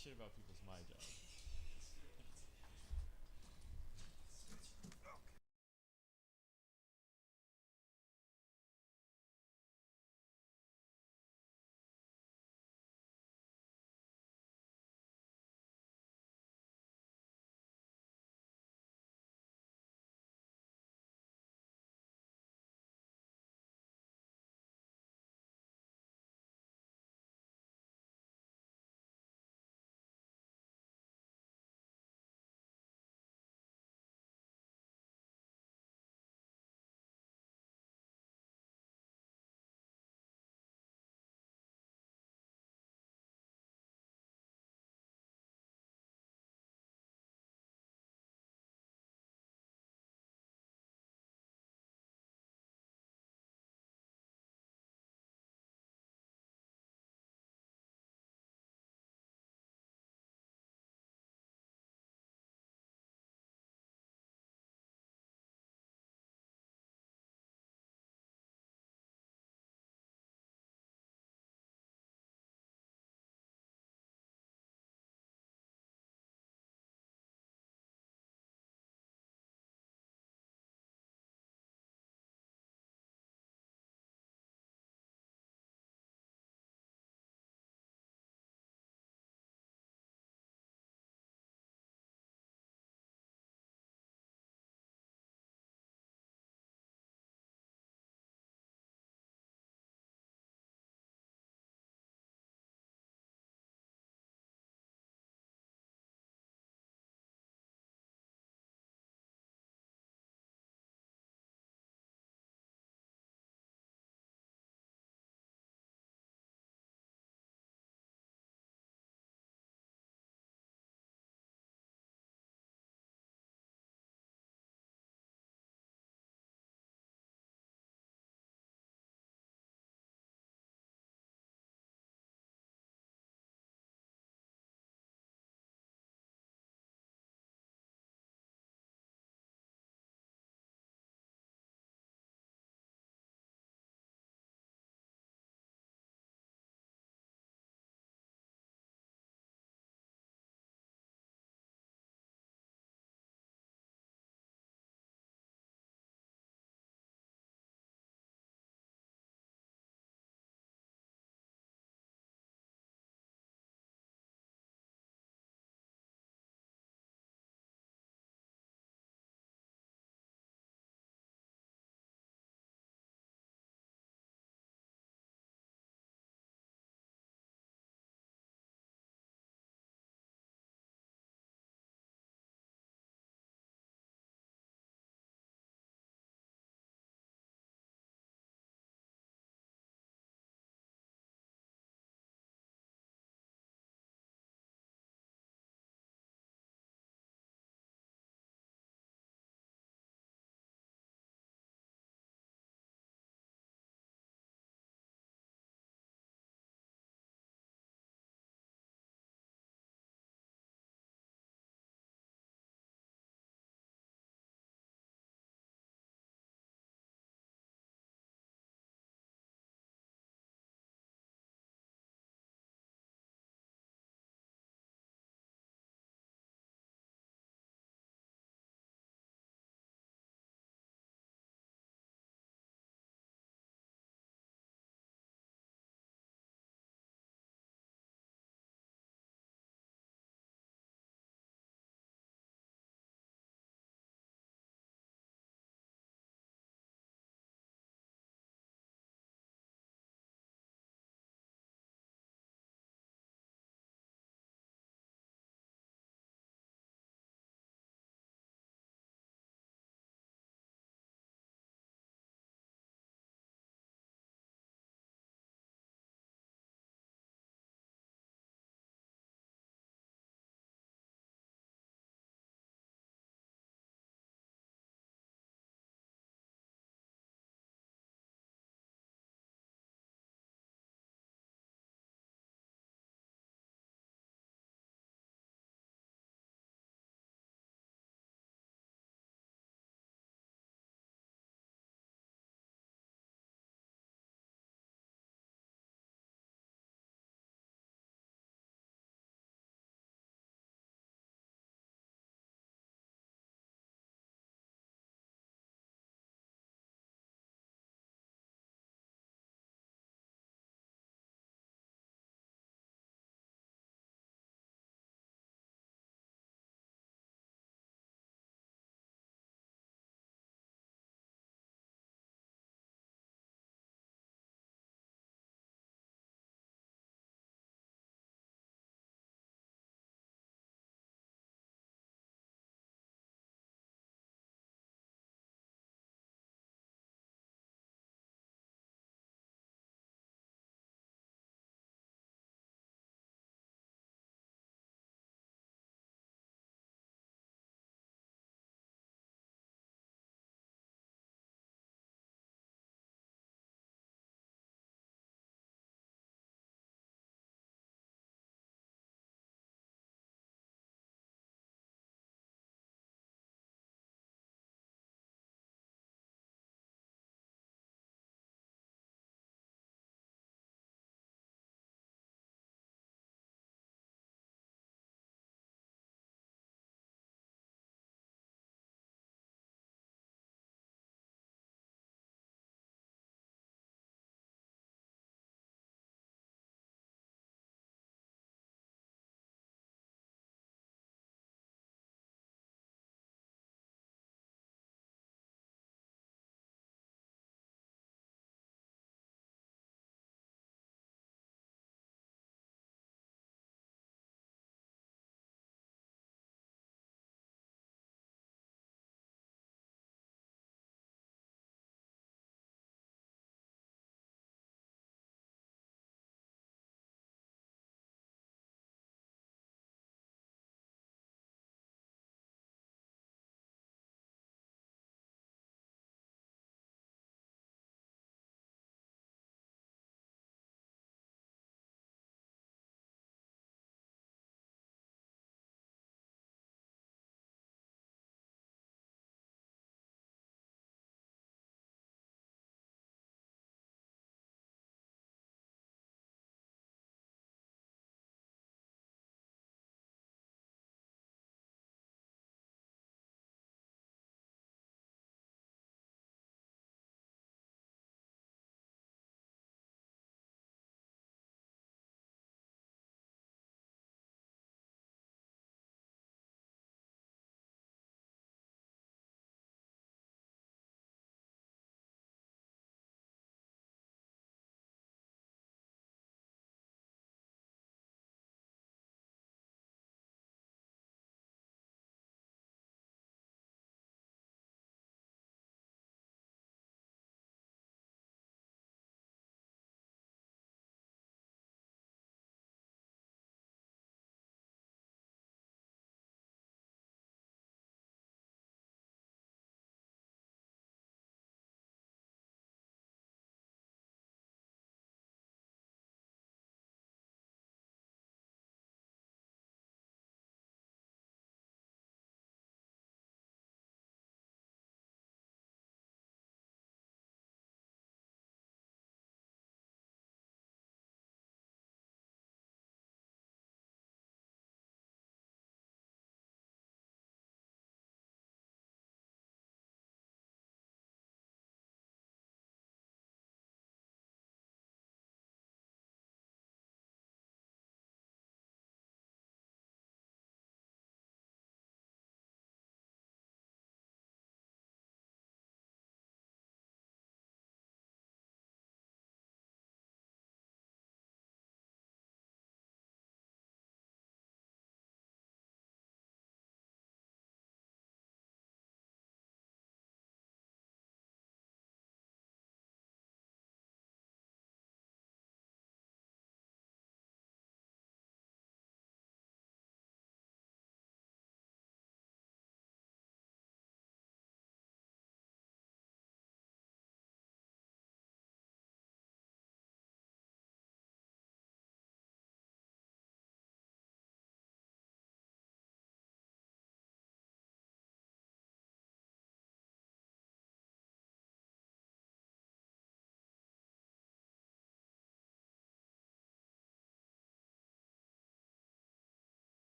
shit about people's my job.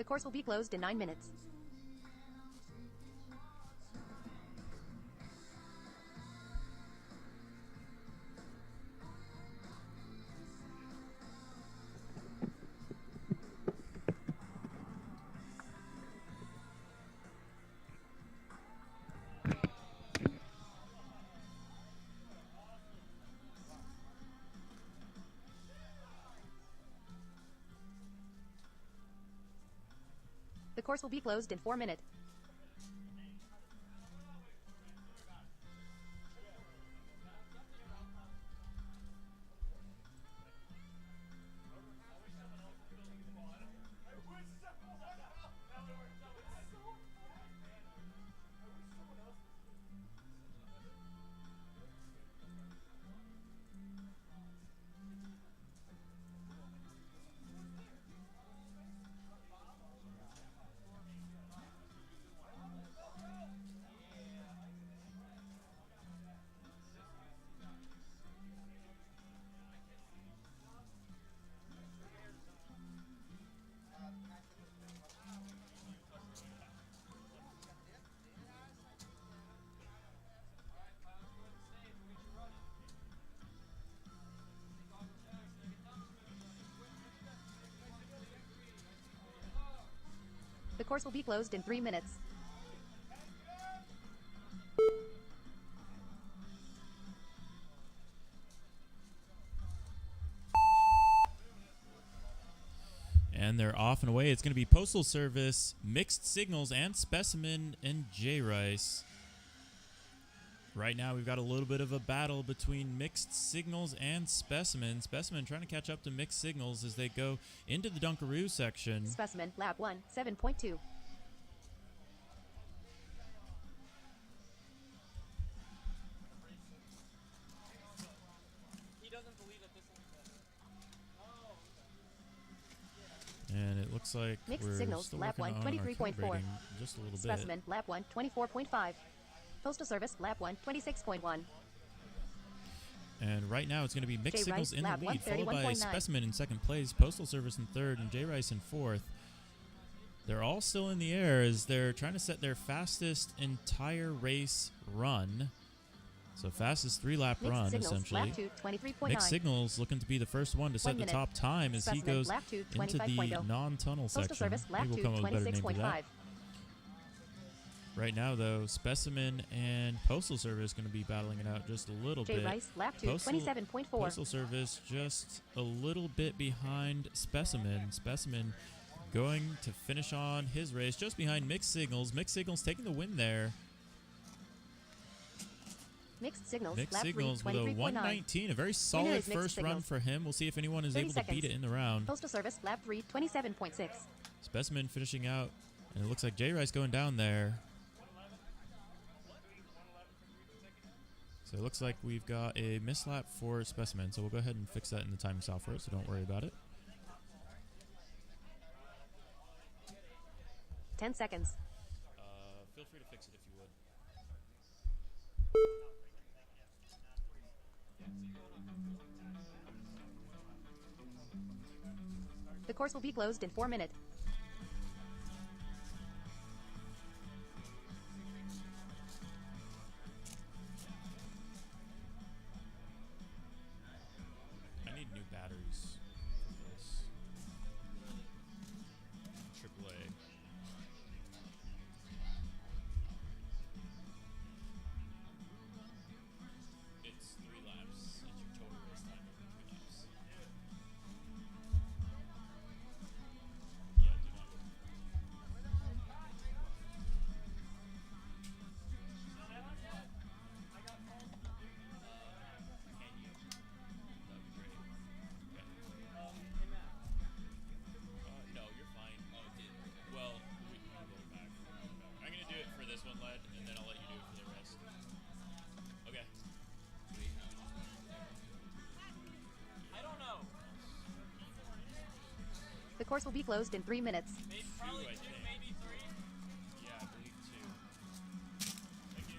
course will be closed in 9 minutes. The course will be closed in 4 minutes. The course will be closed in 3 minutes. And they're off and away. It's going to be Postal Service, Mixed Signals, and Specimen and J-Rice. Right now, we've got a little bit of a battle between Mixed Signals and Specimen. Specimen trying to catch up to Mixed Signals as they go into the Dunkaroo section. Specimen, lap 1, 7.2. And it looks like Mixed we're Signals, still lap working 1, on our 23.4. calibrating just a little Specimen, lap 1, 24.5. Postal Service, lap 1, 26.1. And right now it's going to be Mixed J-Rice, Signals in the lap lead, followed by 131.9. Specimen in second place, Postal Service in third, and J-Rice in fourth. They're all still in the air as they're trying to set their fastest entire race run. So fastest 3-lap Mixed run, Signals, essentially. lap 2, 23.9. Mixed Signals looking to be the first one to set the minute. top time as he Specimen, goes lap 2, into the 25.0. non-tunnel Postal section. Service, lap Maybe 2, we'll come up with a better name for that. 26.5. Right now, though, Specimen and Postal Service going to be battling it out just a little bit. J-Rice, lap 2, 27.4. Postal Service just a little bit behind Specimen. Specimen going to finish on his race just behind Mixed Signals. Mixed Signals taking the win there. Mixed Signals, Mixed lap 3, Signals with a 23.9. 119. A very solid Mixed first run Signals. for him. We'll see if anyone is 30 able to beat seconds. it in the round. Postal Service, lap 3, 27.6. Specimen finishing out. And it looks like J-Rice going down there. So it looks like we've got a mislap for Specimen. So we'll go ahead and fix that in the timing software, so don't worry about it. 10 seconds. Feel free to fix it if you would. The course will be closed in 4 minutes. I need new batteries for this. AAA. It's 3 laps. It's your total race time over 3 laps. Yeah, do not go. Can you? That'd be great. Okay. No, you're fine. Oh, it did. Well, we can roll it back. I'm gonna do it for this one, Led, and then I'll let you do it for the rest. Okay. I don't know. The course will be closed in 3 minutes. Maybe, probably I two, think. maybe three. Yeah, I believe 2. Thank you.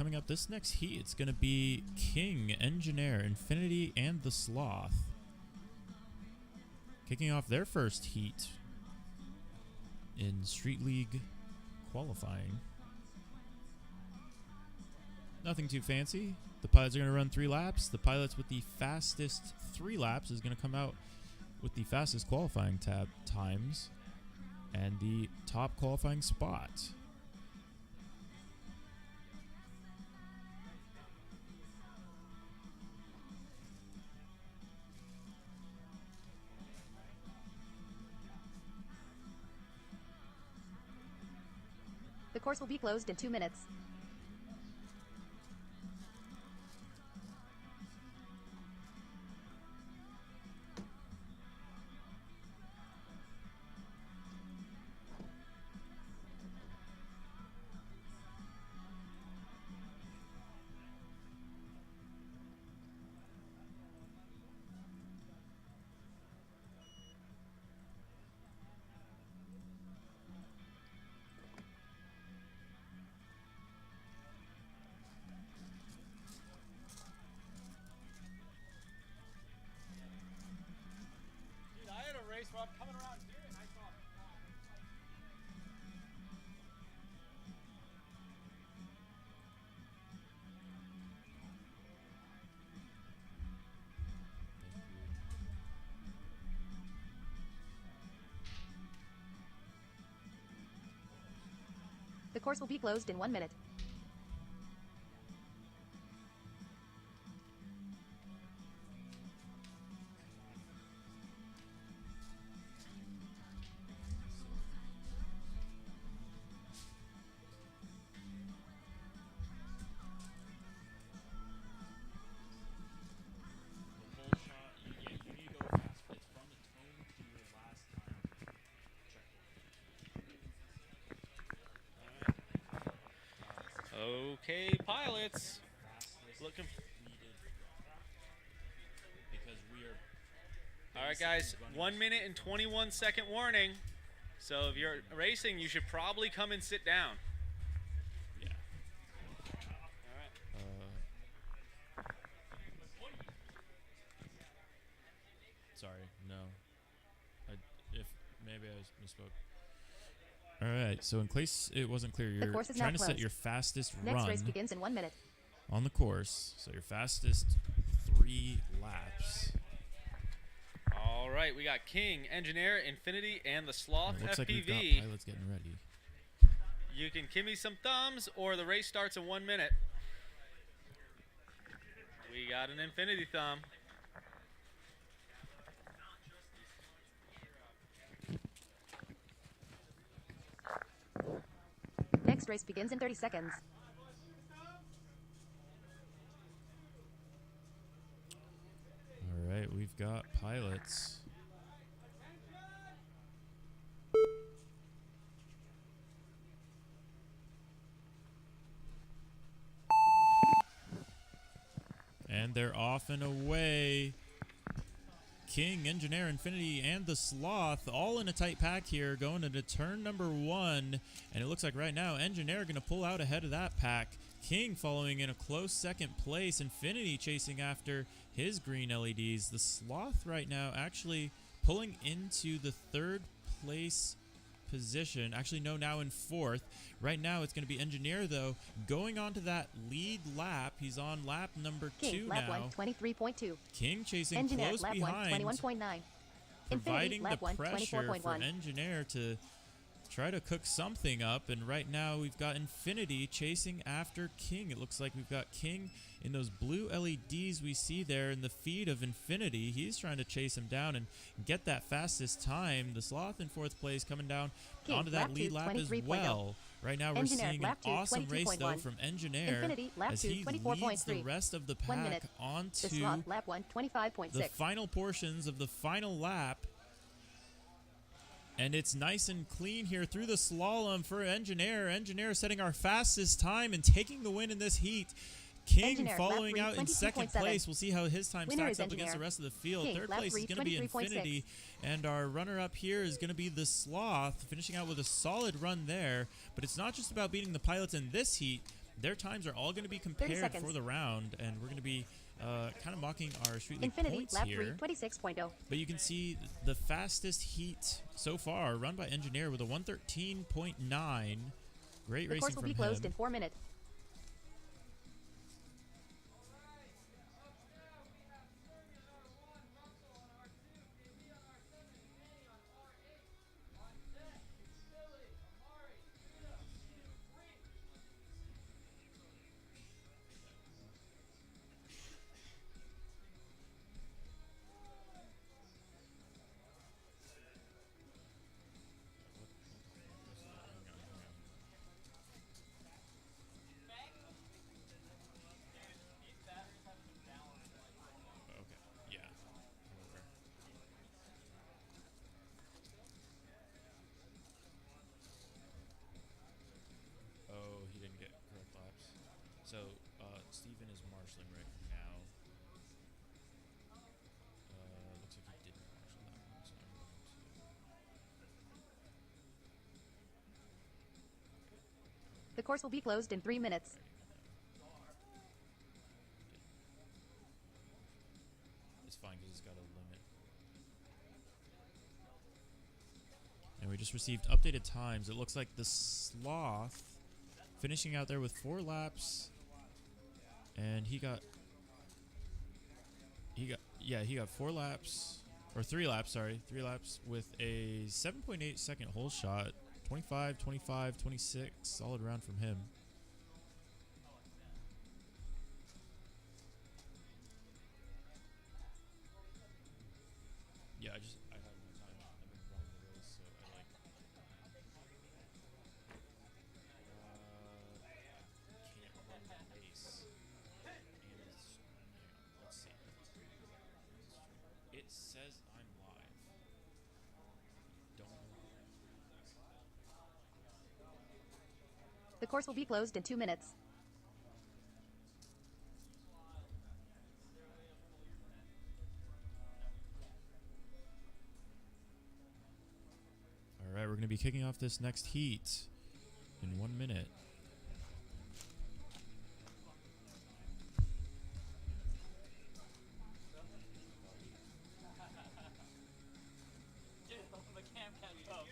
coming up this next heat, it's going to be King, Engineer, Infinity, and the Sloth. Kicking off their first heat in Street League qualifying. Nothing too fancy. The pilots are going to run 3 laps. The pilots with the fastest 3 laps is going to come out with the fastest qualifying times and the top qualifying spot. The course will be closed in 2 minutes. Dude, I had a race where I'm coming around here and I saw. The course will be closed in 1 minute. The whole shot, you need to go fast. It's from the tone to your last time. Check it. Okay, pilots. Looking. Because we are. All right, guys. 1 minute and 21 second warning. So if you're racing, you should probably come and sit down. Yeah. All right. Sorry, no. If maybe I misspoke. All right, so in case it wasn't clear, you're course is trying now to set closed. your fastest Next race run begins in 1 minute. on the course. So your fastest 3 laps. All right, we got King, Engineer, Infinity, and the Sloth It looks like we've got FPV. pilots getting ready. You can give me some thumbs, or the race starts in 1 minute. We got an Infinity thumb. Next race begins in 30 seconds. All right, we've got pilots. And they're off and away. King, Engineer, Infinity, and the Sloth all in a tight pack here going into turn number 1. And it looks like right now Engineer going to pull out ahead of that pack. King following in a close second place. Infinity chasing after his green LEDs. The Sloth right now actually pulling into the 3rd place position. Actually, no, now in 4th. Right now, it's going to be Engineer, though, going on to that lead lap. He's on lap number 2 King, lap now. 1, 23.2. King chasing Engineer, close lap behind, 1, 21.9. Infinity, providing lap the 1, pressure for 24.1. Engineer to try to cook something up. And right now, we've got Infinity chasing after King. It looks like we've got King in those blue LEDs we see there in the feed of Infinity. He's trying to chase him down and get that fastest time. The Sloth in 4th place coming down King, onto that lap lead 2, lap as 23.0. well. Right now, we're Engineer, seeing an lap 2, awesome race, though, 22.1. from Engineer Infinity, lap as 2, he leads the 24.3. rest of the 1 pack minute. The onto Sloth, lap 1, 25.6. the final portions of the final lap. And it's nice and clean here through the slalom for Engineer. Engineer setting our fastest time and taking the win in this heat. King Engineer, following lap out in 2nd 22.7. place. We'll see how his time Winner stacks is up against Engineer. the rest of the field. King, 3rd lap place is 3, going to be 23.6. Infinity. And our runner-up here is going to be the Sloth, finishing out with a solid run there. But it's not just about beating the pilots in this heat. their times are all going to be compared seconds. for the round, and we're going to be kind of mocking our Street League Infinity, points lap here. 3, 26.0. But you can see the fastest heat so far run by Engineer with a 113.9. Great The racing course will from be closed him. in 4 minutes. Okay, yeah. Whatever. Oh, he didn't get correct laps. So, Steven is marshalling right now. Looks like he didn't marshal that one, so I'm going to... The course will be closed in 3 minutes. It's fine because it's got a limit. And we just received updated times. It looks like the Sloth finishing out there with 4 laps. And he got 4 laps, or 3 laps, sorry. 3 laps with a 7.8 second hole shot. 25, 25, 26, solid round from him. Yeah, I have more time. I've been running the race, so I like. Can't run the race. And it's, hang on, let's see. It says I'm live. Don't know. The course will be closed in 2 minutes. All right, we're going to be kicking off this next heat in 1 minute.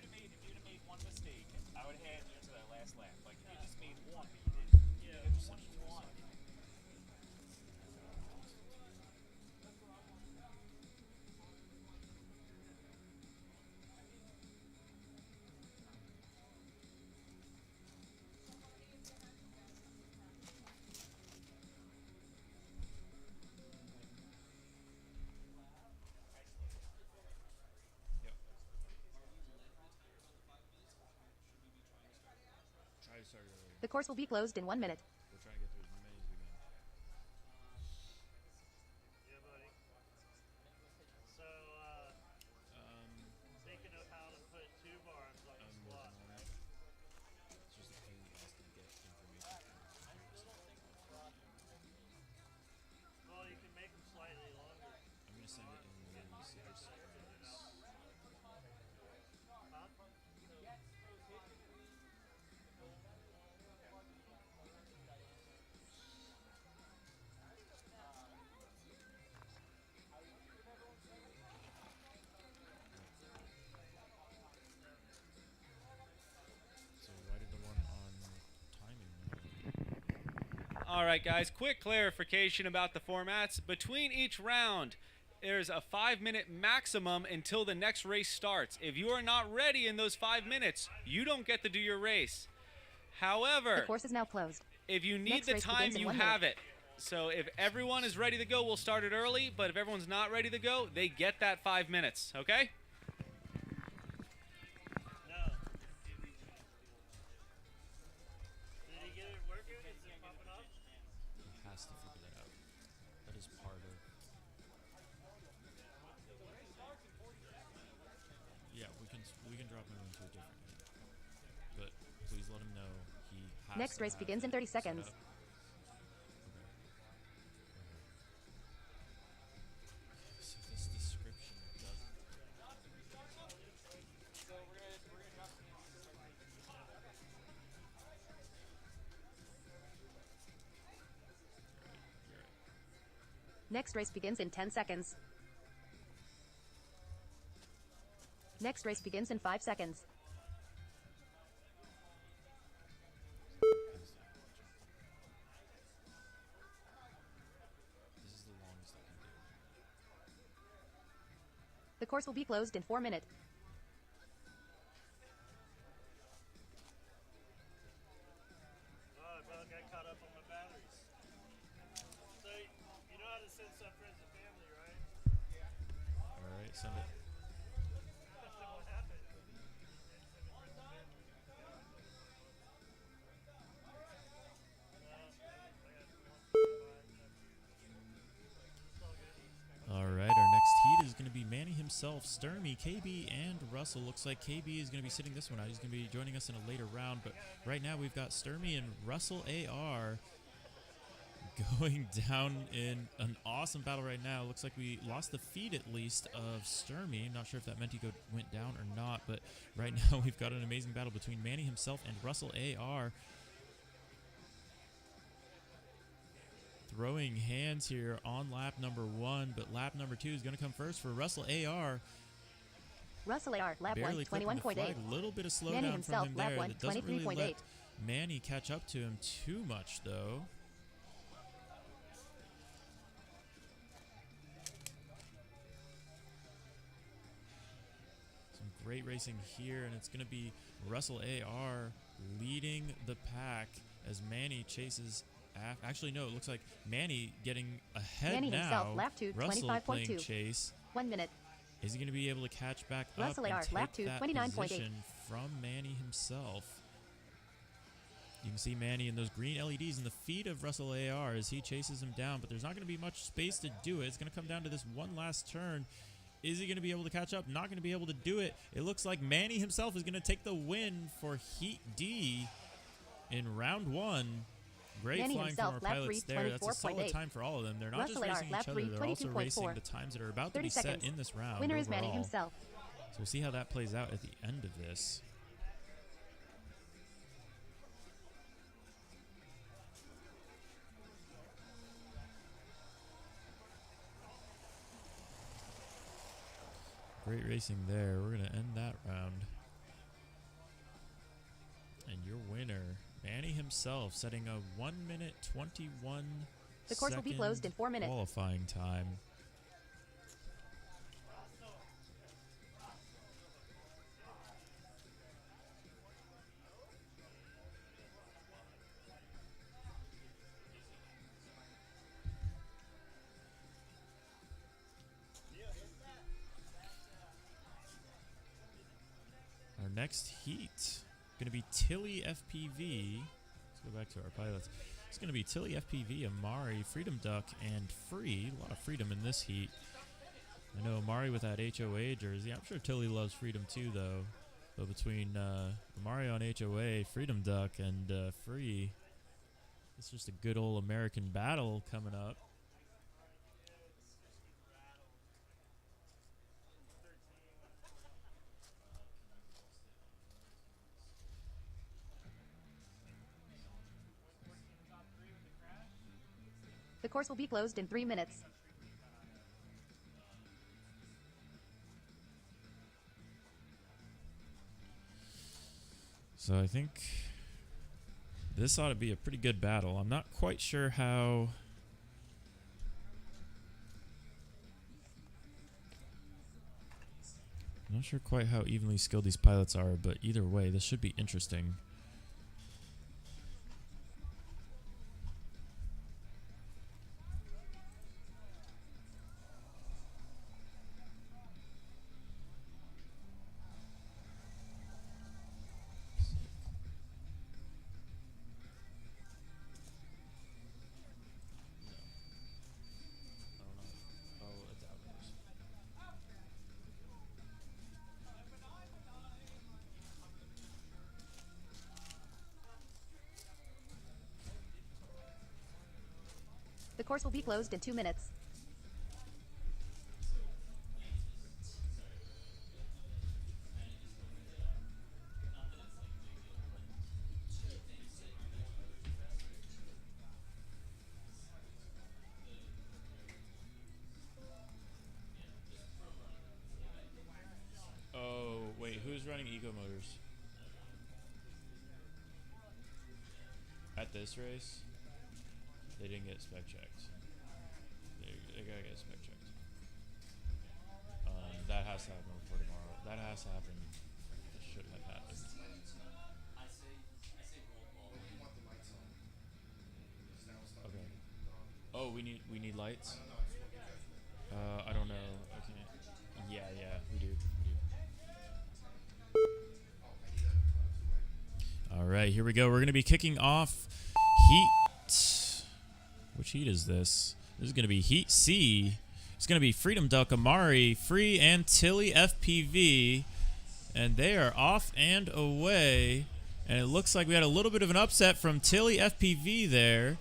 If you'd have made one mistake, I would have had you to that last lap. Like, you just made one, but you didn't. Yeah, you just one. Yep. Try to start earlier. The course will be closed in 1 minute. We're trying to get through as many as we can. Yeah, buddy. So, thinking of how to put 2 bars on the I'm slot. working on it. It's just a pain in the ass to get information from. Well, you can make them slightly longer. I'm gonna send it in these squares. Huh? So why did the one on timing? All right, guys, quick clarification about the formats. Between each round, there's a 5-minute maximum until the next race starts. If you are not ready in those 5 minutes, you don't get to do your race. The However, course is now closed. if you need Next the race time, begins in you 1 have minute. it. So if everyone is ready to go, we'll start it early. But if everyone's not ready to go, they get that 5 minutes, okay? No. Did he get it working? Is it popping up? He has to figure that out. That is part of. Yeah, we can drop him into a different heat. But please let him know he has Next to race have begins in it 30 set seconds. up. So this description doesn't. Next race begins in 10 seconds. Next race begins in 5 seconds. This is the longest I can do. The course will be closed in 4 minutes. Oh, I about got caught up on my batteries. So, you know how to send stuff friends and family, right? All right, send it. What happened? All right, our next heat is going to be Manny himself, Sturmy, KB, and Russell. Looks like KB is going to be sitting this one out. He's going to be joining us in a later round, but right now we've got Sturmy and Russell AR going down in an awesome battle right now. Looks like we lost the feed at least of Sturmy. Not sure if that meant he went down or not, but right now we've got an amazing battle between Manny himself and Russell AR. Throwing hands here on lap number 1, but lap number 2 is going to come first for Russell AR. Russell AR, lap 1, Barely clipping the 21.8. flag. A little bit of Manny slowdown himself, from him lap there. 1, That doesn't really 23.8. let Manny catch up to him too much, though. Some great racing here, and it's going to be Russell AR leading the pack as Manny chases. Actually, no, it looks like Manny getting ahead Manny now. himself, lap 2, Russell 25.2. playing chase. 1 minute. Is he going to be able to catch back Russell up AR, and take lap 2, that 29.8. position from Manny himself? You can see Manny in those green LEDs in the feet of Russell AR as he chases him down, but there's not going to be much space to do it. It's going to come down to this one last turn. Is he going to be able to catch up? Not going to be able to do it. It looks like Manny himself is going to take the win for Heat D in round 1. Great Manny flying himself, from our lap pilots 3, there. That's a solid 24.8. time for all of them. They're not Russell just AR, racing lap each other, 3, they're also 22.4. racing the times that are about to 30 be set seconds. in this round. Winner is Manny overall. himself. So we'll see how that plays out at the end of this. Great racing there. We're going to end that round. And your winner, Manny himself, setting a 1 minute 21 The course will be closed in 4 minutes. qualifying time. Our next heat going to be Tilly FPV. Let's go back to our pilots. It's going to be Tilly FPV, Amari, Freedom Duck, and Free. A lot of freedom in this heat. I know Amari with that HOA jersey. I'm sure Tilly loves freedom too, though. But between Amari on HOA, Freedom Duck, and Free, it's just a good old American battle coming up. The course will be closed in 3 minutes. So I think this ought to be a pretty good battle. I'm not quite sure how... I'm not sure quite how evenly skilled these pilots are, but either way, this should be interesting. The course will be closed in 2 minutes. Who's running Eco Motors? At this race, they didn't get spec checked. They gotta get spec checked. That has to happen before tomorrow. That has to happen. It should have happened. Okay. Oh, we need lights. I don't know. I can't. Yeah, we do. All right, here we go. We're going to be kicking off Heat. Which heat is this? This is going to be Heat C. It's going to be Freedom Duck, Amari, Free, and Tilly FPV. And they are off and away. And it looks like we had a little bit of an upset from Tilly FPV there.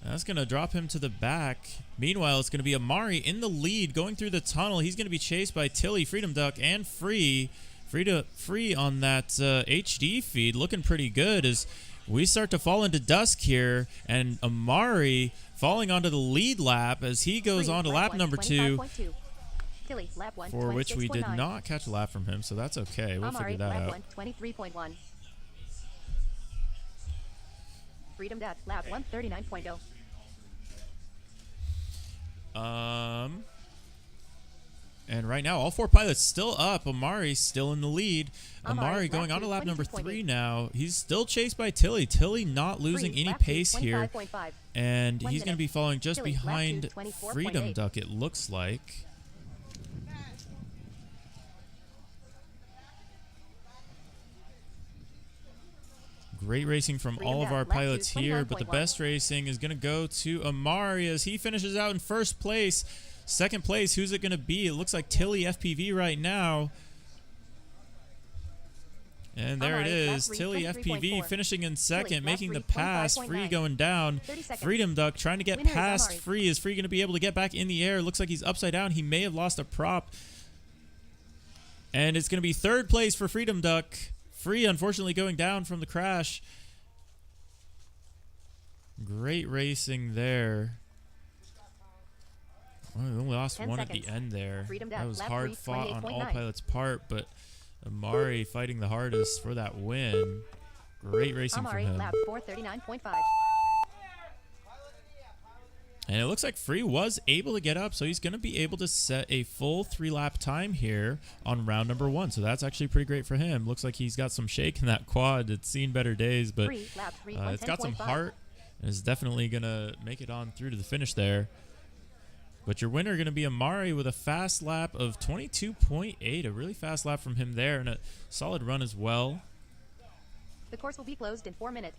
That's going to drop him to the back. Meanwhile, it's going to be Amari in the lead going through the tunnel. He's going to be chased by Tilly, Freedom Duck, and Free. Free on that HD feed, looking pretty good as we start to fall into dusk here. And Amari falling onto the lead lap as he goes Free, on to lap number 2. Tilly, lap 1, For which we did 26.9. not catch a lap from him, so that's okay. We'll Amari, figure that lap out. 1, 23.1. Freedom Duck, lap 1, 39.0. And right now, all 4 pilots still up. Amari still in the lead. Amari Amari, going lap on to two, lap number 22.8. 3 now. He's still chased by Tilly. Tilly not losing Free, any lap two, pace here. 25.5. And 1 he's going to minute. be following just Tilly, lap two, behind 24.8. Freedom Duck, it looks like. Great racing from Freedom all of Duck, our lap two, pilots here, but the 29.1. best racing is going to go to Amari as he finishes out in first place. Second place, who's it going to be? It looks like Tilly FPV right now. And there it Amari, lap is, three, Tilly 23.4. FPV finishing in second, lap making the three, pass. 25.9. Free going down. 30 seconds. Freedom Duck trying to get Winner is past Amari. Free. Is Free going to be able to get back in the air? Looks like he's upside down. He may have lost a prop. And it's going to be third place for Freedom Duck. Free, unfortunately, going down from the crash. Great racing there. Well, we only lost 10 one at seconds. the end there. Freedom That Duck, was lap hard three, fought on all 28.9. pilots' part, but Amari fighting the hardest for that win. Great racing Amari, from him. lap 4, 39.5. And it looks like Free was able to get up, so he's going to be able to set a full 3-lap time here on round number 1. So that's actually pretty great for him. Looks like he's got some shake in that quad. It's seen better days, but Free, lap 3, it's got some 110.5. heart and is definitely going to make it on through to the finish there. But your winner going to be Amari with a fast lap of 22.8. A really fast lap from him there and a solid run as well. The course will be closed in 4 minutes.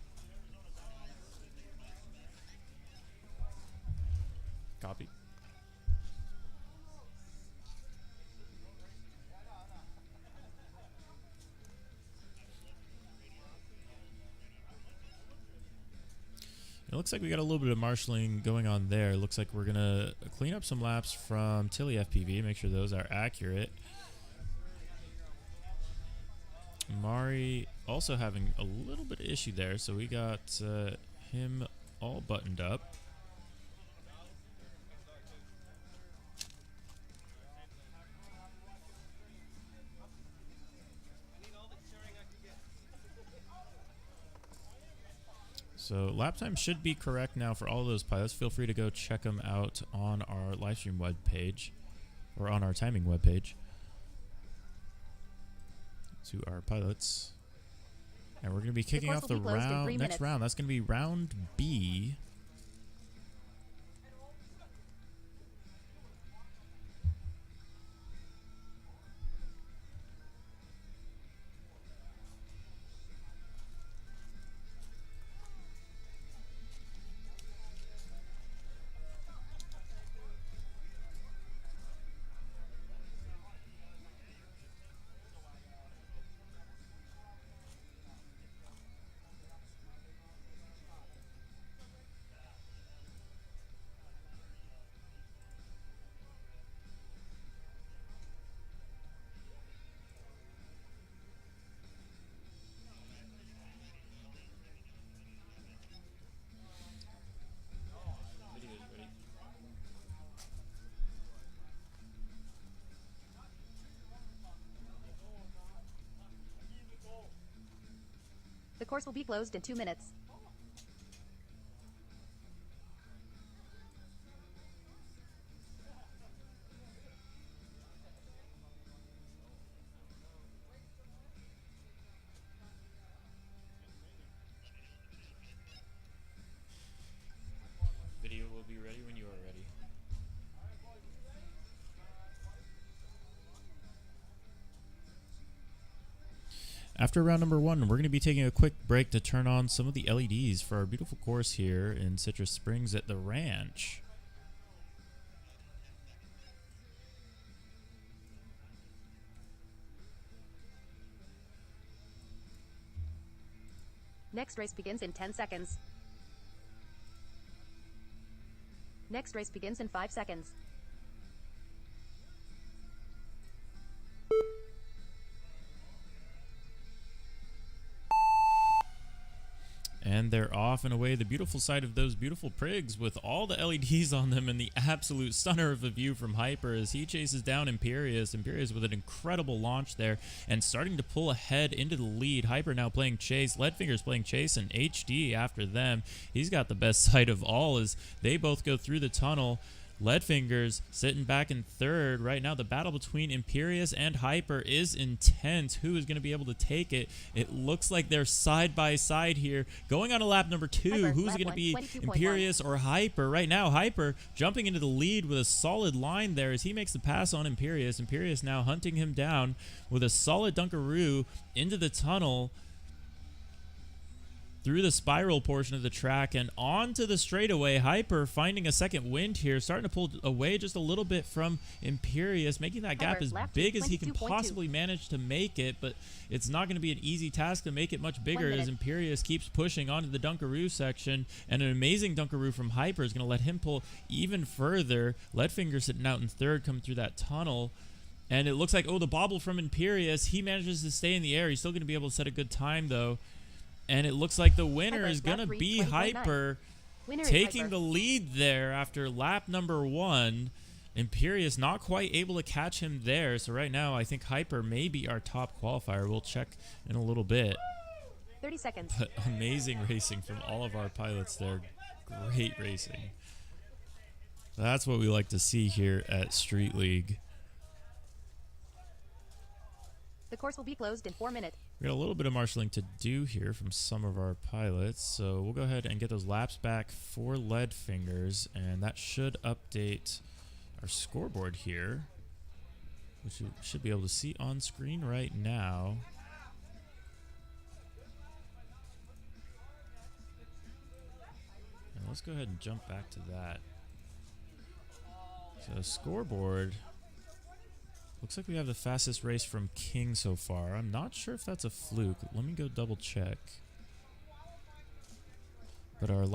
Copy. It looks like we got a little bit of marshalling going on there. Looks like we're going to clean up some laps from Tilly FPV, make sure those are accurate. Mari also having a little bit of issue there, so we got him all buttoned up. So lap time should be correct now for all of those pilots. Feel free to go check them out on our live stream web page or on our timing web page. To our pilots. And we're going to be kicking course off will the be closed in 3 round, next minutes. round. That's going to be round B. course will be closed in 2 minutes. Video will be ready when you are ready. After round number 1, we're going to be taking a quick break to turn on some of the LEDs for our beautiful course here in Citrus Springs at the ranch. Next race begins in 10 seconds. Next race begins in 5 seconds. And they're off and away, the beautiful sight of those beautiful prigs with all the LEDs on them and the absolute stunner of a view from Hyper as he chases down Imperius. Imperius with an incredible launch there and starting to pull ahead into the lead. Hyper now playing chase, Leadfingers playing chase, and HD after them. He's got the best sight of all as they both go through the tunnel. Leadfingers sitting back in third. Right now, the battle between Imperius and Hyper is intense. Who is going to be able to take it? It looks like they're side by side here. Going on to lap number 2. Hyper, Who's lap going to one, be 22.1. Imperius or Hyper? Right now, Hyper jumping into the lead with a solid line there as he makes the pass on Imperius. Imperius now hunting him down with a solid Dunkaroo into the tunnel, through the spiral portion of the track and onto the straightaway. Hyper finding a second wind here, starting to pull away just a little bit from Imperius, making that gap Hyper, as lap big as he can 22.2. possibly manage to make it, but it's not going to be an easy task to make it much bigger 1 as minute. Imperius keeps pushing onto the Dunkaroo section, and an amazing Dunkaroo from Hyper is going to let him pull even further. Leadfinger sitting out in third, coming through that tunnel. And it looks like, oh, the bobble from Imperius, he manages to stay in the air. He's still going to be able to set a good time, though. And it looks like the winner Hyper, is going to lap be 3, 20.9. Hyper, Winner is taking Hyper. the lead there after lap number 1. Imperius not quite able to catch him there. So right now, I think Hyper may be our top qualifier. We'll check in a little bit. 30 seconds. But amazing racing from all of our pilots there. Great racing. That's what we like to see here at Street League. The course will be closed in 4 minutes. We got a little bit of marshalling to do here from some of our pilots, so we'll go ahead and get those laps back for Leadfingers, and that should update our scoreboard here, which you should be able to see on screen right now. And let's go ahead and jump back to that. So scoreboard. Looks like we have the fastest race from King so far. I'm not sure if that's a fluke. Let me go double check. But our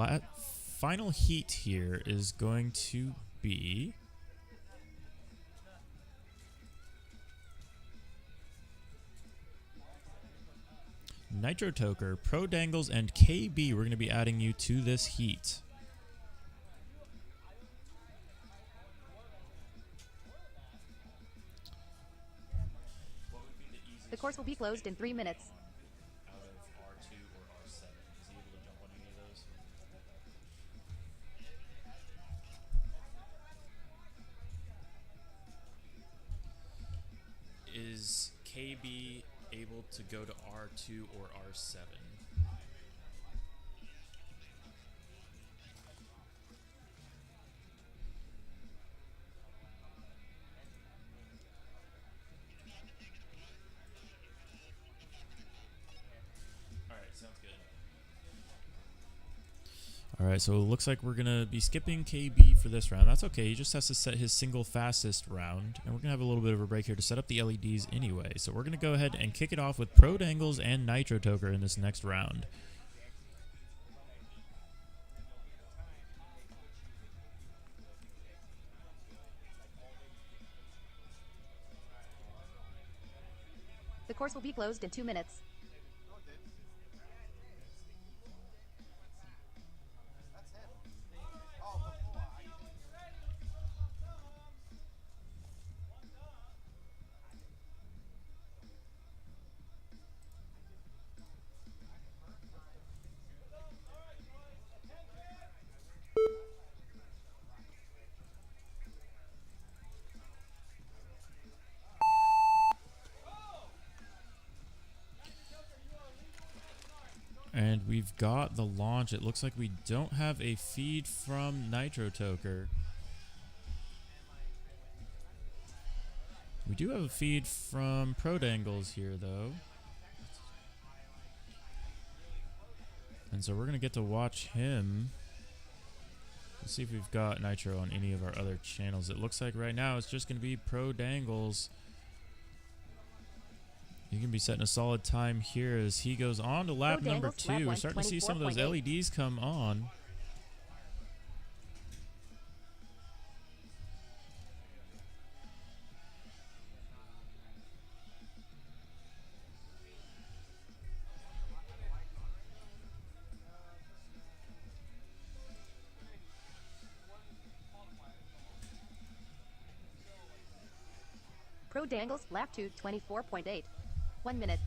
final heat here is going to be Nitro Toker, Pro Dangles, and KB. We're going to be adding you to this heat. The course will be closed in 3 minutes. Out of R2 or R7. Is he able to jump on any of those? Is KB able to go to R2 or R7? Alright, so it looks like we're going to be skipping KB for this round. That's okay, he just has to set his single fastest round. And we're going to have a little bit of a break here to set up the LEDs anyway. So we're going to go ahead and kick it off with Pro Dangles and Nitro Toker in this next round. The course will be closed in 2 minutes. And we've got the launch. It looks like we don't have a feed from Nitro Toker. We do have a feed from Prodangles here, though. And so we're going to get to watch him. Let's see if we've got Nitro on any of our other channels. It looks like right now it's just going to be Prodangles. He can be setting a solid time here as he goes on to lap number 2. We're starting to see some of those LEDs come on. Prodangles, lap 2, 24.8. 1 minute.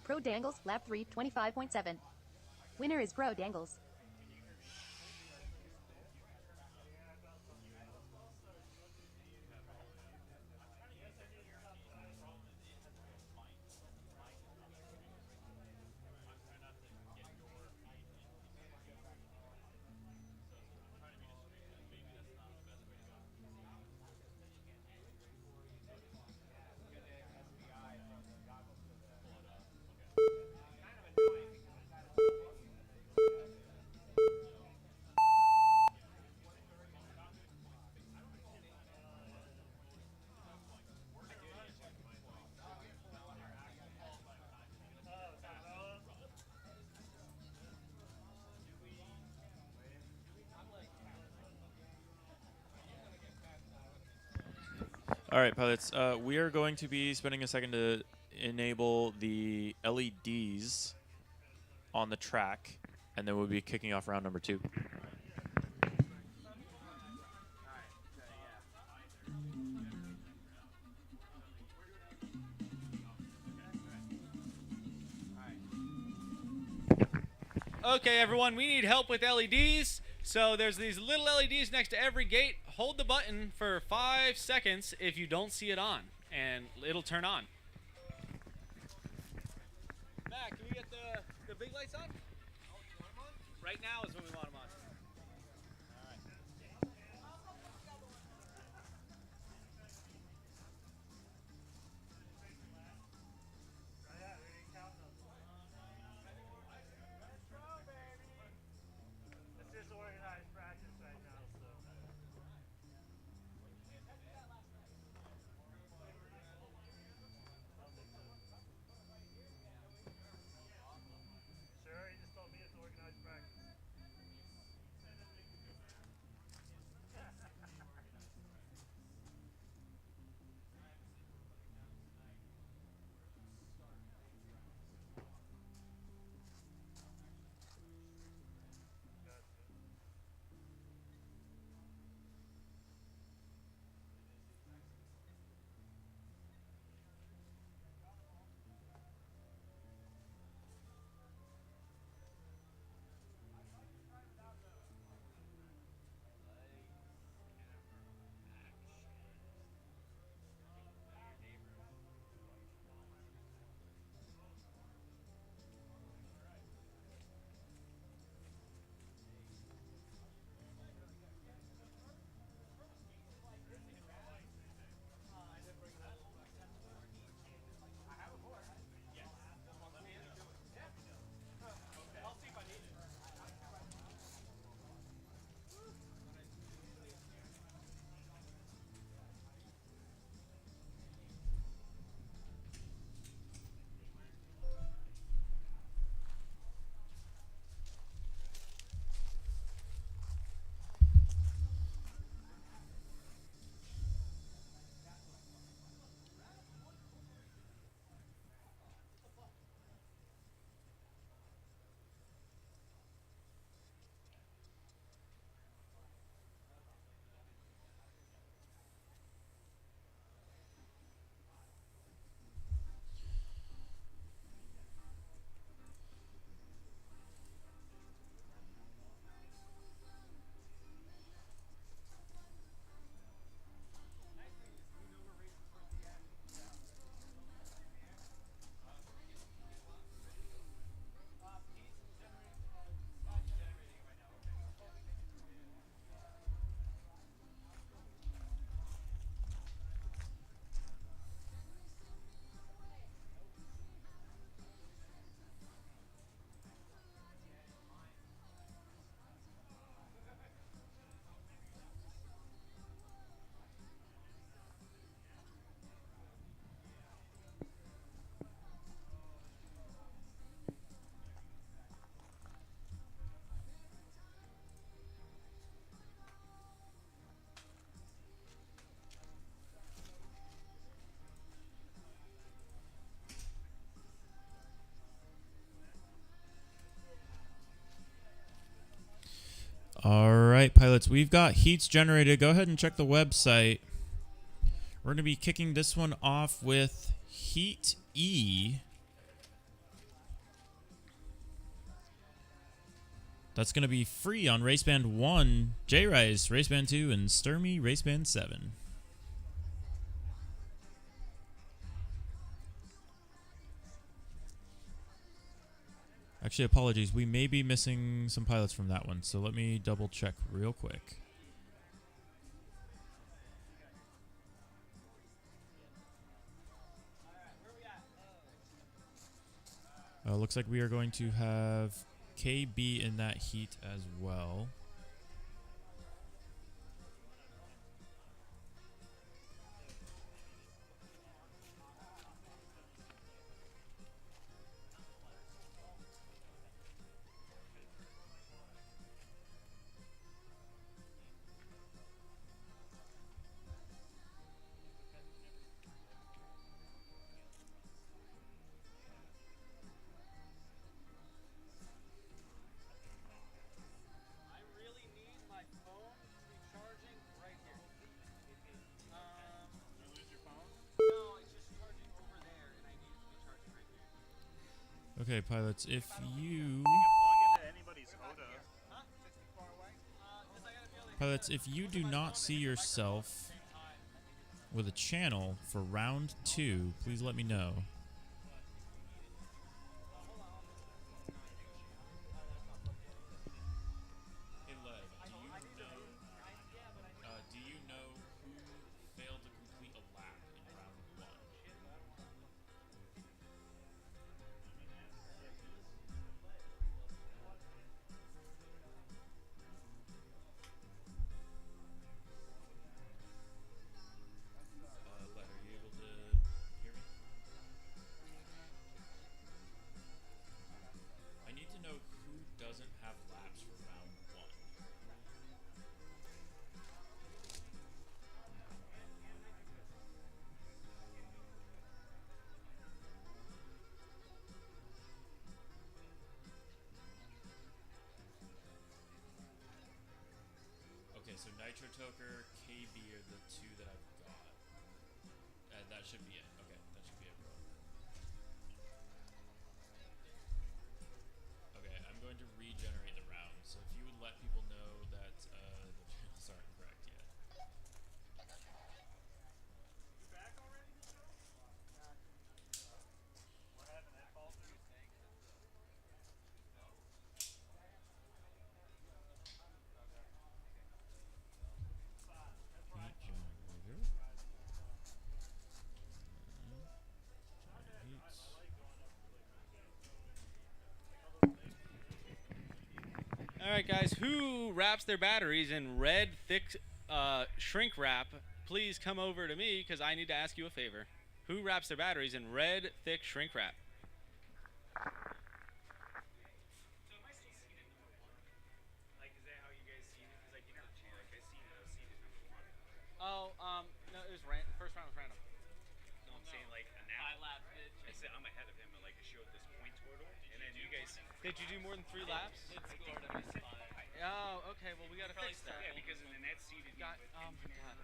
Prodangles, lap 3, 25.7. Winner is Prodangles. All right, pilots. We are going to be spending a second to enable the LEDs on the track, and then we'll be kicking off round number 2. Okay, everyone, we need help with LEDs. So there's these little LEDs next to every gate. Hold the button for 5 seconds if you don't see it on, and it'll turn on. Matt, can we get the big lights on? Right now is when we want them on. It's just organized practice right now, so. Sure, he just told me it's organized practice. All right, pilots, we've got heats generated. Go ahead and check the website. We're going to be kicking this one off with Heat E. That's going to be free on Race Band 1, J-Rice, Race Band 2, and Sturmy, Race Band 7. Actually, apologies. We may be missing some pilots from that one, so let me double check real quick. Looks like we are going to have KB in that heat as well. Okay, pilots, if you... You can plug into anybody's Oda. Pilots, if you do not see yourself with a channel for round 2, please let me know. Hey, Lev, do you know who failed to complete a lap in round 1? Lev, are you able to hear me? I need to know who doesn't have laps for round 1. Okay, so Nitro Toker, KB are the 2 that I've got. That should be it. Okay, that should be it, bro. Okay, I'm going to regenerate the round, so if you would let people know that the channels aren't correct yet. All right, guys, who wraps their batteries in red, thick shrink wrap? Please come over to me because I need to ask you a favor. Who wraps their batteries in red, thick shrink wrap? Oh, no, it was the first round was random. No, I'm saying like a nap. I said I'm ahead of him, but like it showed this point total, and then you guys. Did you do more than 3 laps? Oh, okay. Well, we gotta fix that. Yeah, because in the net seated. Oh my God.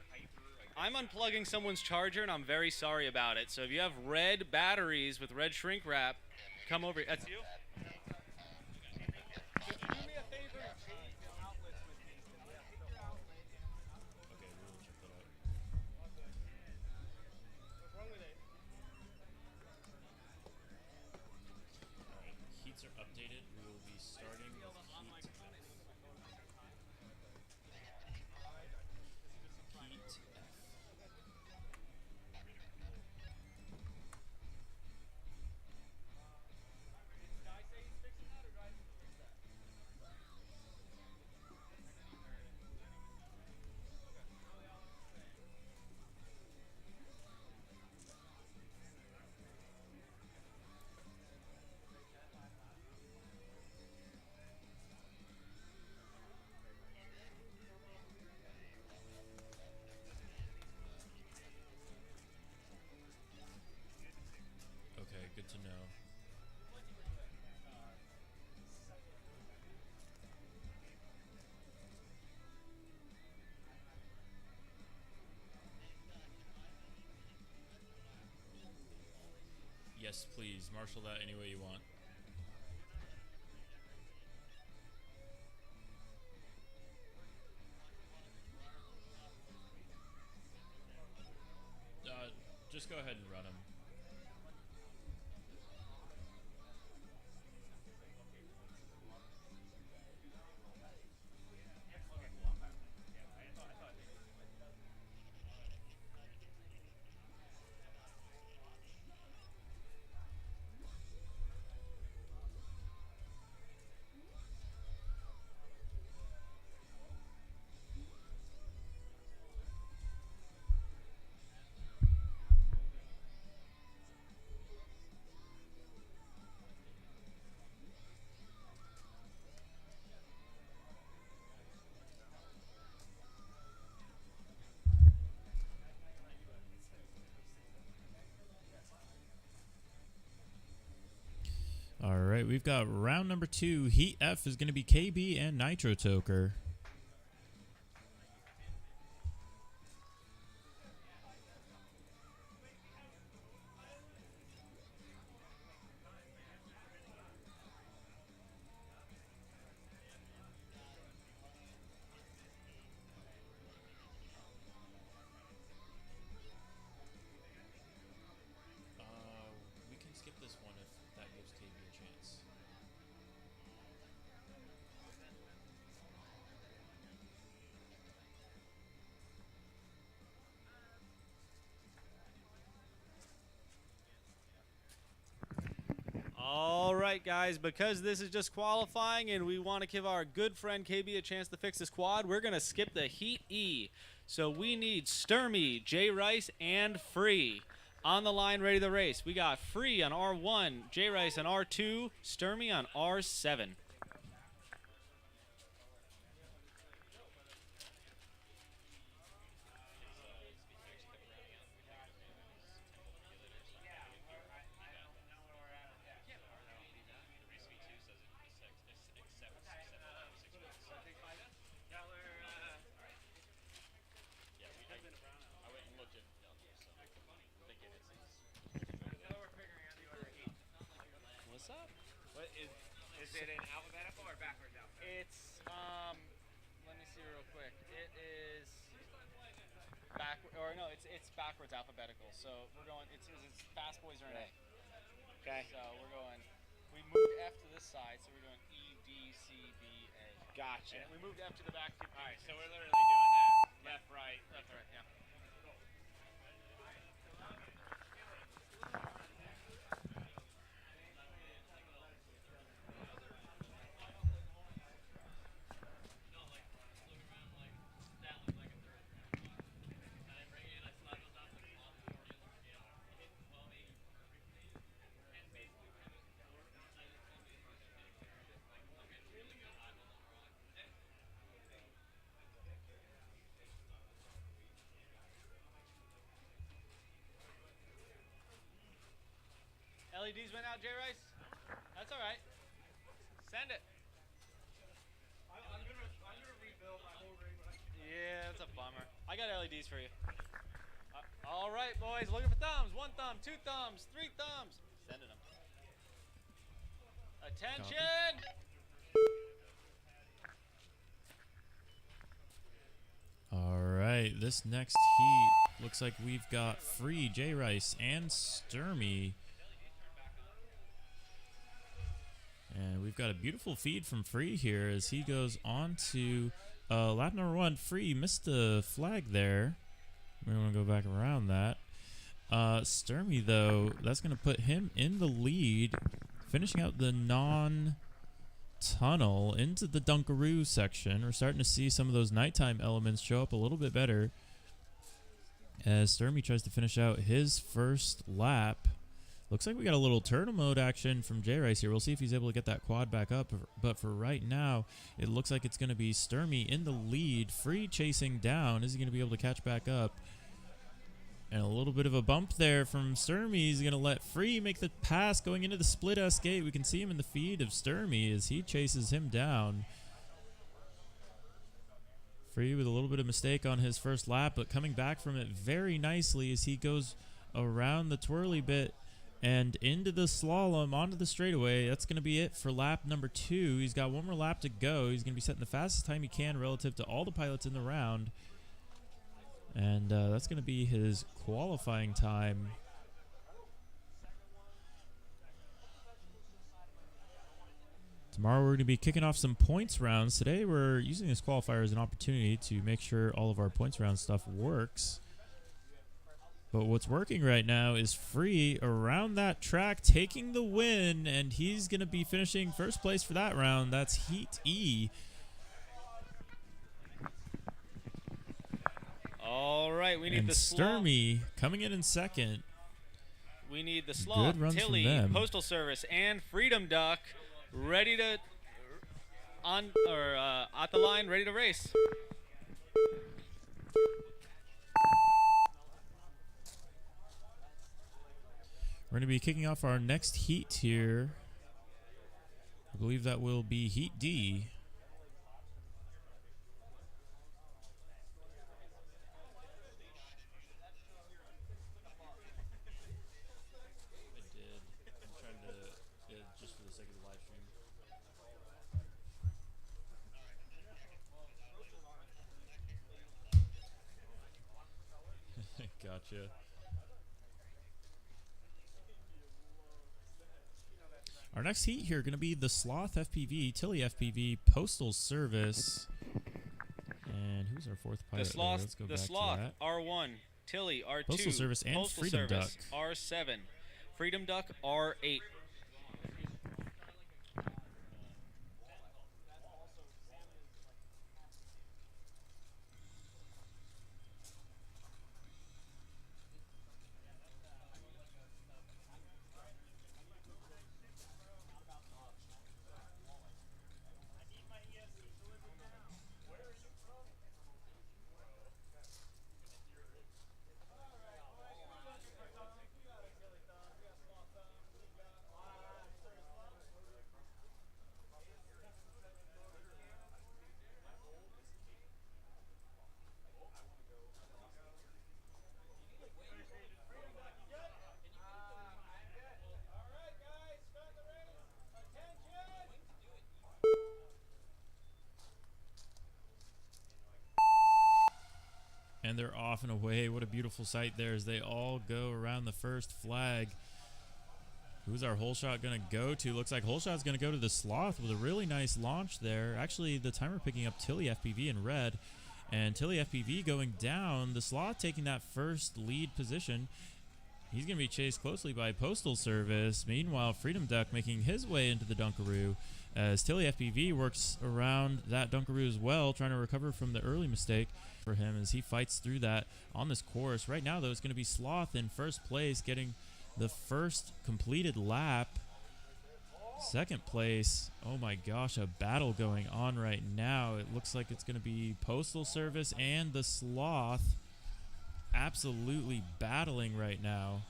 I'm unplugging someone's charger, and I'm very sorry about it. So if you have red batteries with red shrink wrap, come over. That's you. Could you do me a favor and change the outlets with me? Okay, we will check that out. What's wrong with it? Alright, heats are updated. We will be starting with heat F. Heat F. Yes, please. Marshal that any way you want. Just go ahead and run them. All right, we've got round number 2. Heat F is going to be KB and Nitro Toker. We can skip this one if that gives KB a chance. All right, guys, because this is just qualifying and we want to give our good friend KB a chance to fix this quad, we're going to skip the Heat E. So we need Sturmy, J Rice, and Free on the line ready to race. We got Free on R1, J Rice on R2, Sturmy on R7. What's up? What is it in alphabetical or backwards alphabetical? It's let me see real quick. It is it's backwards alphabetical. So we're going. It's Fast Boys are an A. Okay. So we're going. We moved F to this side, so we're doing E D C B A. Gotcha. And we moved F to the back. All right, so we're literally doing that. Left, right. Left, right. Yeah. LEDs went out, J Rice. That's all right. Send it. I'm gonna rebuild my whole rig. Yeah, that's a bummer. I got LEDs for you. All right, boys, looking for thumbs. 1 thumb, 2 thumbs, 3 thumbs. Sending them. Attention! All right, this next heat looks like we've got Free, J Rice, and Sturmy. And we've got a beautiful feed from Free here as he goes on to lap number 1. Free missed the flag there. We want to go back around that. Sturmy, though, that's going to put him in the lead, finishing out the non-tunnel into the Dunkaroo section. We're starting to see some of those nighttime elements show up a little bit better as Sturmy tries to finish out his first lap. Looks like we got a little turtle mode action from J Rice here. We'll see if he's able to get that quad back up. But for right now, it looks like it's going to be Sturmy in the lead. Free chasing down. Is he going to be able to catch back up? And a little bit of a bump there from Sturmy. He's going to let Free make the pass going into the split S gate. We can see him in the feed of Sturmy as he chases him down. Free with a little bit of mistake on his first lap, but coming back from it very nicely as he goes around the twirly bit And into the slalom, onto the straightaway. That's going to be it for lap number 2. He's got one more lap to go. He's going to be setting the fastest time he can relative to all the pilots in the round. And that's going to be his qualifying time. Tomorrow we're going to be kicking off some points rounds. Today we're using this qualifier as an opportunity to make sure all of our points round stuff works. But what's working right now is Free around that track taking the win, and he's going to be finishing first place for that round. That's Heat E. All right, we need And the Sturmy coming in second. We need the Sloth, Good runs from Tilly, them. Postal Service, and Freedom Duck ready to at the line, ready to race. We're going to be kicking off our next heat here. I believe that will be Heat D. Just for the sake of the live stream. Gotcha. Our next heat here going to be the Sloth FPV, Tilly FPV, Postal Service. And who's our fourth pilot? The Sloth, Let's go the back Sloth to that. R1, Tilly R2, Postal Service and Postal Freedom Service Duck. R7, Freedom Duck R8. And they're off and away. What a beautiful sight there as they all go around the first flag. Who's our hole shot going to go to? Looks like hole shot's going to go to the Sloth with a really nice launch there. Actually, the timer picking up Tilly FPV in red. And Tilly FPV going down. The Sloth taking that first lead position. He's going to be chased closely by Postal Service. Meanwhile, Freedom Duck making his way into the Dunkaroo as Tilly FPV works around that Dunkaroo as well, trying to recover from the early mistake for him as he fights through that on this course. Right now, though, it's going to be Sloth in first place, getting the first completed lap. Second place, oh my gosh, a battle going on right now. It looks like it's going to be Postal Service and the Sloth absolutely battling right now.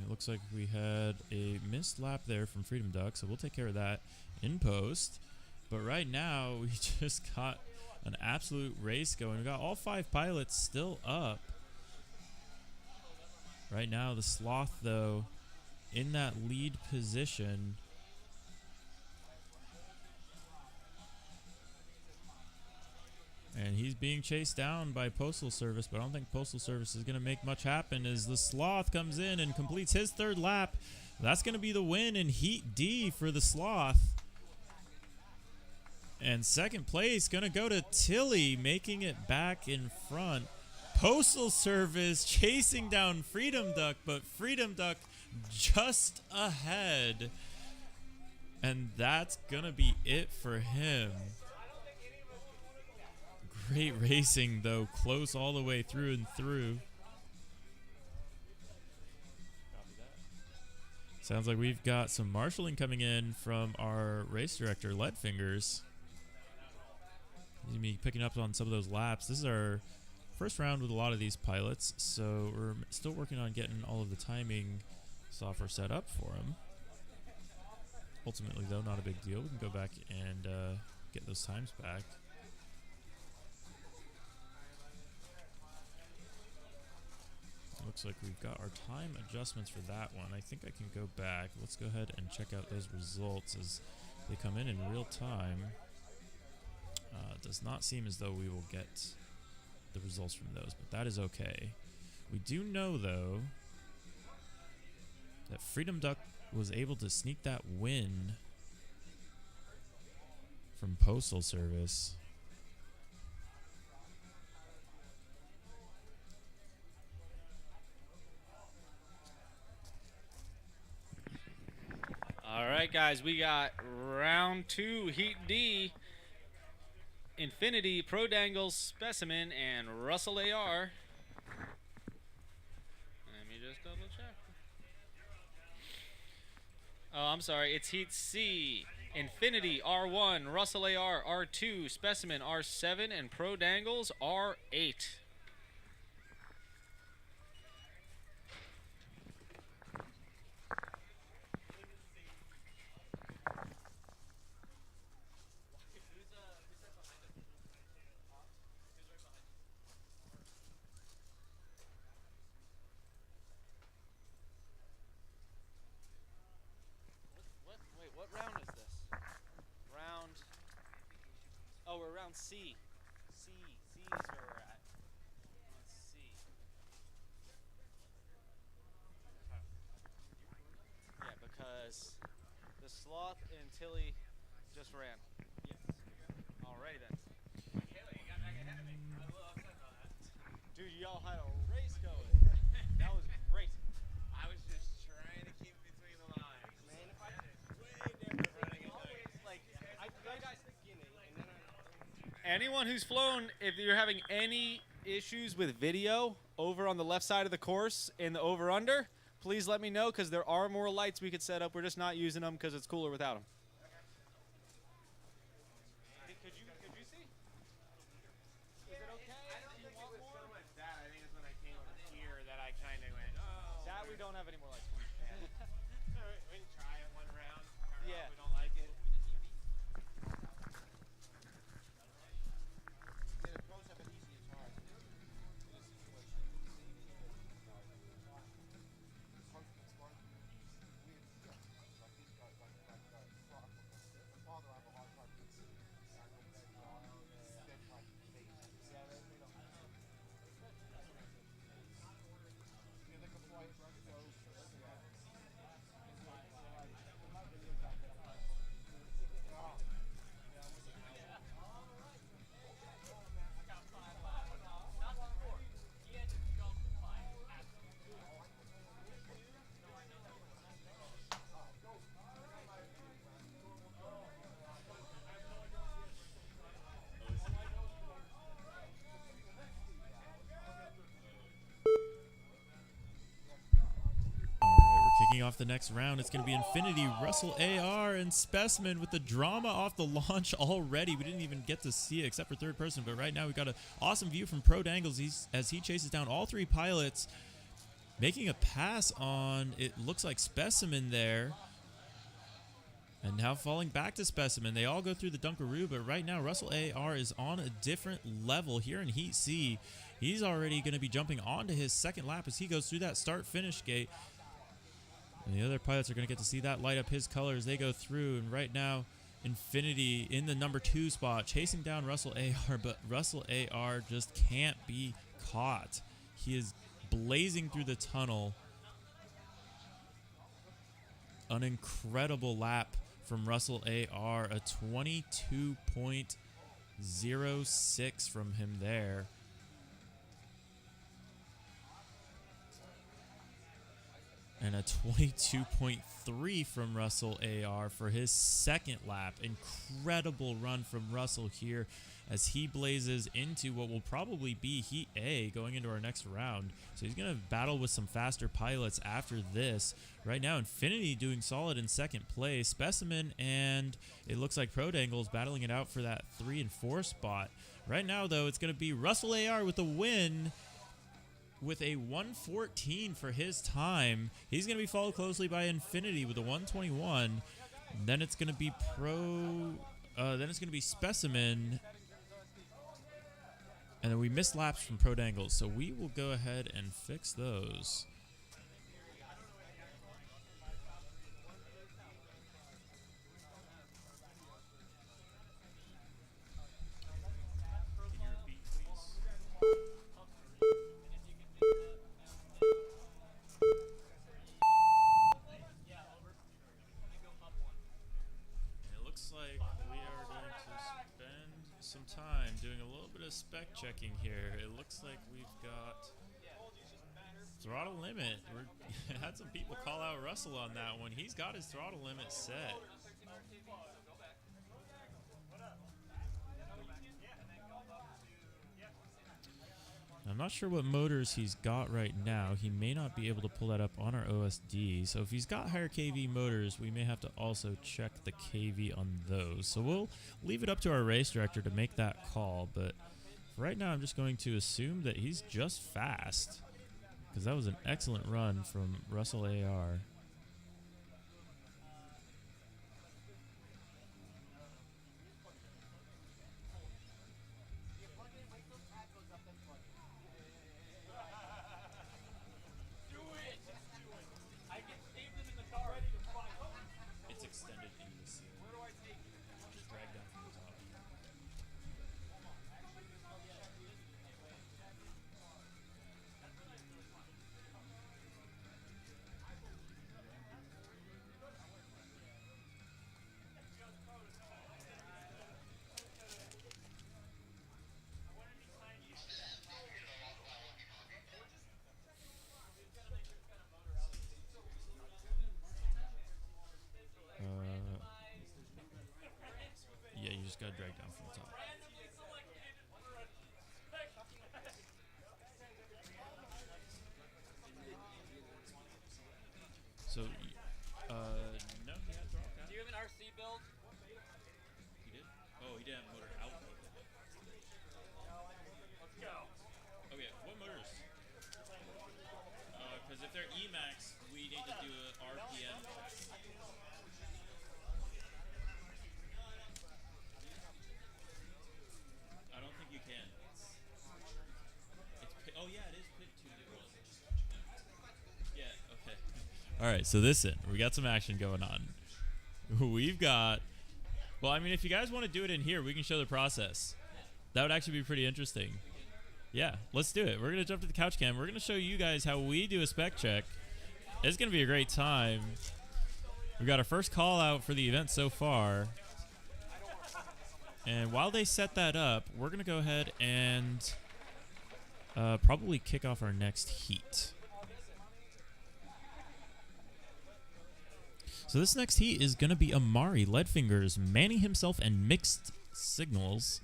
It looks like we had a missed lap there from Freedom Duck, so we'll take care of that in post. But right now, we just got an absolute race going. We got all 5 pilots still up. Right now, the Sloth, though, in that lead position. And he's being chased down by Postal Service, but I don't think Postal Service is going to make much happen as the Sloth comes in and completes his third lap. That's going to be the win in Heat D for the Sloth. And second place going to go to Tilly, making it back in front. Postal Service chasing down Freedom Duck, but Freedom Duck just ahead. And that's going to be it for him. Great racing, though, close all the way through and through. Sounds like we've got some marshalling coming in from our race director, Leadfingers. He's going to be picking up on some of those laps. This is our first round with a lot of these pilots, so we're still working on getting all of the timing software set up for them. Ultimately, though, not a big deal. We can go back and get those times back. Looks like we've got our time adjustments for that one. I think I can go back. Let's go ahead and check out those results as they come in real time. Does not seem as though we will get the results from those, but that is okay. We do know, though, that Freedom Duck was able to sneak that win from Postal Service. All right, guys, we got round 2, Heat D. Infinity, Pro Dangles, Specimen, and Russell AR. Let me just double check. Oh, I'm sorry. It's Heat C. Infinity, R1, Russell AR, R2, Specimen, R7, and Pro Dangles, R8. Wait, what round is this? Round. Oh, we're round C. C is where we're at. Let's see. Yeah, because the Sloth and Tilly just ran. Yes. Alrighty then. Haley, you got back ahead of me. I'm a little upset about that. Dude, y'all had a race going. That was great. I was just trying to keep between the lines. Man, if I way different running it. Like, I got beginning, and then anyone who's flown, if you're having any issues with video over on the left side of the course in the over-under, please let me know because there are more lights we could set up. We're just not using them because it's cooler without them. Could you see? Is it okay? I don't think it was so much that. I think it's when I came over here that I kind of went, oh. That we don't have any more lights. All right, we can try it one round. Turn Yeah. off, we don't like it. Kicking off the next round, it's going to be Infinity, Russell AR, and Specimen with the drama off the launch already. We didn't even get to see it except for third person, but right now we've got an awesome view from Pro Dangles as he chases down all three pilots, making a pass on, it looks like Specimen there. And now falling back to Specimen. They all go through the Dunkaroo, but right now Russell AR is on a different level here in Heat C. He's already going to be jumping onto his second lap as he goes through that start-finish gate. And the other pilots are going to get to see that light up his color as they go through. And right now, Infinity in the number 2 spot, chasing down Russell AR, but Russell AR just can't be caught. He is blazing through the tunnel. An incredible lap from Russell AR, a 22.06 from him there. And a 22.3 from Russell AR for his second lap. Incredible run from Russell here as he blazes into what will probably be Heat A going into our next round. So he's going to battle with some faster pilots after this. Right now, Infinity doing solid in second place. Specimen and it looks like Pro Dangles battling it out for that 3 and 4 spot. Right now, though, it's going to be Russell AR with the win, with a 114 for his time. He's going to be followed closely by Infinity with a 121. Then it's going to be then it's going to be Specimen And then we missed laps from Pro Dangles, so we will go ahead and fix those. Can you repeat, please? And it looks like we are going to spend some time doing a little bit of spec checking here. It looks like we've got throttle limit. We had some people call out Russell on that one. He's got his throttle limit set. I'm not sure what motors he's got right now. He may not be able to pull that up on our OSD. So if he's got higher KV motors, we may have to also check the KV on those. So we'll leave it up to our race director to make that call. But right now I'm just going to assume that he's just fast, because that was an excellent run from Russell AR. It's extended into the ceiling. Just drag down from the top. Yeah, you just gotta drag down from the top. So, no, he had throttle cap. Do you have an RC build? He did? Oh, he didn't have motor output. Let's go. Oh yeah, what motors? Because if they're Emax, we need to do a RPM check. I don't think you can. Oh yeah, it is pit 2. Yeah, okay. All right, so listen, we got some action going on. We've got, well, I mean, if you guys want to do it in here, we can show the process. That would actually be pretty interesting. Yeah, let's do it. We're going to jump to the couch cam. We're going to show you guys how we do a spec check. It's going to be a great time. We've got our first call out for the event so far. And while they set that up, we're going to go ahead and probably kick off our next heat. So this next heat is going to be Amari, Leadfingers, Manny himself, and Mixed Signals.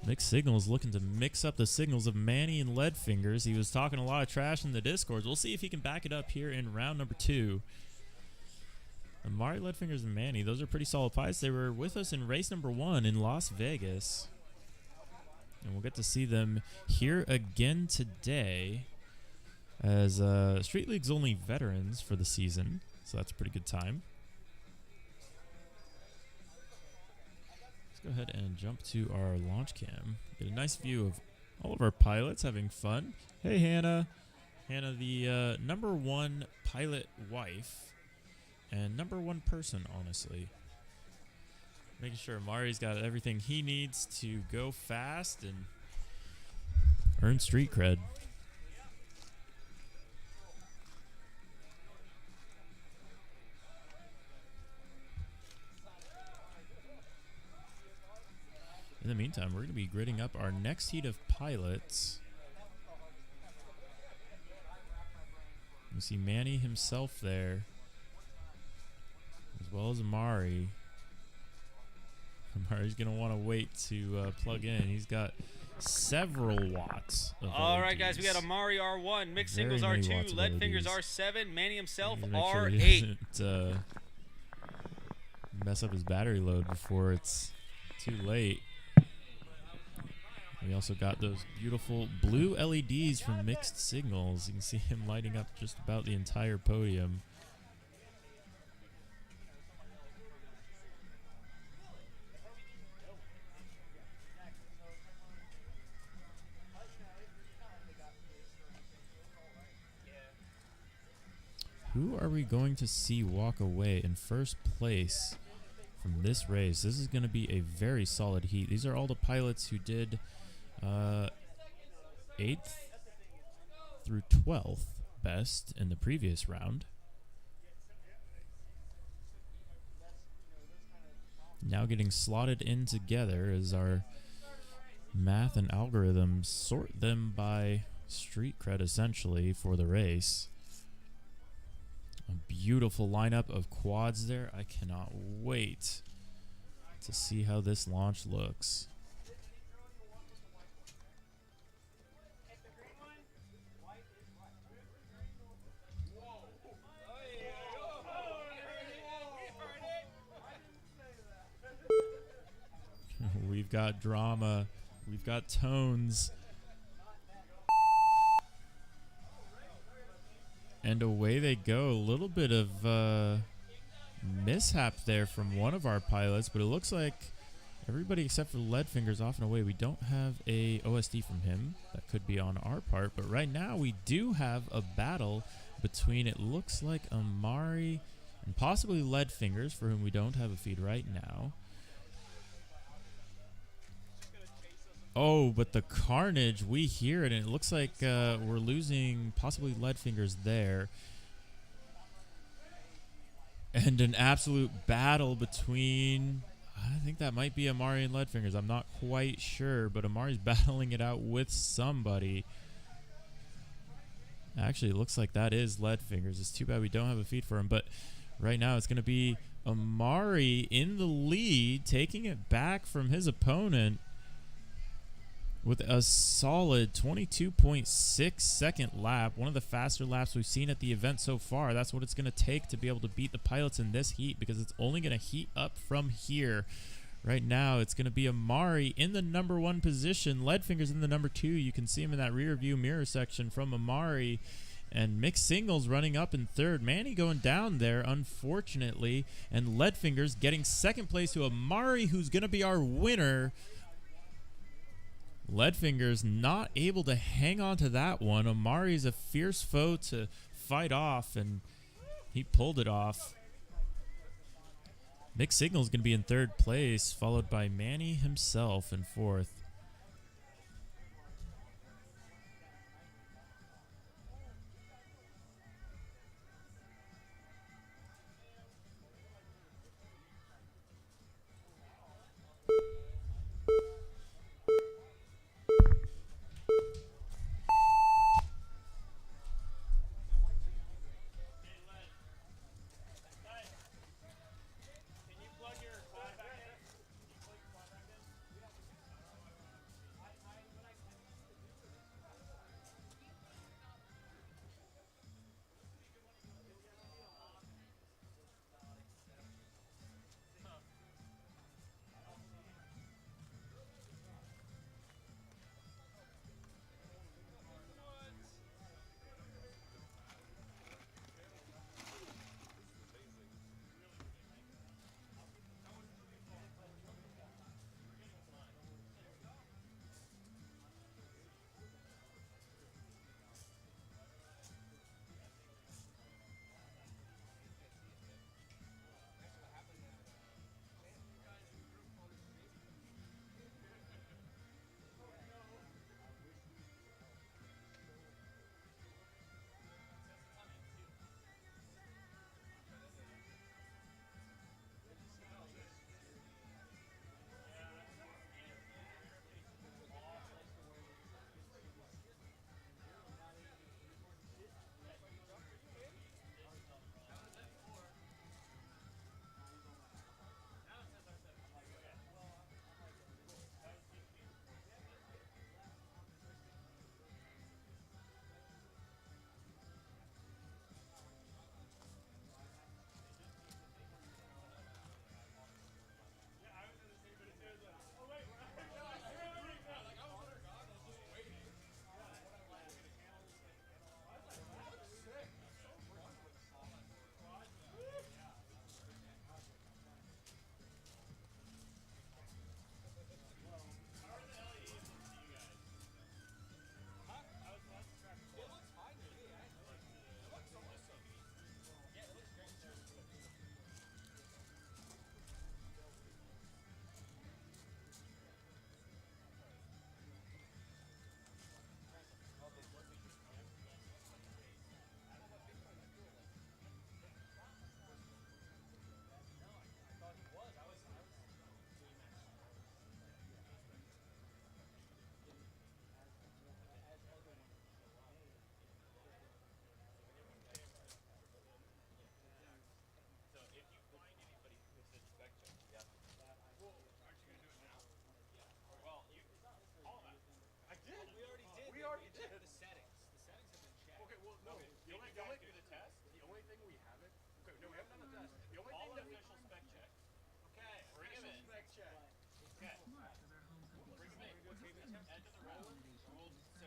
Mixed Signals looking to mix up the signals of Manny and Leadfingers. He was talking a lot of trash in the Discords. We'll see if he can back it up here in round number 2. Amari, Leadfingers, and Manny, those are pretty solid pilots. They were with us in race number 1 in Las Vegas. And we'll get to see them here again today as Street League's only veterans for the season. So that's a pretty good time. Let's go ahead and jump to our launch cam. Get a nice view of all of our pilots having fun. Hey, Hannah. Hannah, the number 1 pilot wife and number 1 person, honestly. Making sure Amari's got everything he needs to go fast and earn street cred. In the meantime, we're going to be gridding up our next heat of pilots. You see Manny himself there, as well as Amari. Amari's going to want to wait to plug in. He's got several watts of All right, guys, we LEDs. got Amari R1, Mixed Very Signals many R2, watts of Leadfingers LEDs. R7, Manny himself Make sure R8. he doesn't mess up his battery load before it's too late. We also got those beautiful blue LEDs from Mixed Signals. You can see him lighting up just about the entire podium. we going to see walk away in first place from this race? This is going to be a very solid heat. These are all the pilots who did 8th through 12th best in the previous round. Now getting slotted in together as our math and algorithms sort them by street cred essentially for the race. A beautiful lineup of quads there. I cannot wait to see how this launch looks. We've got drama. We've got tones. And away they go. A little bit of mishap there from one of our pilots, but it looks like everybody except for Leadfinger's off and away. We don't have a OSD from him. That could be on our part, but right now we do have a battle between, it looks like, Amari and possibly Leadfingers, for whom we don't have a feed right now. Oh, but the carnage, we hear it, and it looks like we're losing possibly Leadfingers there. And an absolute battle between, I think that might be Amari and Leadfingers. I'm not quite sure, but Amari's battling it out with somebody. Actually, it looks like that is Leadfingers. It's too bad we don't have a feed for him, but right now it's going to be Amari in the lead, taking it back from his opponent with a solid 22.6 second lap, one of the faster laps we've seen at the event so far. That's what it's going to take to be able to beat the pilots in this heat, because it's only going to heat up from here. Right now, it's going to be Amari in the number 1 position. Leadfingers in the number 2. You can see him in that rear view mirror section from Amari. And Mixed Signals running up in 3rd. Manny going down there, unfortunately. And Leadfingers getting 2nd place to Amari, who's going to be our winner. Leadfingers not able to hang on to that one. Amari's a fierce foe to fight off, and he pulled it off. Mixed Signal is going to be in 3rd place, followed by Manny himself in 4th. Can you plug your quad back in?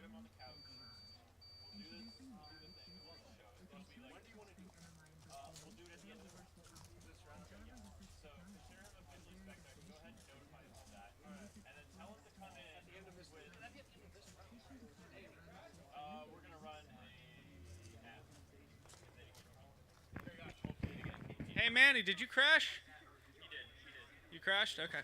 him on the couch. We'll do this. We'll do the thing. We'll show it. Once we like. When do you want to do it? We'll do it at the end of this round. Yeah. So consider him officially spectator. Go ahead and notify him of that. And then tell him to come in at the end of this with. Would that be at the end of this round? We're gonna run a half. Very much. Hopefully again. Hey Manny, did you crash? He did. You crashed? Okay.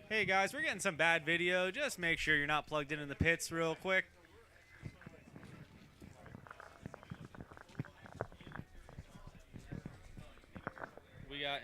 Hey guys, we're getting some bad video. Just make sure you're not plugged in the pits real quick. We got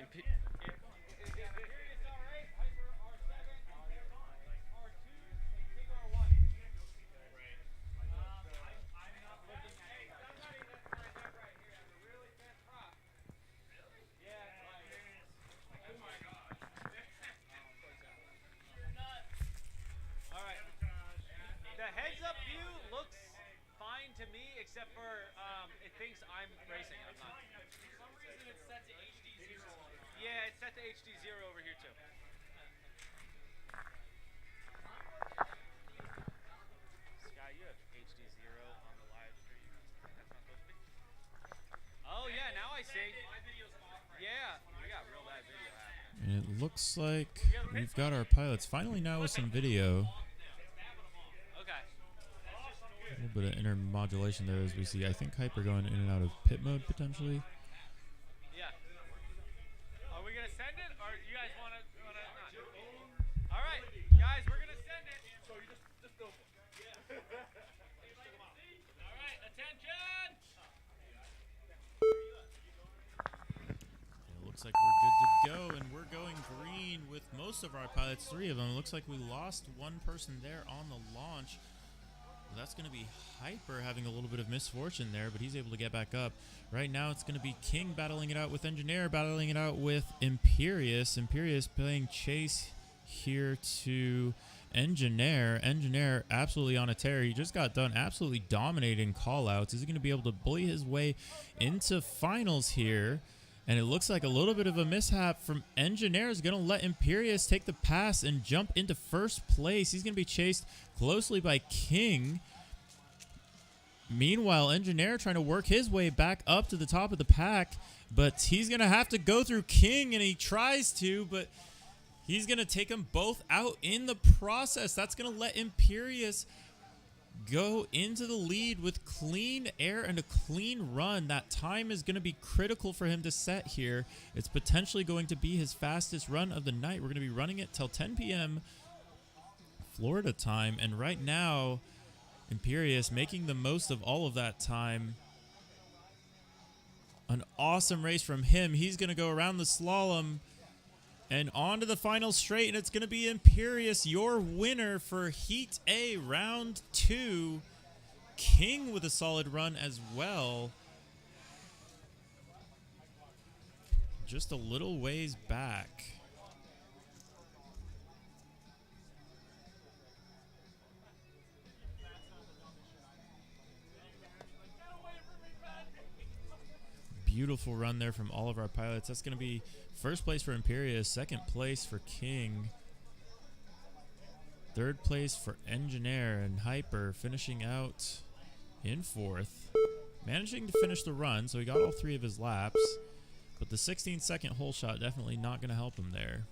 to me, except for it thinks I'm racing. I'm not. For some reason, it's set to HD0. Yeah, it's set to HD0 over here too. Sky, you have HD0 on the live stream. That's not supposed to be. Oh yeah, now I see. Yeah, we got real bad video happening. And it looks like we've got our pilots finally now with some video. A little bit of intermodulation there as we see. I think Hyper going in and out of pit mode potentially. Yeah. Are we gonna send it, or you guys wanna not? All right, guys, we're gonna send it. So you just film it. Yeah. All right, attention. It looks like we're good to go, and we're going green with most of our pilots. 3 of them. It looks like we lost one person there on the launch. That's going to be Hyper having a little bit of misfortune there, but he's able to get back up. Right now it's going to be King battling it out with Engineer, battling it out with Imperious. Imperious playing chase here to Engineer. Engineer absolutely on a tear. He just got done absolutely dominating callouts. Is he going to be able to bully his way into finals here? And it looks like a little bit of a mishap from Engineer is going to let Imperious take the pass and jump into first place. He's going to be chased closely by King. Meanwhile, Engineer trying to work his way back up to the top of the pack, but he's going to have to go through King, and he tries to, but he's going to take them both out in the process. That's going to let Imperious go into the lead with clean air and a clean run. That time is going to be critical for him to set here. It's potentially going to be his fastest run of the night. We're going to be running it till 10 p.m. Florida time, and right now Imperious making the most of all of that time. An awesome race from him. He's going to go around the slalom and on to the final straight, and it's going to be Imperious, your winner for Heat A, Round 2. King with a solid run as well. Just a little ways back. Beautiful run there from all of our pilots. That's going to be first place for Imperious, second place for King, third place for Engineer, and Hyper finishing out in fourth. Managing to finish the run, so he got all 3 of his laps, but the 16-second hole shot definitely not going to help him there.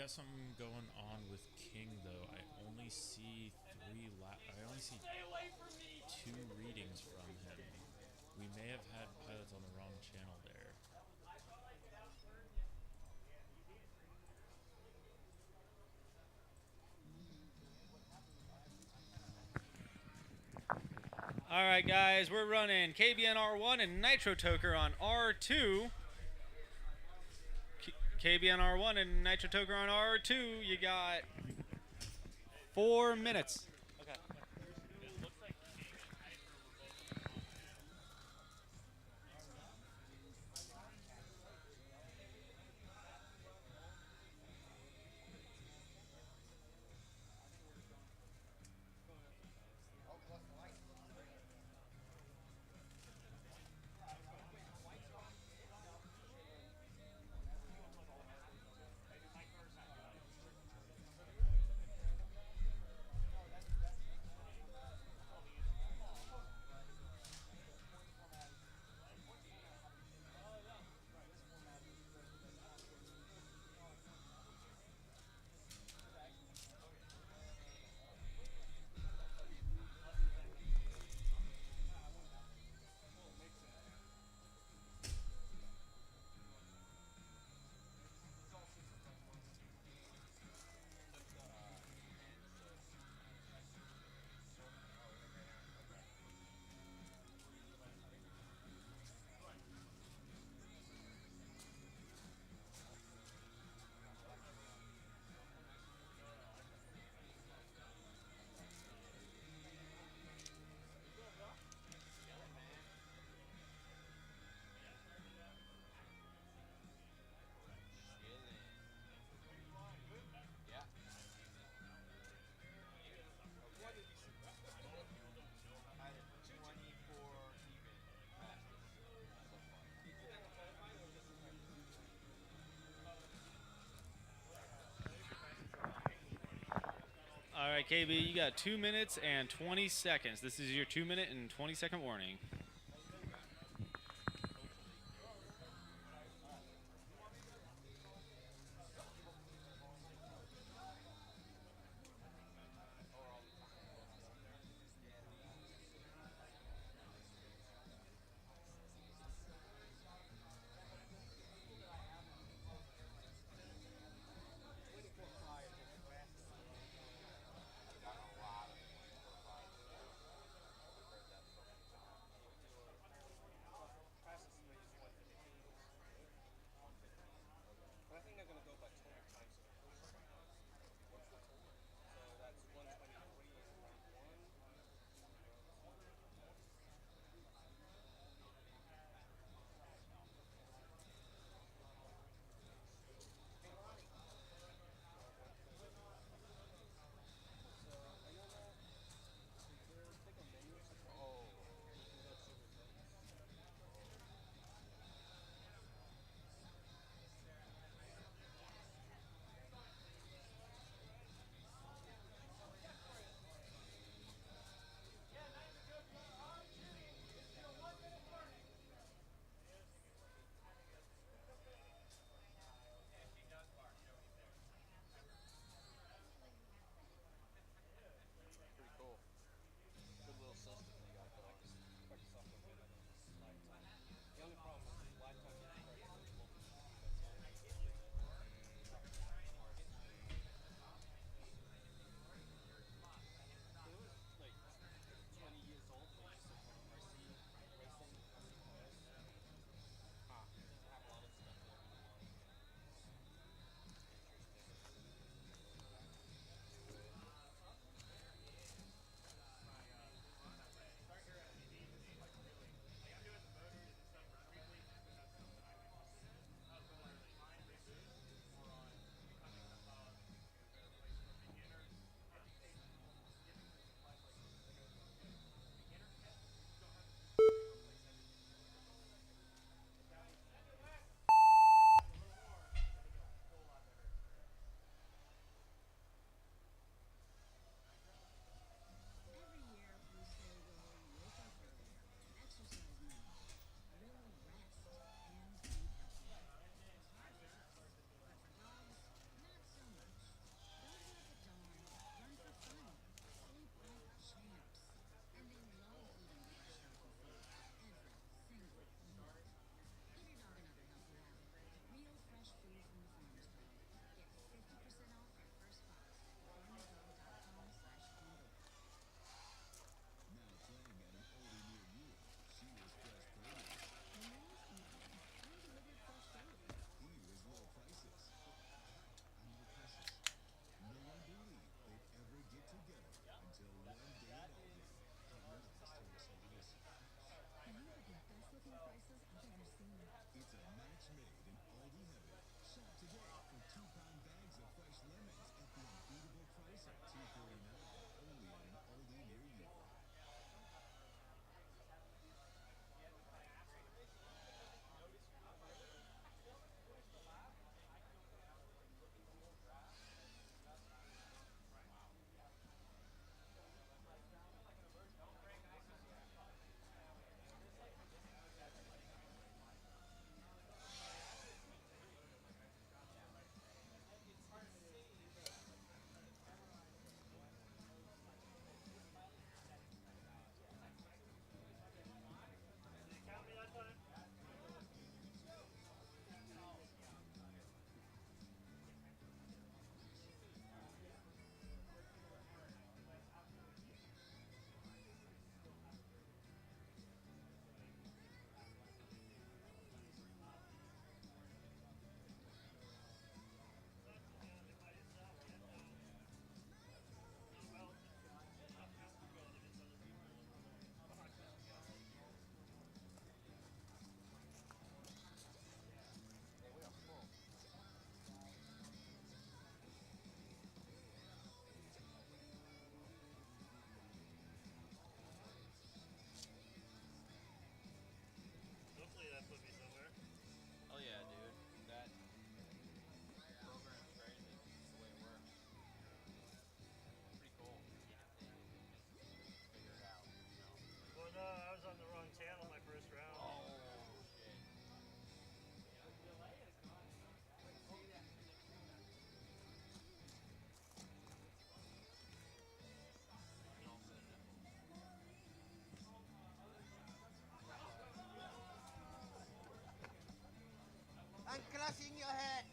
got something going on with King though. I only see two readings from him. We may have had pilots on the wrong channel there. All right, guys, we're running KBN R1 and Nitro Toker on R2. KBN R1 and Nitro Toker on R2. You got 4 minutes. Okay. All right, KB, you got 2 minutes and 20 seconds. This is your 2 minute and 20-second warning. Facing your head.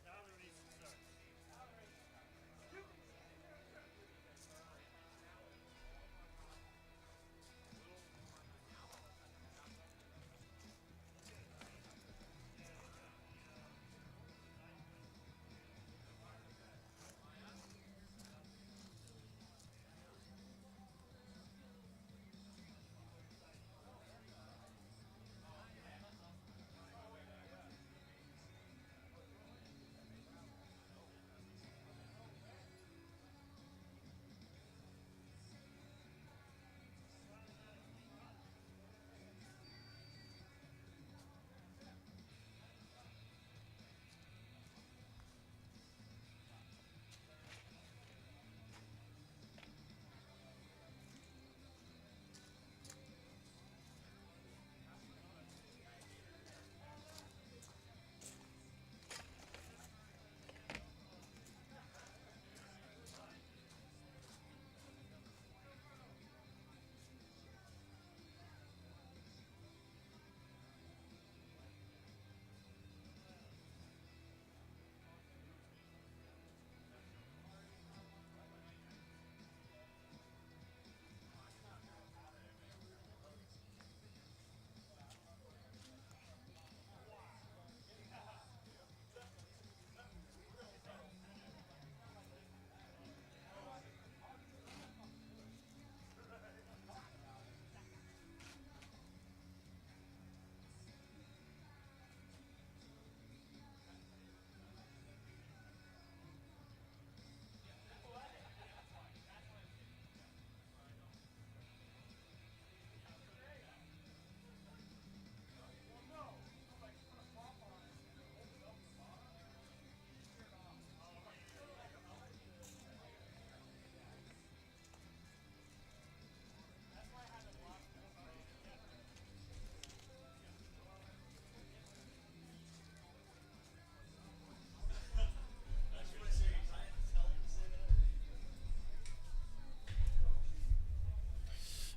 Now the race starts.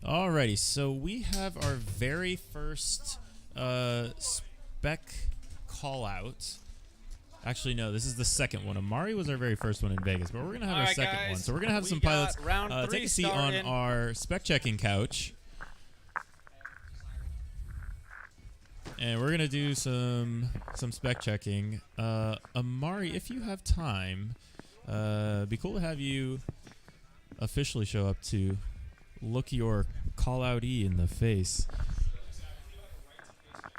Alrighty, so we have our very first spec call out. Actually, no, this is the second one. Amari was our very first one in Vegas, but we're going to have All our right, second guys, one. So we're going to have we some got pilots round take three a seat on starting. our spec checking couch. And we're going to do some spec checking. Amari, if you have time, it'd be cool to have you officially show up to look your call-out-y in the face.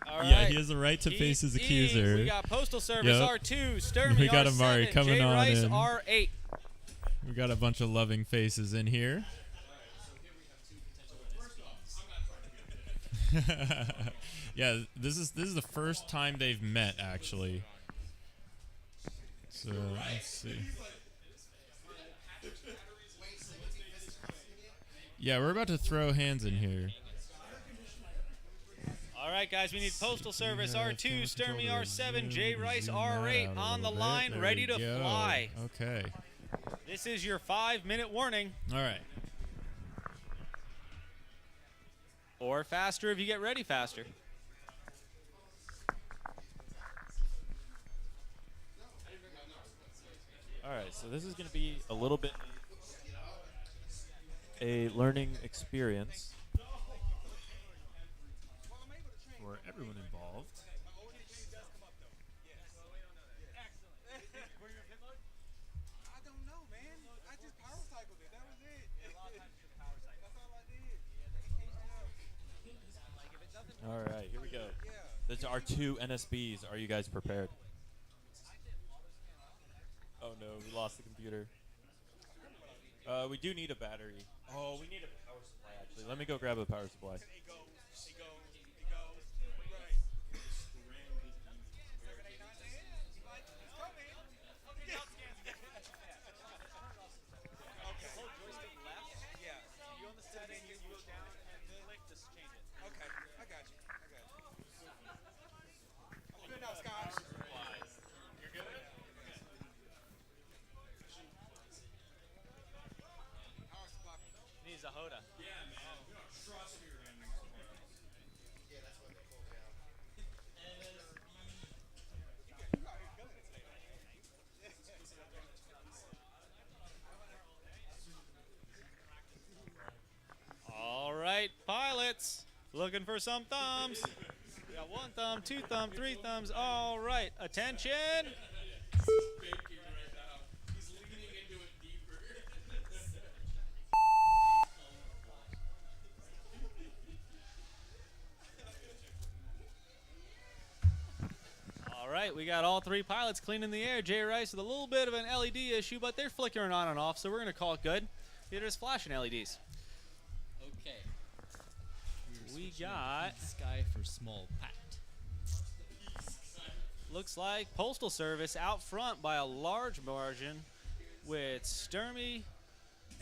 All All Yeah, right. he has the right to face his Heat E, accuser. We got Postal Service Yep. R2, Sturmy We got R7, Amari coming Jay on Rice in. R8. We got a bunch of loving faces in here. Yeah, this is the first time they've met actually. So let's see. Yeah, we're about to throw hands in here. All right, guys, we need Postal Service Yeah, R2, camera Sturmy controller, R7, Jay Rice zoom that R8 out a on the little bit. line, There ready we to go. fly. Okay. This is your 5-minute warning, All right. or faster if you get ready faster. All right, so this is going to be a little bit a learning experience. For everyone involved. I don't know, man. I just power cycled it. That was it. That's all I did. All right, here we go. Yeah. These are 2 NSBs. Are you guys prepared? Oh no, we lost the computer. We do need a battery. Oh, we need a power supply actually. Let me go grab a power supply. It goes. Right. Yeah. You on the setting, you go down and click to change it. Okay, I got you. I'm good now, Scott. You're good? Power supply. Needs a Hoda. All right, pilots, looking for some thumbs. We got 1 thumb, 2 thumb, 3 thumbs. All right, attention. All right, we got all 3 pilots cleaning the air. Jay Rice with a little bit of an LED issue, but they're flickering on and off, so we're going to call it good. They're just flashing LEDs. Okay. We got, Sky for small pat. looks like Postal Service out front by a large margin with Sturmy,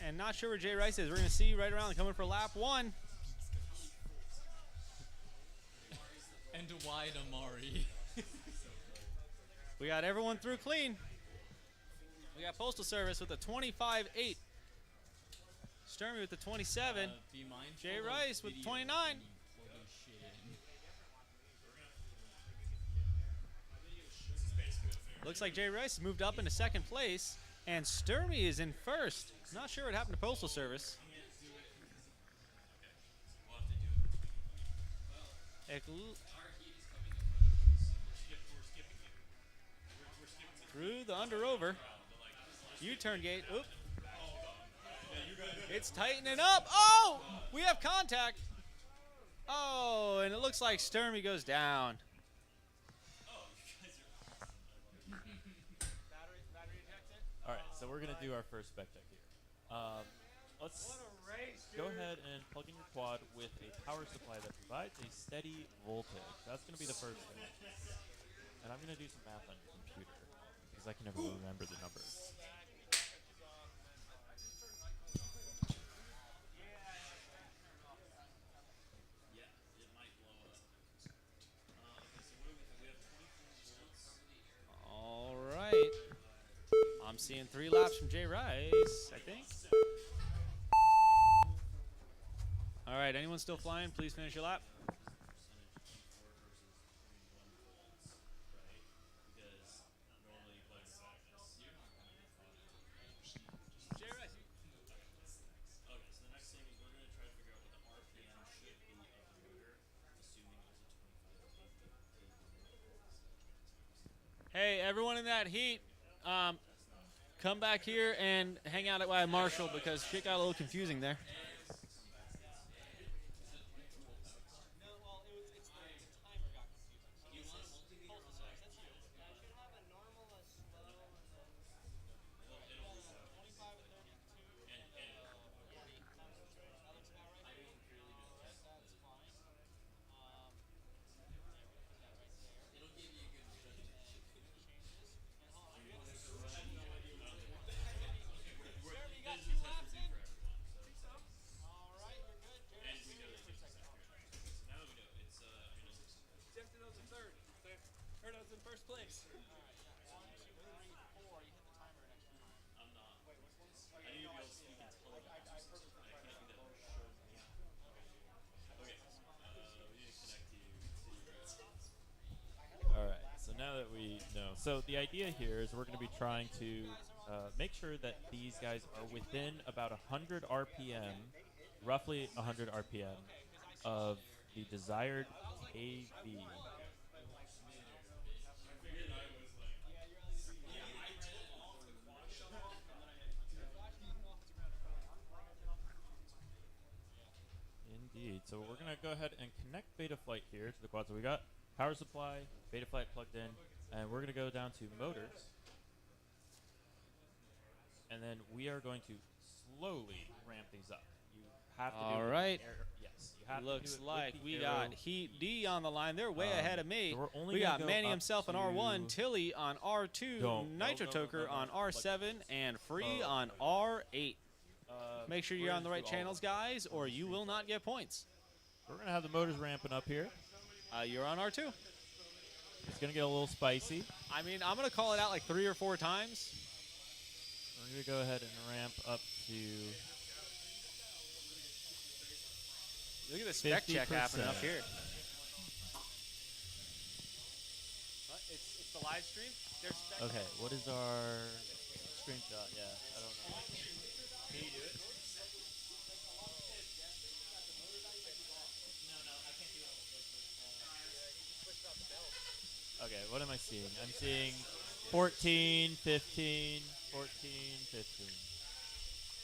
and not sure where Jay Rice is. We're going to see right around coming for lap 1. And wide Amari. We got everyone through clean. We got Postal Service with a 25.8. Sturmy with the 27. Be mindful Jay of Rice with video 29. when you plug your shit in. Looks like Jay Rice has moved up into 2nd place, and Sturmy is in 1st. Not sure what happened to Postal Service. Through the under over. U-turn gate. Oop. It's tightening up. Oh! We have contact. Oh, and it looks like Sturmy goes down. All right, so we're gonna do our first spec check here. Let's go ahead and plug in your quad with a power supply that provides a steady voltage. That's gonna be the first thing. And I'm gonna do some math on your computer because I can never remember the numbers. All right. I'm seeing 3 laps from Jay Rice, I think. All right, anyone still flying? Please finish your lap. Jay Rice. Hey, everyone in that heat, come back here and hang out at Marshall because shit got a little confusing there. first place. All right. So now that we know, so the idea here is we're going to be trying to make sure that these guys are within about 100 RPM, roughly 100 RPM, of the desired KV. Indeed. So we're going to go ahead and connect Beta Flight here to the quad. So we got power supply, Beta Flight plugged in, and we're going to go down to motors. And then we are going to slowly ramp these up. You have to do All it with right. the arrow. Yes, you have to Looks do it like with the we arrow. got Heat D on the line. They're way ahead of me. so we're only We gonna got go Manny up himself on to- R1, Tilly on R2, Don't. Nitro No, Toker on like- R7, and Free Oh, on okay. R8. Make sure we're you're on gonna the right do all channels, of them. guys, or you will not get points. We're going to have the motors ramping up here. You're on R2. It's going to get a little spicy. I mean, I'm going to call it out like 3 or 4 times. We're going to go ahead and ramp up to Look at the spec check happening up 50%. here. It's the live stream. There's spec Okay, what is our screenshot? Yeah, I don't know. Can you do it? Okay, what am I seeing? I'm seeing 14, 15, 14, 15.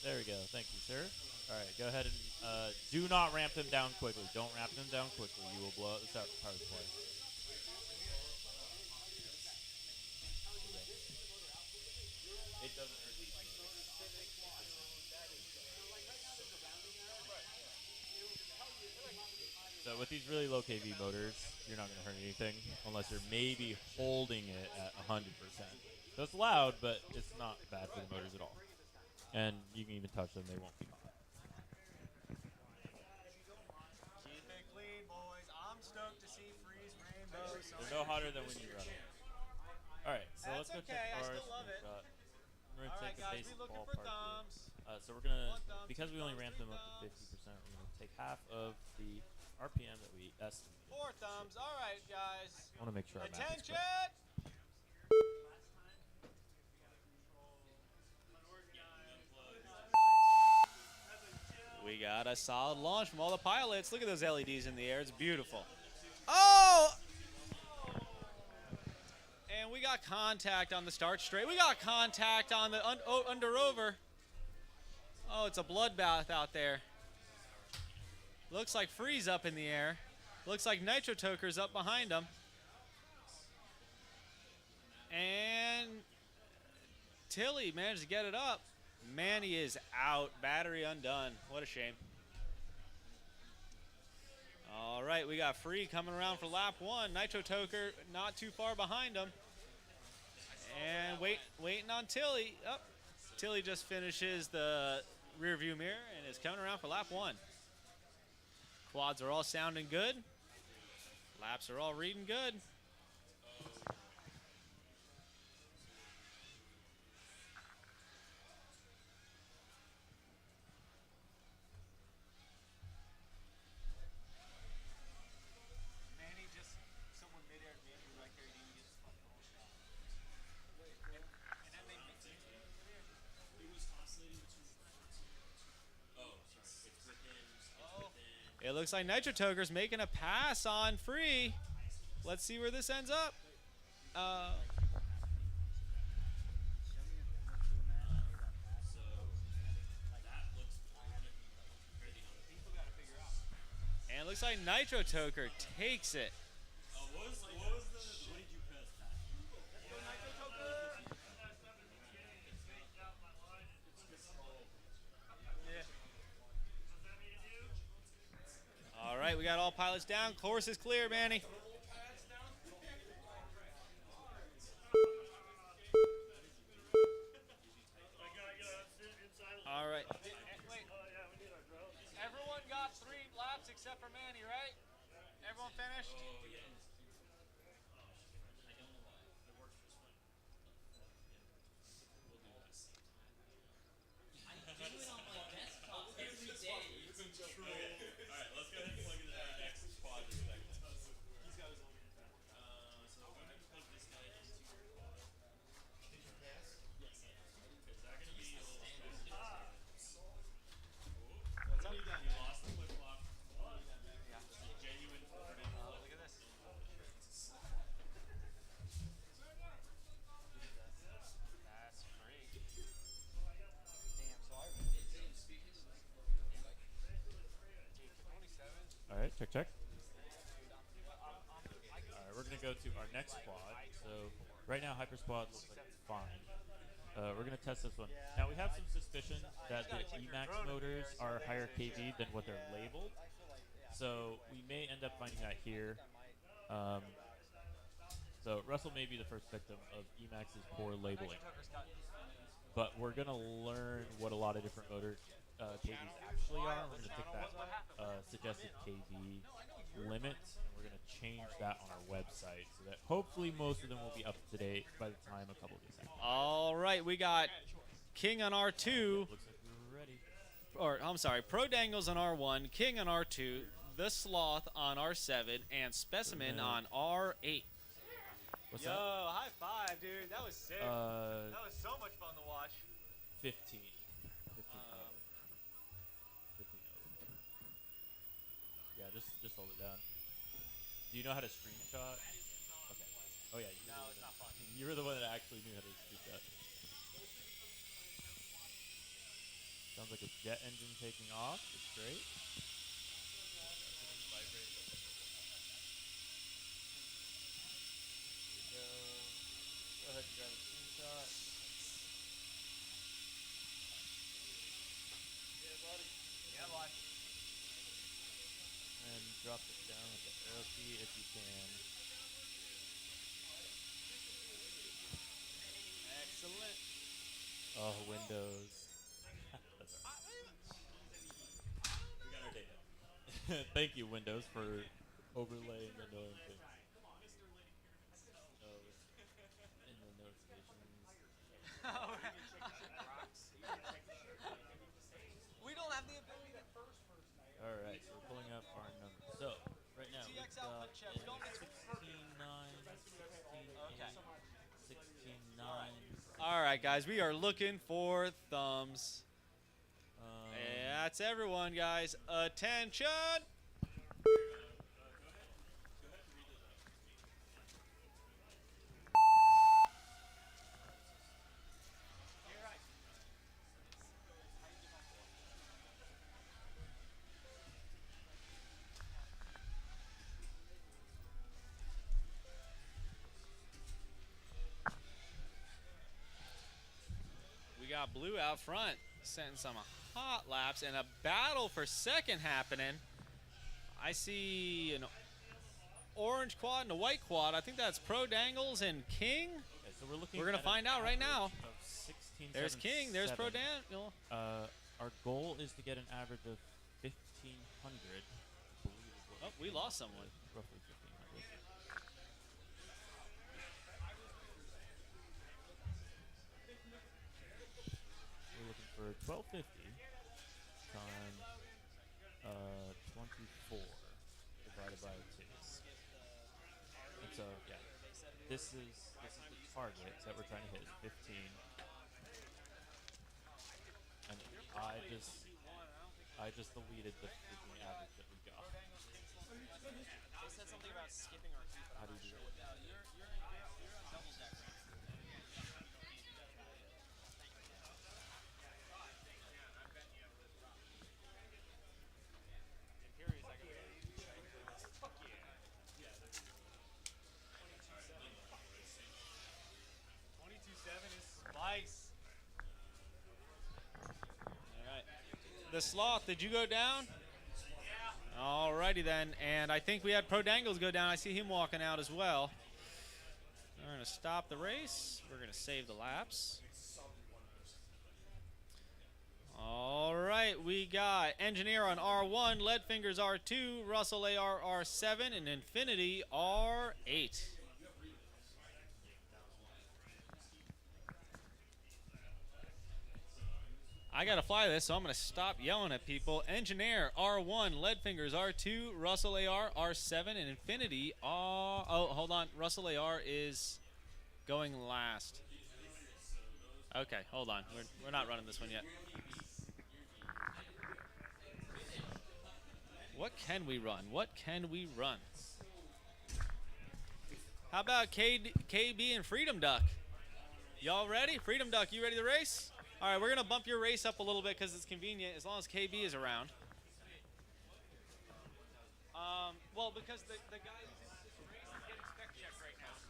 There we go. Thank you, sir. All right, go ahead and do not ramp them down quickly. Don't ramp them down quickly. You will blow out the power supply. It doesn't hurt. So with these really low KV motors, you're not going to hurt anything unless you're maybe holding it at 100%. So it's loud, but it's not bad for the motors at all. And you can even touch them; they won't be hot. Keep it clean, boys. I'm stoked to see Freeze Rainbow. They're no hotter than when you run them. All right, so That's let's go okay, check I our still love it. screenshot. We're All gonna right, take guys, a be basic looking for ballpark thumbs. here. So we're gonna, One thumb, because two we only thumbs, ramped them three up to thumbs. 50%, we're gonna take half of the RPM that we estimated. 4 thumbs. All right, guys. I want to make sure our math is Attention! correct. We got a solid launch from all the pilots. Look at those LEDs in the air. It's beautiful. Oh! And we got contact on the start straight. We got contact on the under over. Oh, it's a bloodbath out there. Looks like Freeze up in the air. Looks like Nitro Toker's up behind him. And Tilly managed to get it up. Manny is out. Battery undone. What a shame. All right, we got Free coming around for lap 1. Nitro Toker not too far behind him. And waiting on Tilly. Oh, Tilly just finishes the rear view mirror and is coming around for lap 1. Quads are all sounding good. Laps are all reading good. Manny just someone mid-air Manny right there. He didn't get his fucking whole shot. And then they mixed it. It looks like Nitro Toker's making a pass on Free. Let's see where this ends up. And it looks like Nitro Toker takes it. All right, we got all pilots down. Course is clear, Manny. All right. Wait. Everyone got 3 laps except for Manny, right? Everyone finished? next quad. So right now, Hyper Squad looks like it's fine. We're going to test this one. Now, we have some suspicion that the Emax motors are higher KV than what they're labeled. So we may end up finding that here. So Russell may be the first victim of Emax's poor labeling. But we're going to learn what a lot of different motor KVs actually are. We're going to pick that suggested KV limit, and we're going to change that on our website so that hopefully most of them will be up to date by the time a couple of these happen. All right, we got King on R2, Looks like we're ready. or I'm sorry, Pro Dangles on R1, King on R2, The Sloth on R7, and Specimen on R8. What's Yo, that? high five, dude. That was sick. That was so much fun to watch. 15. 15 oh. 15 oh. Yeah, just hold it down. Do you know how to screenshot? Okay. Oh yeah. You No, it's not fun. You were the one that actually knew how to screenshot. Sounds like a jet engine taking off. It's great. Go ahead and grab a screenshot. Yeah, watch. And drop it down with the arrow key if you can. Excellent. Oh, Windows. That's alright. We got our data. Thank you, Windows, for overlaying the annoying things. Oh, in the notifications. We don't have the ability to first. Alright, so we're pulling up our numbers. So, right now, we've TX got output check. We don't need to- 16.9, 16.8, 16.9. All right, guys, we are looking for thumbs. Um, That's everyone, guys. Attention. We got blue out front, setting some hot laps, and a battle for second happening. I see an orange quad and a white quad. I think that's Pro Dangles and King. okay, so we're looking. We're gonna at find an out right now. average Of 16, There's King. There's Pro Dangle. Our goal is to get an average of 1,500. I believe is what Oh, we lost someone. Roughly 1,500. We're looking for 1,250 times 24 divided by 2. And so yeah, this is the target that we're trying to hit, 15. And I just deleted the freaking average that we got. They said something about skipping our heat, How do you do it? The Sloth, did you go down? Yeah. Alrighty then, and I think we had Pro Dangles go down. I see him walking out as well. We're gonna stop the race. We're gonna save the laps. All right, we got Engineer on R1, Leadfingers R2, Russell AR R7, and Infinity R8. I gotta fly this, so I'm gonna stop yelling at people. Engineer R1, Leadfingers R2, Russell AR R7, and Infinity R. Oh, hold on. Russell AR is going last. Okay, hold on. We're not running this one yet. What can we run? What can we run? How about KB and Freedom Duck? Y'all ready? Freedom Duck, you ready to race? All right, we're going to bump your race up a little bit because it's convenient as long as KB is around. Well, because the guy who's in this race is getting spec checked right now, so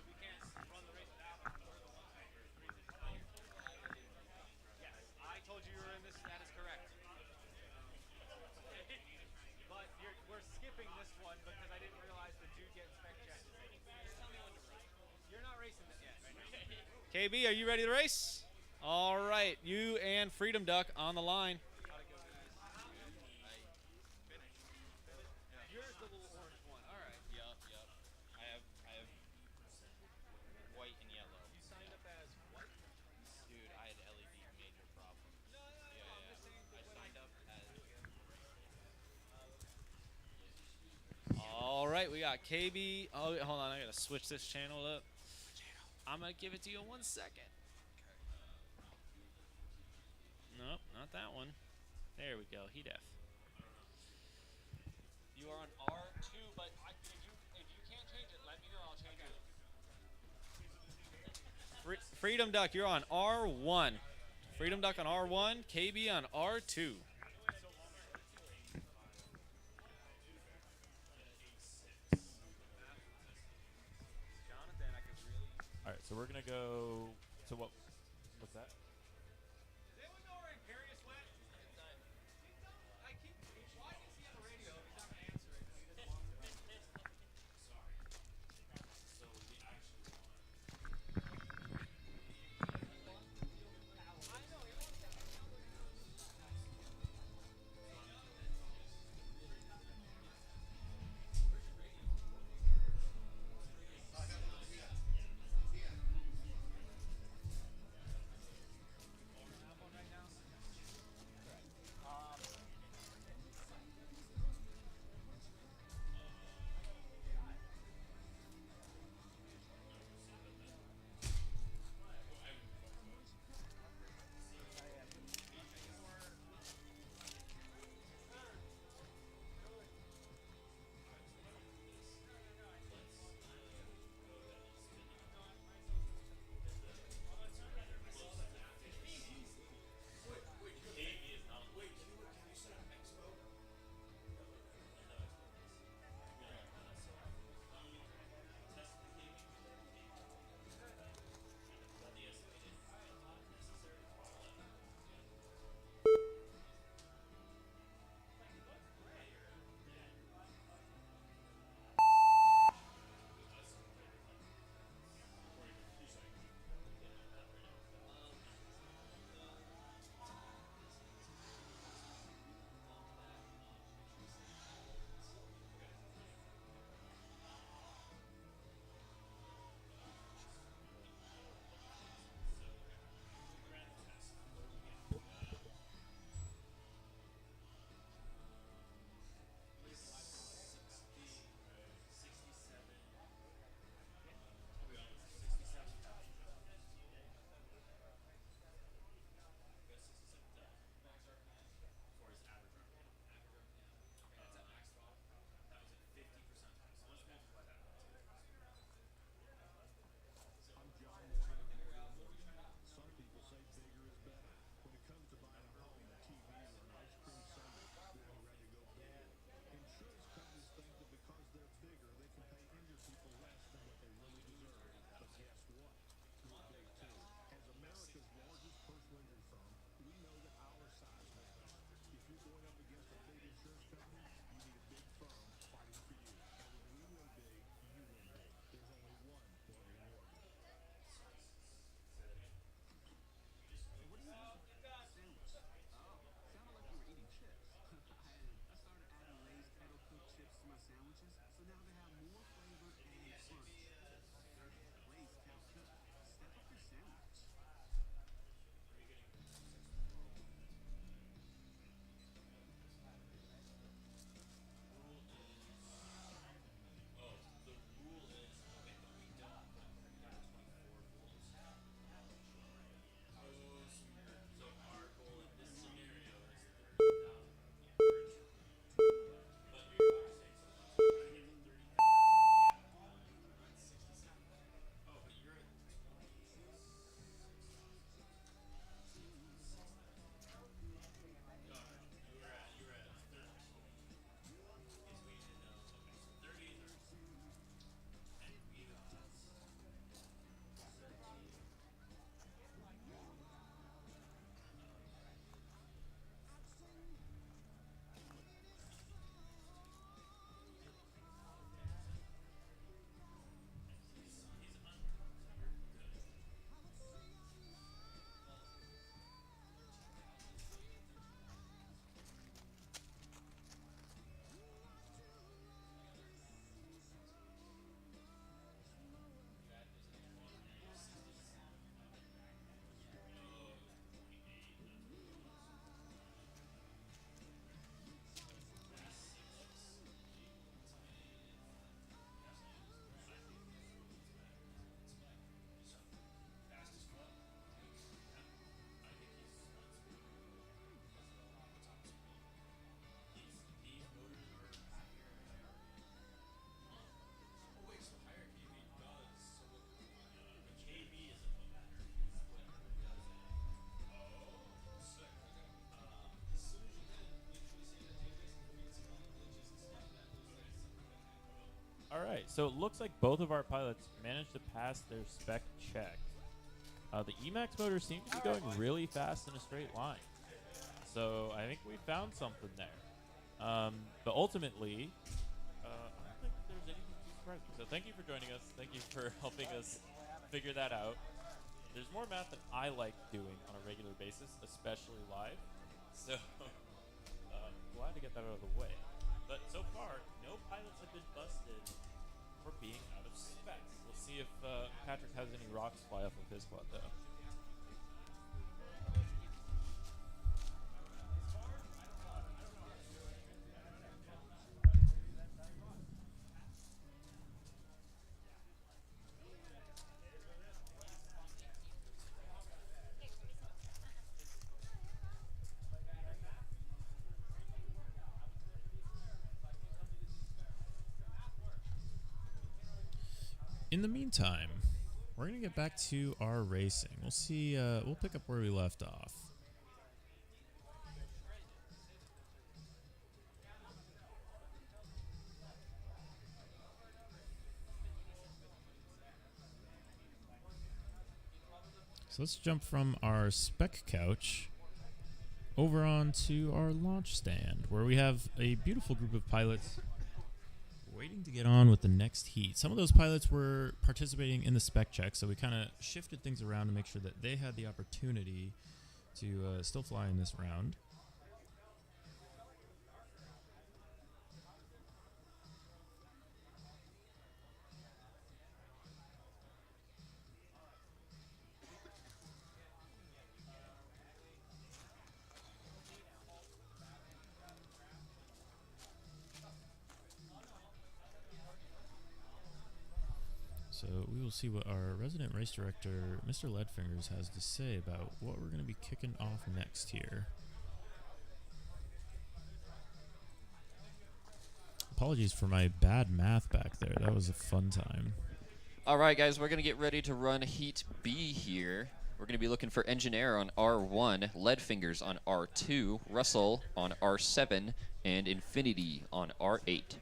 KB, are you ready to race? All right, you and Freedom Duck on the line. Yours the little orange one. All right. Yup. I have white and yellow. You signed up as what? Dude, I had LED major problem. No, I'm just saying. I signed up as All right, we got KB. Oh, hold on, I gotta switch this channel up. I'm gonna give it to you in 1 second. Nope, not that one. There we go. He def. you are on R2, but if you can't change it, let me know. I'll change it. Freedom Duck, you're on R1. Freedom Duck on R1. KB on R2. All right, so we're gonna go to what? What's that? Does anyone know where Imperius went? I keep. Why is he on the radio if he's not gonna answer it? He doesn't want to. right, so it looks like both of our pilots managed to pass their spec check. The Emax motor seems to be going really fast in a straight line. So I think we found something there. But ultimately, I don't think there's anything too surprising. So thank you for joining us. Thank you for helping us figure that out. There's more math than I like doing on a regular basis, especially live. So glad to get that out of the way. But so far, no pilots have been busted for being out of specs. We'll see if Patrick has any rocks fly off of his quad, though. In the meantime, we're going to get back to our racing. We'll see, we'll pick up where we left off. So let's jump from our spec couch over onto our launch stand, where we have a beautiful group of pilots waiting to get on with the next heat. Some of those pilots were participating in the spec check, so we kind of shifted things around to make sure that they had the opportunity to still fly in this round. So we will see what our resident race director, Mr. Leadfingers, has to say about what we're going to be kicking off next here. Apologies for my bad math back there. That was a fun time. All right, guys, we're going to get ready to run Heat B here. We're going to be looking for Engineer on R1, Leadfingers on R2, Russell on R7, and Infinity on R8.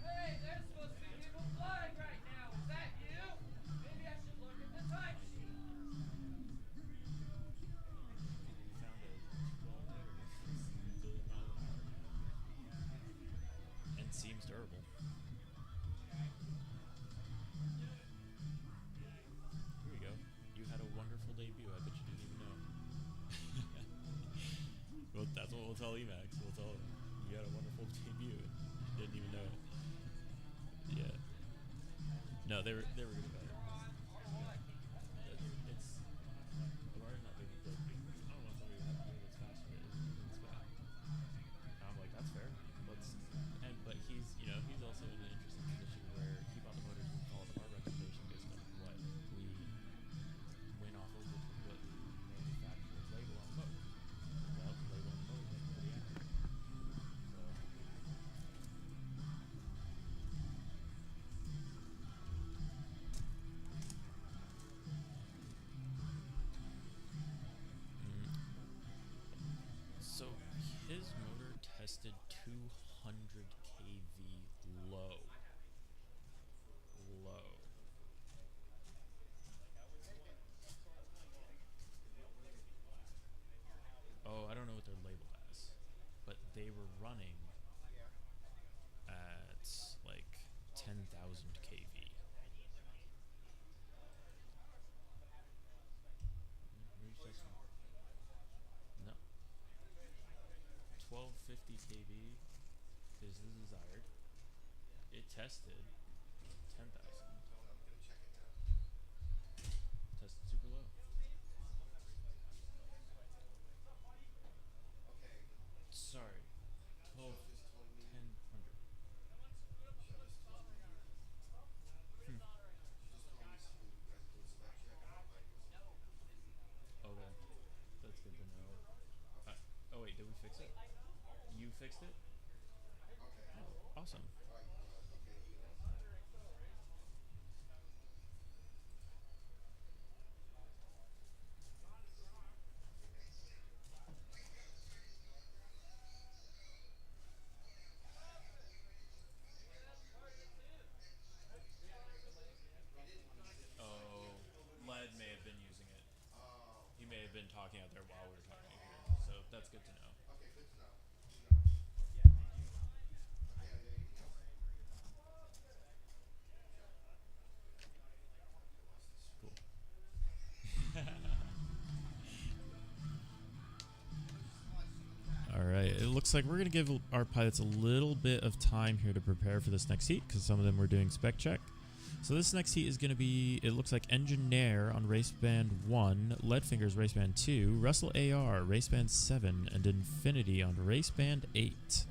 Hey, there's supposed to be people flying right now. Is that you? Maybe I should look at the timesheet. And seems durable. Here we go. You had a wonderful debut. I bet you didn't even know. Well, that's what we'll tell Emax. We'll tell him you had a wonderful debut. Didn't even know it. Yeah. No, they were good about it. It's Lamar's not making good. I don't want somebody to have to do this faster than spec. And I'm like, that's fair. But he's, he's also in an interesting position where keep on the motors we call our reputation based on what we win off of, which is what manufacturers label on the motor. Well, label on the motor is pretty accurate. So his motor tested 200 kV low. Oh, I don't know what they're labeled as, but they were running at like 10,000 kV. No. 1250 kV is the desired. It tested 10,000. Tested super low. Sorry. 1000. fixed it. Oh, awesome. Oh, Led may have been using it. He may have been talking out there while we were talking here, so that's good to know. Cool. All right, it looks like we're going to give our pilots a little bit of time here to prepare for this next heat because some of them were doing spec check. So this next heat is going to be, it looks like Engineer on race band 1, Leadfingers race band 2, Russell AR race band 7, and Infinity on race band 8.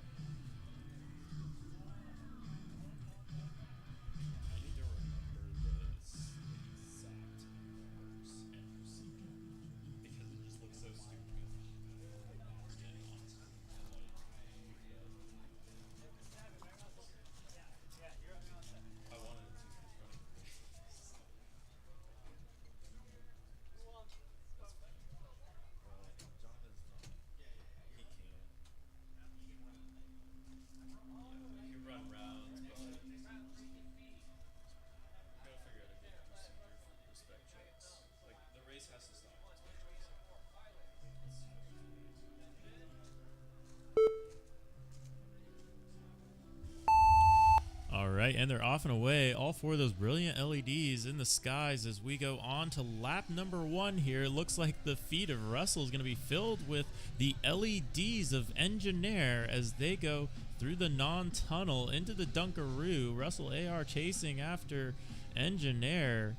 All right, and they're off and away. All 4 of those brilliant LEDs in the skies as we go on to lap number 1 here. It looks like the feet of Russell is going to be filled with the LEDs of Engineer as they go through the non-tunnel into the Dunkaroo. Russell AR chasing after Engineer.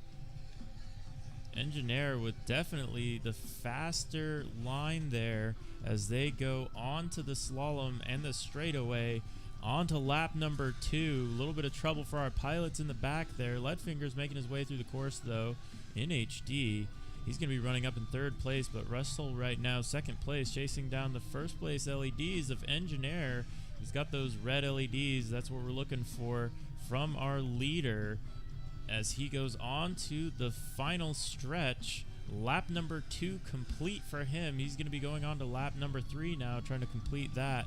Engineer with definitely the faster line there as they go onto the slalom and the straightaway. On to lap number 2. A little bit of trouble for our pilots in the back there. Leadfingers making his way through the course, though, in HD. He's going to be running up in 3rd place, but Russell right now 2nd place, chasing down the 1st place LEDs of Engineer. He's got those red LEDs. That's what we're looking for from our leader as he goes on to the final stretch. Lap number 2 complete for him. He's going to be going on to lap number 3 now, trying to complete that.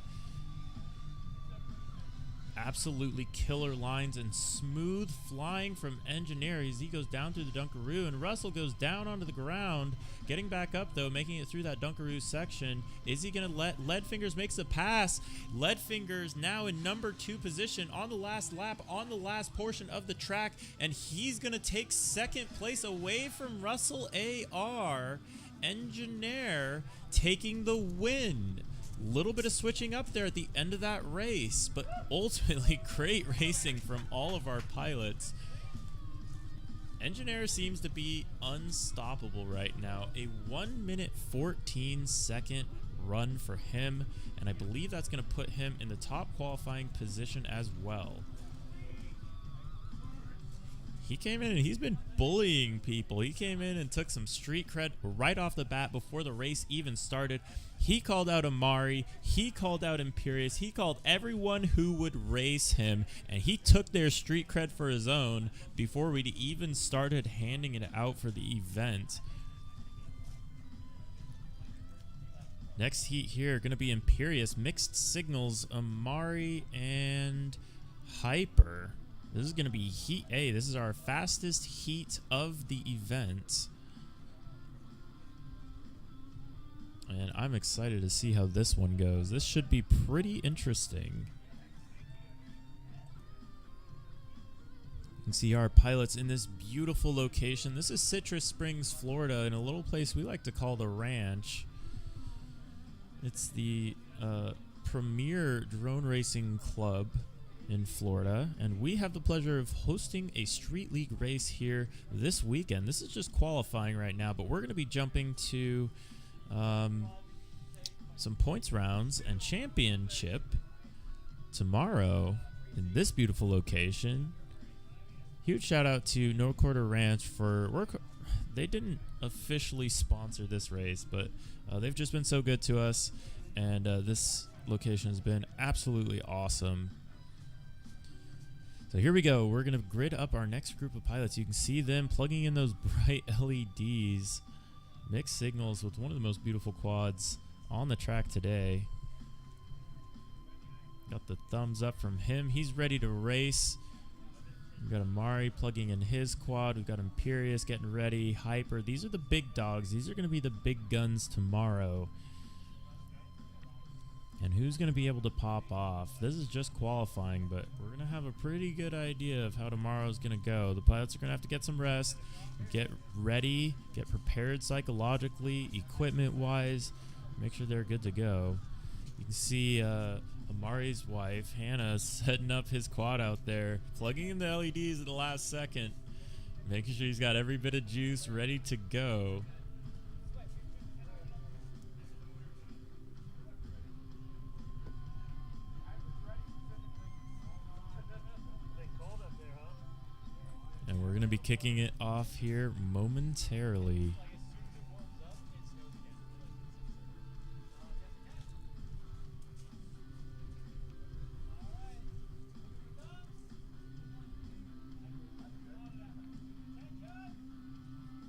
Absolutely killer lines and smooth flying from Engineer as he goes down through the Dunkaroo, and Russell goes down onto the ground, getting back up though, making it through that Dunkaroo section. Is he going to let Leadfingers makes a pass? Leadfingers now in number 2 position on the last lap, on the last portion of the track, and he's going to take 2nd place away from Russell AR. Engineer taking the win. Little bit of switching up there at the end of that race, but ultimately great racing from all of our pilots. Engineer seems to be unstoppable right now. A 1 minute 14 second run for him, and I believe that's going to put him in the top qualifying position as well. He came in and he's been bullying people. He came in and took some street cred right off the bat before the race even started. He called out Amari. He called out Imperius. He called everyone who would race him, and he took their street cred for his own before we'd even started handing it out for the event. Next heat here, going to be Imperius, Mixed Signals, Amari, and Hyper. This is going to be Heat A. This is our fastest heat of the event. And I'm excited to see how this one goes. This should be pretty interesting. You can see our pilots in this beautiful location. This is Citrus Springs, Florida, in a little place we like to call the Ranch. It's the premier drone racing club in Florida, and we have the pleasure of hosting a Street League race here this weekend. This is just qualifying right now, but we're going to be jumping to some points rounds and championship tomorrow in this beautiful location. Huge shout out to No Quarter Ranch for work. They didn't officially sponsor this race, but they've just been so good to us, and this location has been absolutely awesome. So here we go. We're going to grid up our next group of pilots. You can see them plugging in those bright LEDs. Mixed Signals with one of the most beautiful quads on the track today. Got the thumbs up from him. He's ready to race. We've got Amari plugging in his quad. We've got Imperious getting ready. Hyper. These are the big dogs. These are going to be the big guns tomorrow. And who's going to be able to pop off? This is just qualifying, but we're going to have a pretty good idea of how tomorrow's going to go. The pilots are going to have to get some rest, get ready, get prepared psychologically, equipment-wise, make sure they're good to go. You can see Amari's wife, Hannah, setting up his quad out there, plugging in the LEDs at the last second, making sure he's got every bit of juice ready to go. And we're going to be kicking it off here momentarily.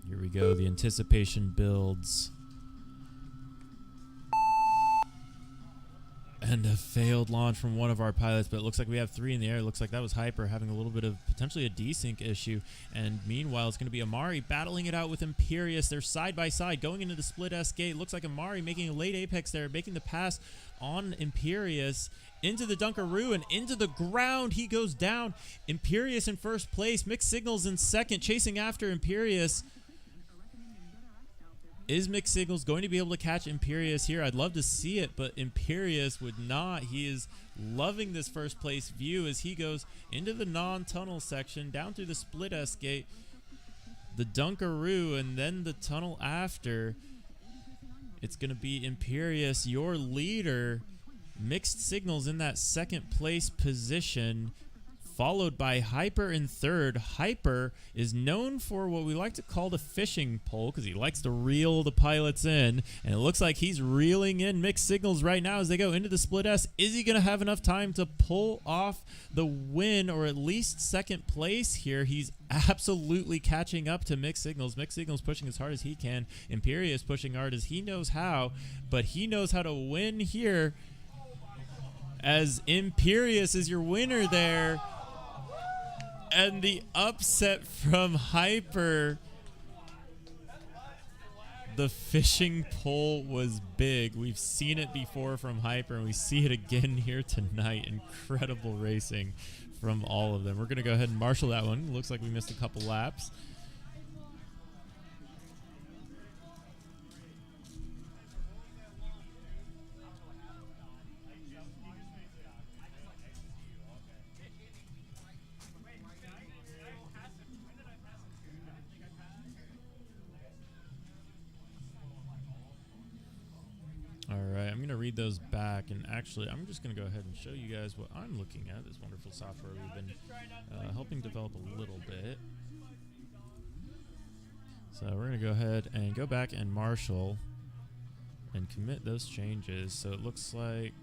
Here we go. The anticipation builds. And a failed launch from one of our pilots, but it looks like we have 3 in the air. It looks like that was Hyper having a little bit of potentially a desync issue. And meanwhile, it's going to be Amari battling it out with Imperious. They're side by side going into the split S gate. Looks like Amari making a late apex there, making the pass on Imperious into the Dunkaroo and into the ground. He goes down. Imperious in first place. Mixed Signals in second, chasing after Imperious. Is Mixed Signals going to be able to catch Imperious here? I'd love to see it, but Imperious would not. He is loving this first place view as he goes into the non-tunnel section, down through the split S gate, the Dunkaroo, and then the tunnel after. It's going to be Imperious, your leader. Mixed Signals in that second place position, followed by Hyper in third. Hyper is known for what we like to call the fishing pole because he likes to reel the pilots in, and it looks like he's reeling in Mixed Signals right now as they go into the split S. Is he going to have enough time to pull off the win or at least second place here? He's absolutely catching up to Mixed Signals. Mixed Signals pushing as hard as he can. Imperious pushing hard as he knows how, but he knows how to win here as Imperious is your winner there. And the upset from Hyper. The fishing pole was big. We've seen it before from Hyper, and we see it again here tonight. Incredible racing from all of them. We're going to go ahead and marshal that one. Looks like we missed a couple laps. Alright, I'm going to read those back, and actually I'm just going to go ahead and show you guys what I'm looking at, this wonderful software we've been helping develop a little bit. So we're going to go ahead and go back and marshal and commit those changes. So it looks like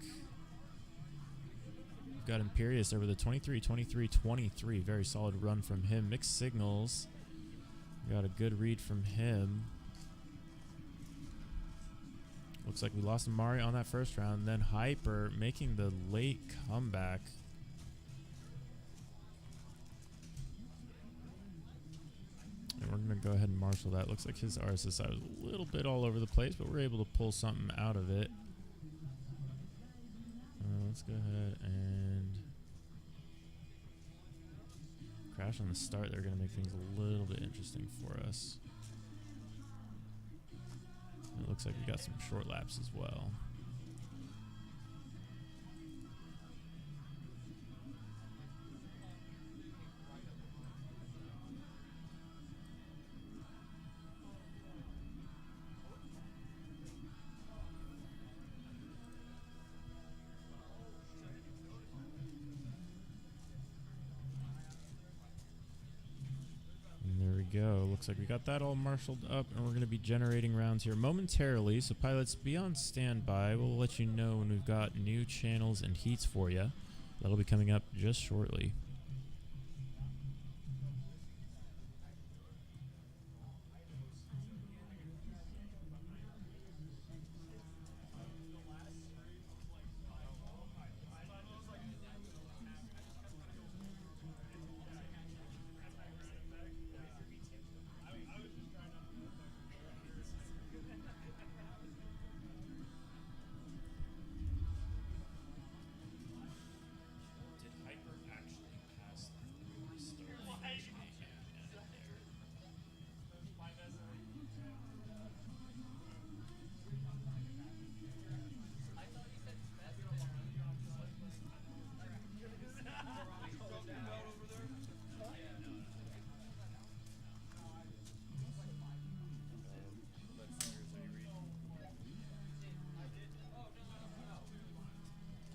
we've got Imperious over the 23, 23, 23. Very solid run from him. Mixed Signals. We got a good read from him. Looks like we lost Amari on that first round. Then Hyper making the late comeback. And we're going to go ahead and marshal that. Looks like his RSSI was a little bit all over the place, but we're able to pull something out of it. Let's go ahead and crash on the start. They're going to make things a little bit interesting for us. It looks like we got some short laps as well. go. Looks like we got that all marshaled up, and we're going to be generating rounds here momentarily. So pilots, be on standby. We'll let you know when we've got new channels and heats for you. That'll be coming up just shortly.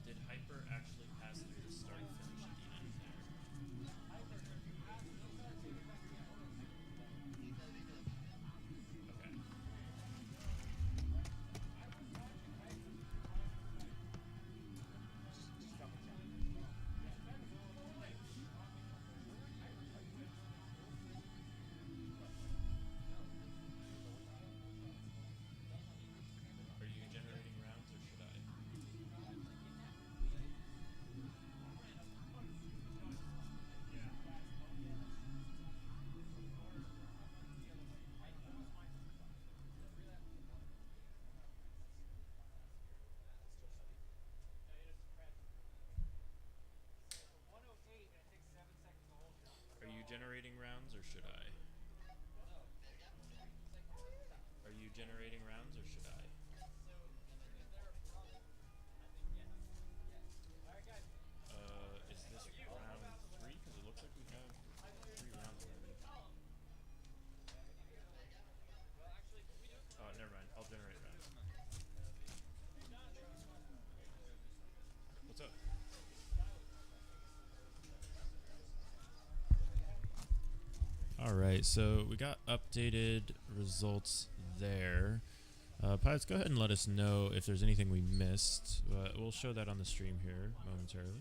Did Hyper actually pass through the starfish and there? Did Hyper actually pass through the start and finish at the end there? Okay. Are you generating rounds or should I? Are you generating rounds or should I? Are you generating rounds or should I? Is this round 3? Because it looks like we have 3 rounds already. Oh, never mind. I'll generate rounds. What's up? All right, so we got updated results there. Pilots, go ahead and let us know if there's anything we missed. We'll show that on the stream here momentarily.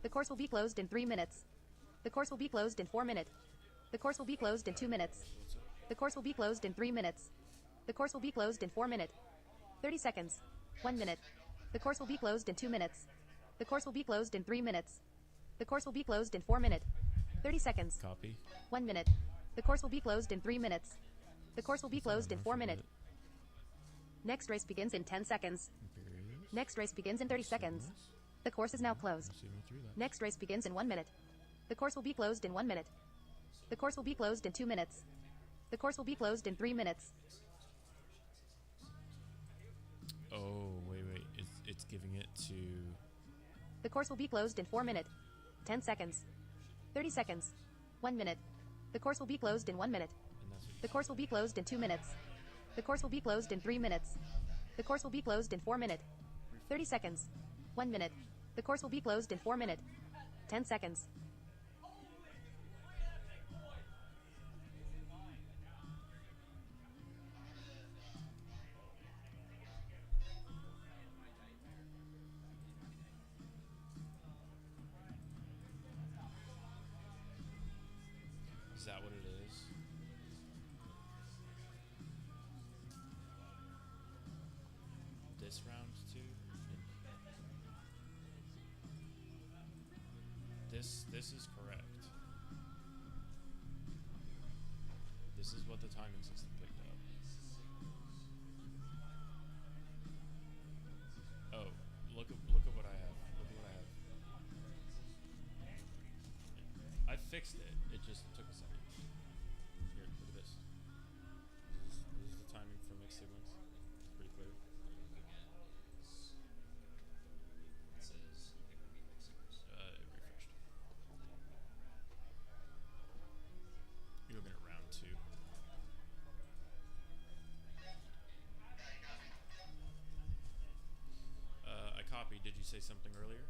The course will be closed in 3 minutes. The course will be closed in 4 minutes. The course will be closed in 2 minutes. The course will be closed in 3 minutes. The course will be closed in 4 minutes. 30 seconds. 1 minute. The course will be closed in 2 minutes. The course will be closed in 3 minutes. The course will be closed in 4 minutes. 30 seconds. Copy. 1 minute. The course will be closed in 3 minutes. The course will be closed in 4 minutes. Next race begins in 10 seconds. Next race begins in 30 seconds. The course is now closed. Next race begins in 1 minute. The course will be closed in 1 minute. The course will be closed in 2 minutes. The course will be closed in 3 minutes. Oh, wait. It's giving it to... The course will be closed in 4 minutes. 10 seconds. 30 seconds. 1 minute. The course will be closed in 1 minute. The course will be closed in 2 minutes. The course will be closed in 3 minutes. The course will be closed in 4 minutes. 30 seconds. 1 minute. The course will be closed in 4 minutes. 10 seconds. Is that what it is? This round too? This is correct. This is what the timing system picked up. Oh, look at what I have. Look at what I have. I fixed it. It just took a second. Here, look at this. This is the timing for mixed signals. It's pretty clear. It refreshed. You're looking at round 2. I copied. Did you say something earlier?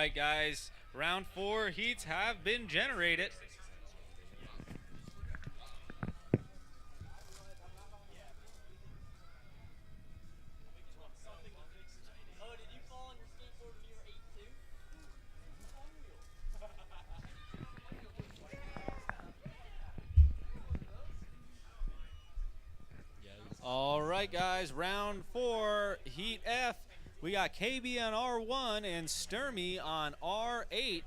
right, guys. Round 4 heats have been generated. Oh, did you fall on your skateboard when you were 8 too? All right, guys. Round 4, Heat F. We got KB on R1 and Sturmy on R8.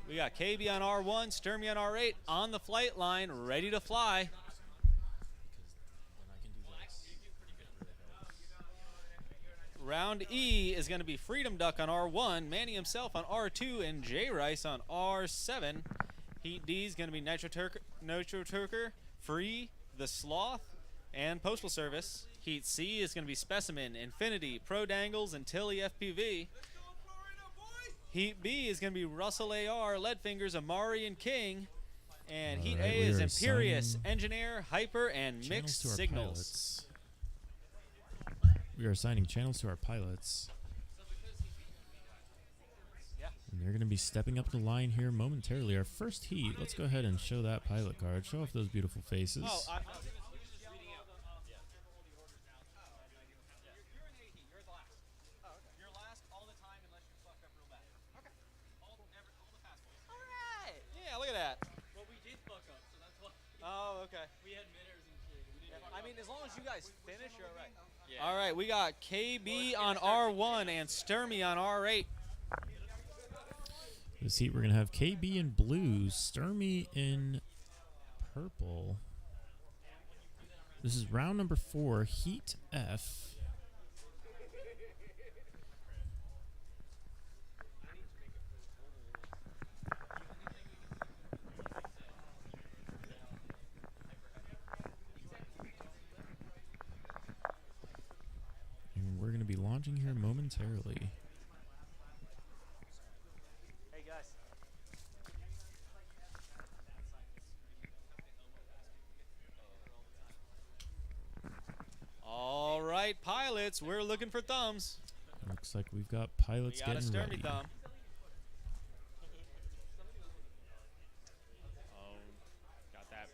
We got KB on R1, Sturmy on R8 on the flight line, ready to fly. Round E is going to be Freedom Duck on R1, Manny himself on R2, and J Rice on R7. Heat D is going to be Nitro Turker, Free, The Sloth, and Postal Service. Heat C is going to be Specimen, Infinity, Pro Dangles, and Tilly FPV. Heat B is going to be Russell AR, Leadfingers, Amari, and King. And Heat Alright, A we is are Imperious, assigning Engineer, Hyper, and channels Mixed to our Signals. pilots. We are assigning channels to our pilots. And they're going to be stepping up the line here momentarily. Our first heat, let's go ahead and show that pilot card. Show off those beautiful faces. Oh, yeah, look at that. Well, we did fuck up, so that's why. Oh, okay. We had midders and shit. We didn't I mean, as long as you guys finish, you're all right. Yeah. All right, we got KB on R1 and Sturmy on R8. This heat, we're going to have KB in blue, Sturmy in purple. This is round number 4, Heat F. And we're going to be launching here momentarily. Hey, guys. All right, pilots, we're looking for thumbs. Looks like we've got pilots We got a getting Sturmy ready. thumb. Oh, got that.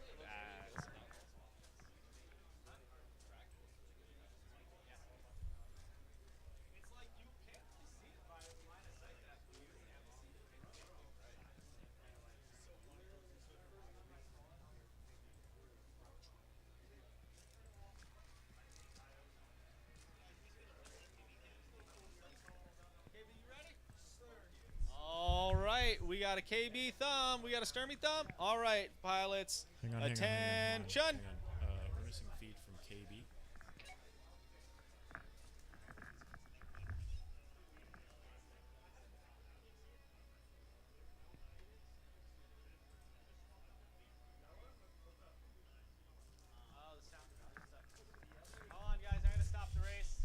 All right, we got a KB thumb. We got a Sturmy thumb. All right, pilots. Hang on, Attention. hang on. We're missing feed from KB. Hold on, guys. I'm gonna stop the race.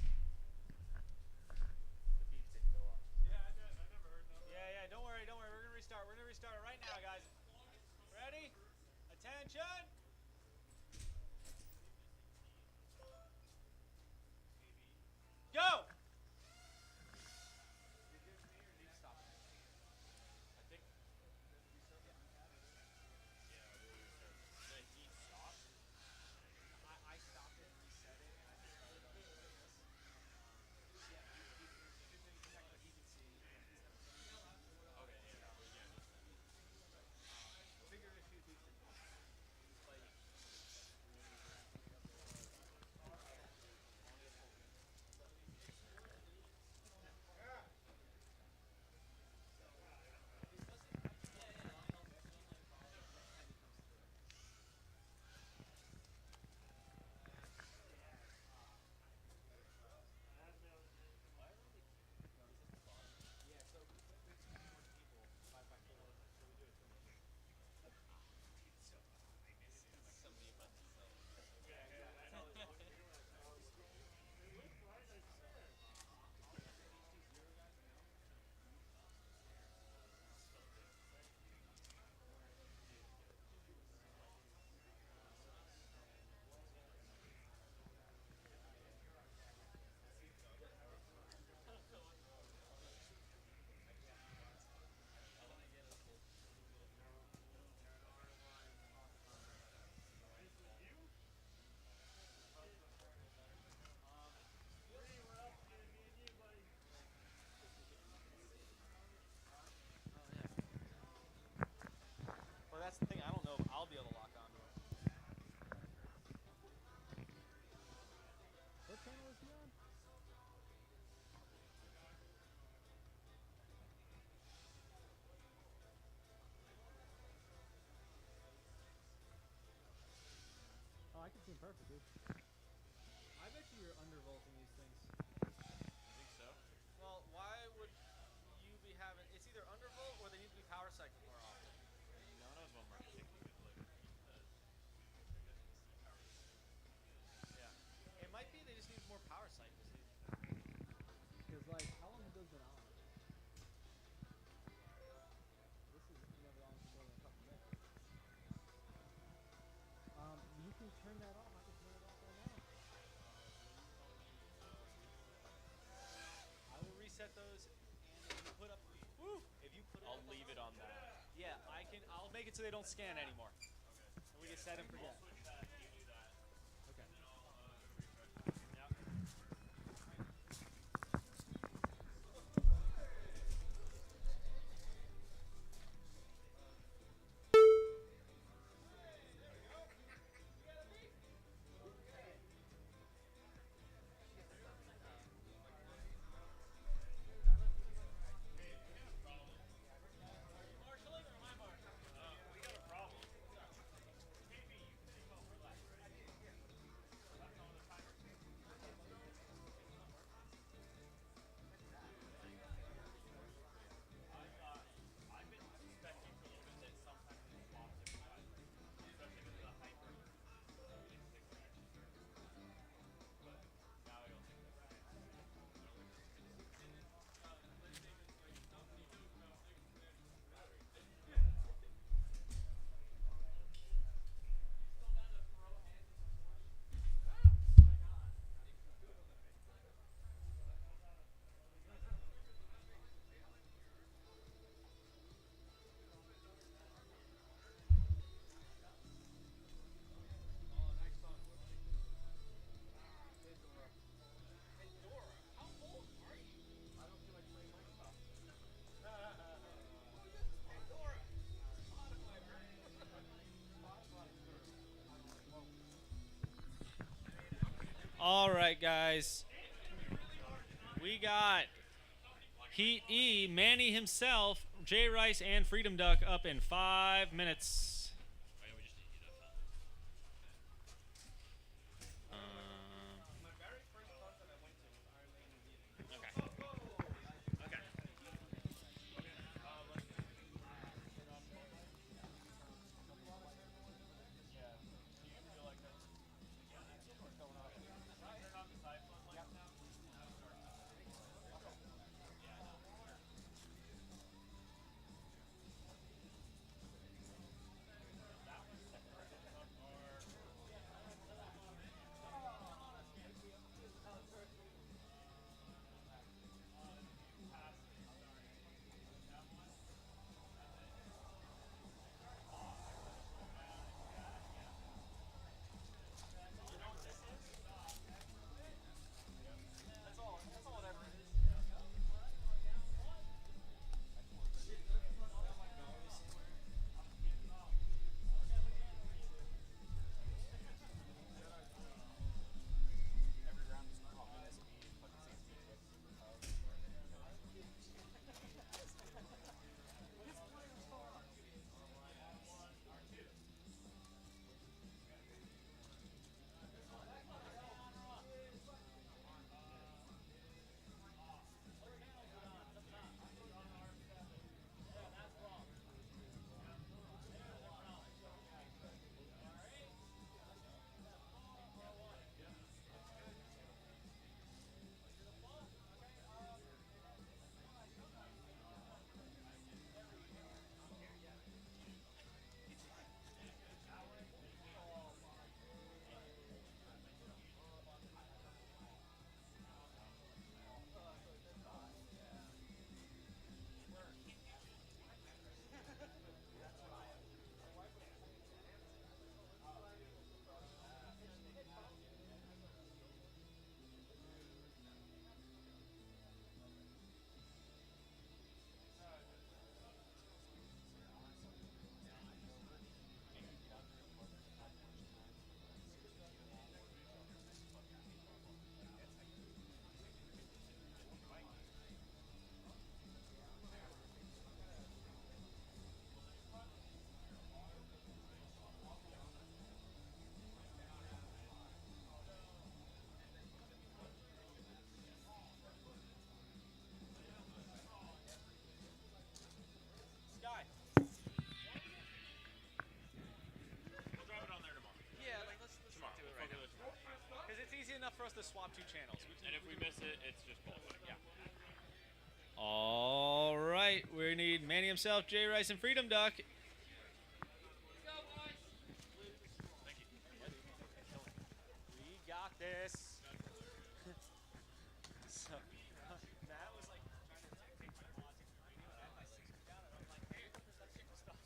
Yeah, don't worry. We're gonna restart. We're gonna restart right now, guys. Ready? Attention. Go. perfect, dude. I bet you you're undervolting these things. You think so? Well, why would you be having? It's either undervolt or they need to be power cycled more often. No one knows what Mark taking a good look. Yeah. It might be they just need more power cycles, dude. Because like, how long have those been on? This is never on for more than a couple minutes. You can turn that off. I can turn it off right now. I will reset those, and if you put up, if you put it I'll up leave it on that. yeah, I'll make it so they don't scan anymore. And we can set and forget. Switch that. You do that. Okay. And I'll go refresh. Yep. I've been suspecting for a little bit that sometimes they swap different guys. Especially with the hyper instinct reaction. But now I don't think that's the case. All right, guys. We got Heat E, Manny himself, Jay Rice, and Freedom Duck up in 5 minutes. just swap 2 channels. And if we miss it, it's just qualifying. Yeah. All right, we need Manny himself, Jay Rice, and Freedom Duck. We got this. So, Matt was like trying to take my quads into the radio, and I had my 6 feet down, and I'm like, hey, let's kick the stuff.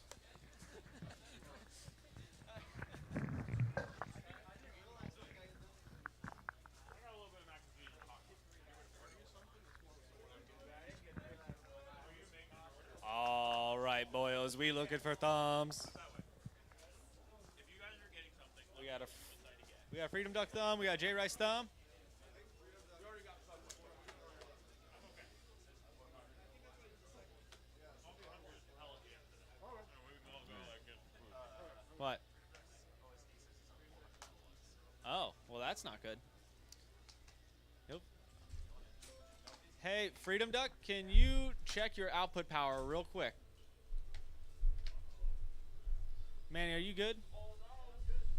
All right, boyos, we looking for thumbs. We got Freedom Duck thumb. We got Jay Rice thumb. What? Oh, well, that's not good. Nope. Hey, Freedom Duck, can you check your output power real quick? Manny, are you good?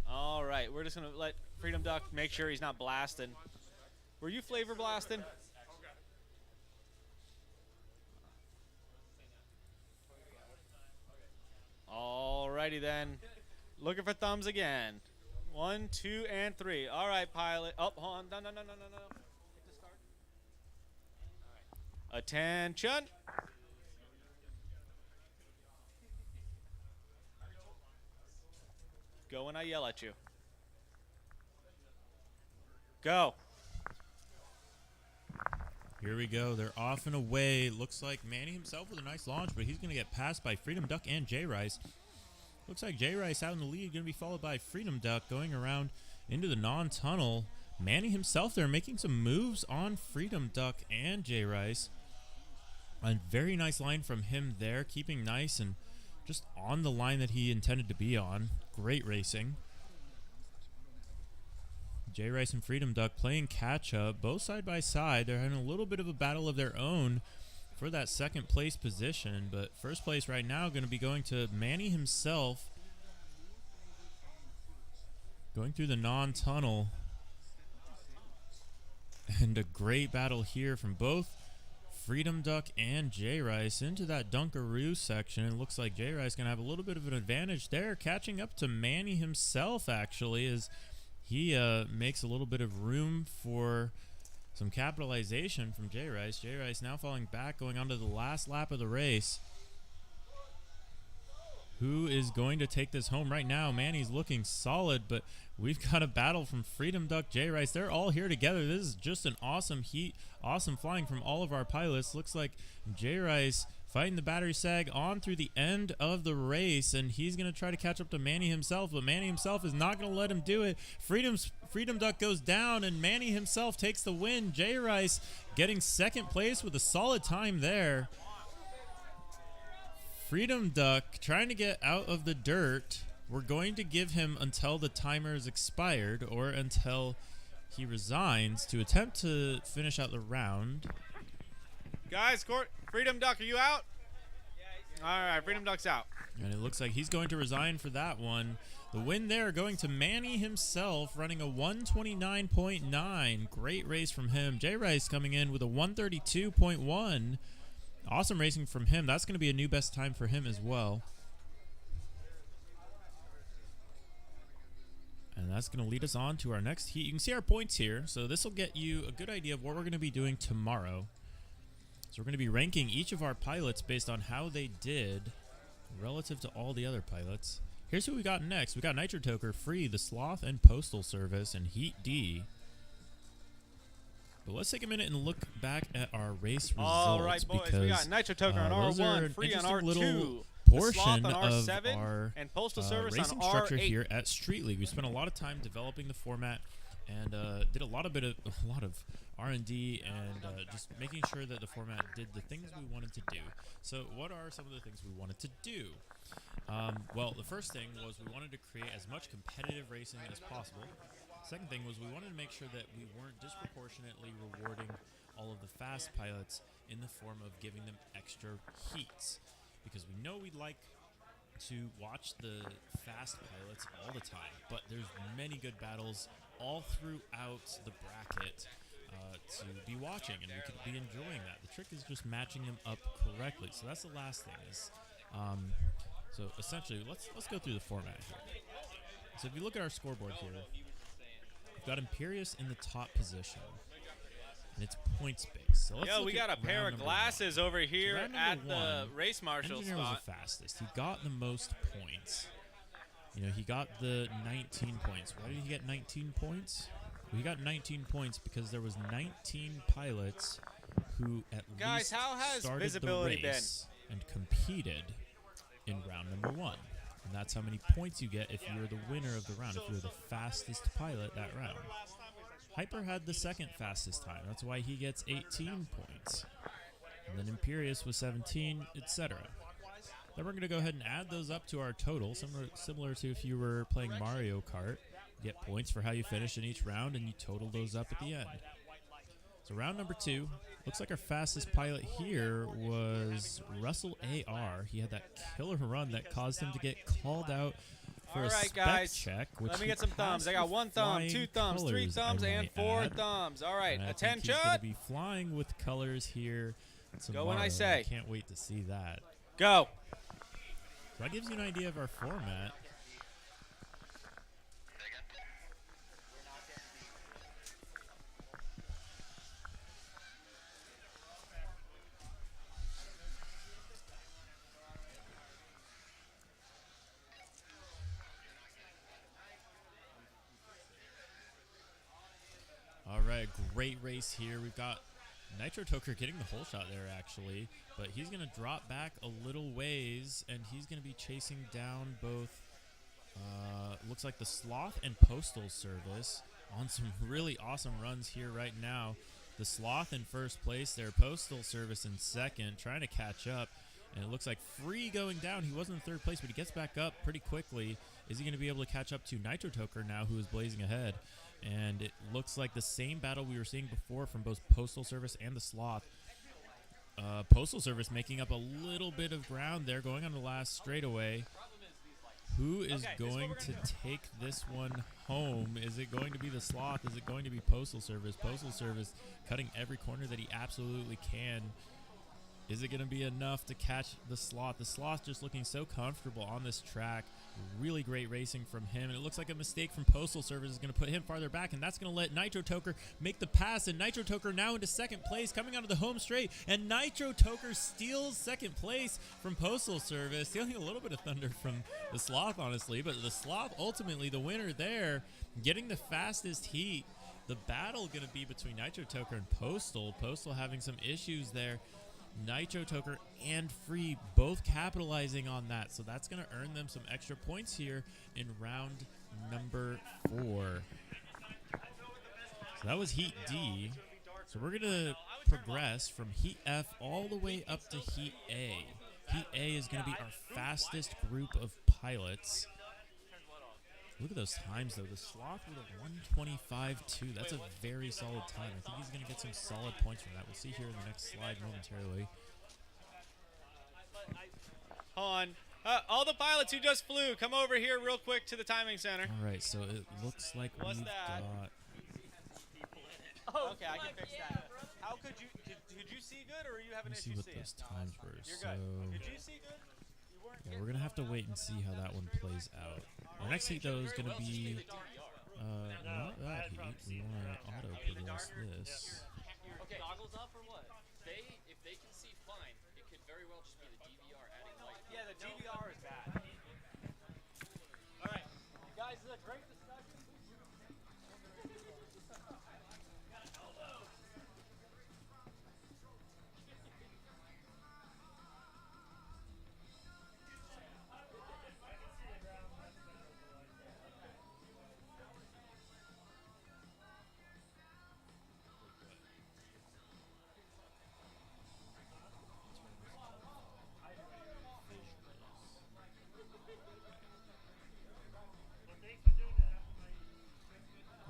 All right, we're just going to let Freedom Duck make sure he's not blasting. Were you flavor blasting? All righty then. Looking for thumbs again. 1, 2, and 3. All right, pilot. Oh, hold on. No. Hit the start. All right. Attention. Go when I yell at you. Go. Here we go. They're off and away. Looks like Manny himself with a nice launch, but he's going to get passed by Freedom Duck and Jay Rice. Looks like Jay Rice out in the lead, going to be followed by Freedom Duck going around into the non-tunnel. Manny himself there making some moves on Freedom Duck and Jay Rice. A very nice line from him there, keeping nice and just on the line that he intended to be on. Great racing. Jay Rice and Freedom Duck playing catch-up, both side by side. They're having a little bit of a battle of their own for that second place position, but first place right now going to be going to Manny himself, going through the non-tunnel. And a great battle here from both Freedom Duck and Jay Rice into that Dunkaroo section. It looks like Jay Rice going to have a little bit of an advantage there, catching up to Manny himself, actually, as he makes a little bit of room for some capitalization from Jay Rice. Jay Rice now falling back, going on to the last lap of the race. Who is going to take this home right now? Manny's looking solid, but we've got a battle from Freedom Duck, Jay Rice. They're all here together. This is just an awesome heat, awesome flying from all of our pilots. Looks like Jay Rice fighting the battery sag on through the end of the race, and he's going to try to catch up to Manny himself, but Manny himself is not going to let him do it. Freedom Duck goes down, and Manny himself takes the win. Jay Rice getting second place with a solid time there. Freedom Duck trying to get out of the dirt. We're going to give him until the timer is expired or until he resigns to attempt to finish out the round. Guys, Freedom Duck, are you out? All right, Freedom Duck's out. And it looks like he's going to resign for that one. The win there going to Manny himself, running a 129.9. Great race from him. Jay Rice coming in with a 132.1. Awesome racing from him. That's going to be a new best time for him as well. And that's going to lead us on to our next heat. You can see our points here. So this will get you a good idea of what we're going to be doing tomorrow. So we're going to be ranking each of our pilots based on how they did relative to all the other pilots. Here's who we got next. We got Nitro Toker, Free, The Sloth, and Postal Service, and Heat D. But let's take a minute and look back at our race results. All right, boys, we got Nitro Toker on R1, Free on R2, portion on of R7, our and Postal Service racing on structure R8. here at Street League. We spent a lot of time developing the format and did a lot of R&D and just making sure that the format did the things we wanted to do. So what are some of the things we wanted to do? Well, the first thing was we wanted to create as much competitive racing as possible. Second thing was we wanted to make sure that we weren't disproportionately rewarding all of the fast pilots in the form of giving them extra heats, because we know we'd like to watch the fast pilots all the time, but there's many good battles all throughout the bracket to be watching, and we could be enjoying that. The trick is just matching them up correctly. So that's the last thing is, so essentially, let's go through the format here. So if you look at our scoreboard here, we've got Imperius in the top position, and it's points based. So let's Yo, look we at got a pair round of number glasses over here round at number the one, race marshal Engineer was spot. the fastest. He got the most points. You know, he got the 19 points. Why did he get 19 points? Well, he got 19 points because there was 19 pilots who at Guys, least how has started visibility the been? race and competed in round number one. And that's how many points you get if you're the winner of the round, if you're the fastest pilot that round. Hyper had the second fastest time. That's why he gets 18 points. And then Imperius was 17, etc. Then we're going to go ahead and add those up to our total, similar to if you were playing Mario Kart. You get points for how you finish in each round, and you total those up at the end. So round number 2, looks like our fastest pilot here was Russell AR. He had that killer run that caused him to get called out for a spec guys, check. Which let me he get some thumbs. passed I got with 1 thumb, flying 2 thumbs, 3 colors, I thumbs, and might 4 add. thumbs. All right, And I attention. think he's going to be flying with colors here tomorrow. Go when I say. Can't wait to see that. Go. So that gives you an idea of our format. All right, great race here. We've got Nitro Toker getting the whole shot there, actually. But he's going to drop back a little ways, and he's going to be chasing down both, looks like the Sloth and Postal Service on some really awesome runs here right now. The Sloth in first place there, Postal Service in second, trying to catch up. And it looks like Free going down. He wasn't in third place, but he gets back up pretty quickly. Is he going to be able to catch up to Nitro Toker now, who is blazing ahead? And it looks like the same battle we were seeing before from both Postal Service and the Sloth. Postal Service making up a little bit of ground there, going on the last straightaway. Who is going to take this one home? Is it going to be the Sloth? Is it going to be Postal Service? Postal Service cutting every corner that he absolutely can. Is it going to be enough to catch the Sloth? The Sloth just looking so comfortable on this track. Really great racing from him. And it looks like a mistake from Postal Service is going to put him farther back. And that's going to let Nitro Toker make the pass. And Nitro Toker now into second place, coming out of the home straight. And Nitro Toker steals second place from Postal Service. Stealing a little bit of thunder from the Sloth, honestly. But the Sloth ultimately the winner there, getting the fastest heat. The battle going to be between Nitro Toker and Postal. Postal having some issues there. Nitro Toker and Free both capitalizing on that, so that's going to earn them some extra points here in round number 4. So that was Heat D. So we're going to progress from Heat F all the way up to Heat A. Heat A is going to be our fastest group of pilots. Look at those times, though. The Sloth with a 125.2. That's a very solid time. I think he's going to get some solid points from that. We'll see here in the next slide momentarily. Hold on. All the pilots who just flew, come over here real quick to the timing center. All right, so it looks like What's we've that? got... Oh, okay, I can fix that. How could you see good, or are you having Let me see issues what seeing? those times were. You're So, good. Did you see good? You weren't. yeah, we're going to have to wait and see how that one plays out. Our next heat, though, is going to be... not that heat. We want to auto-progress this. Okay. Goggles up or what? If they can see fine, it could very well just be the DVR adding light. Yeah, the DVR is bad. All right, guys, this is a great discussion.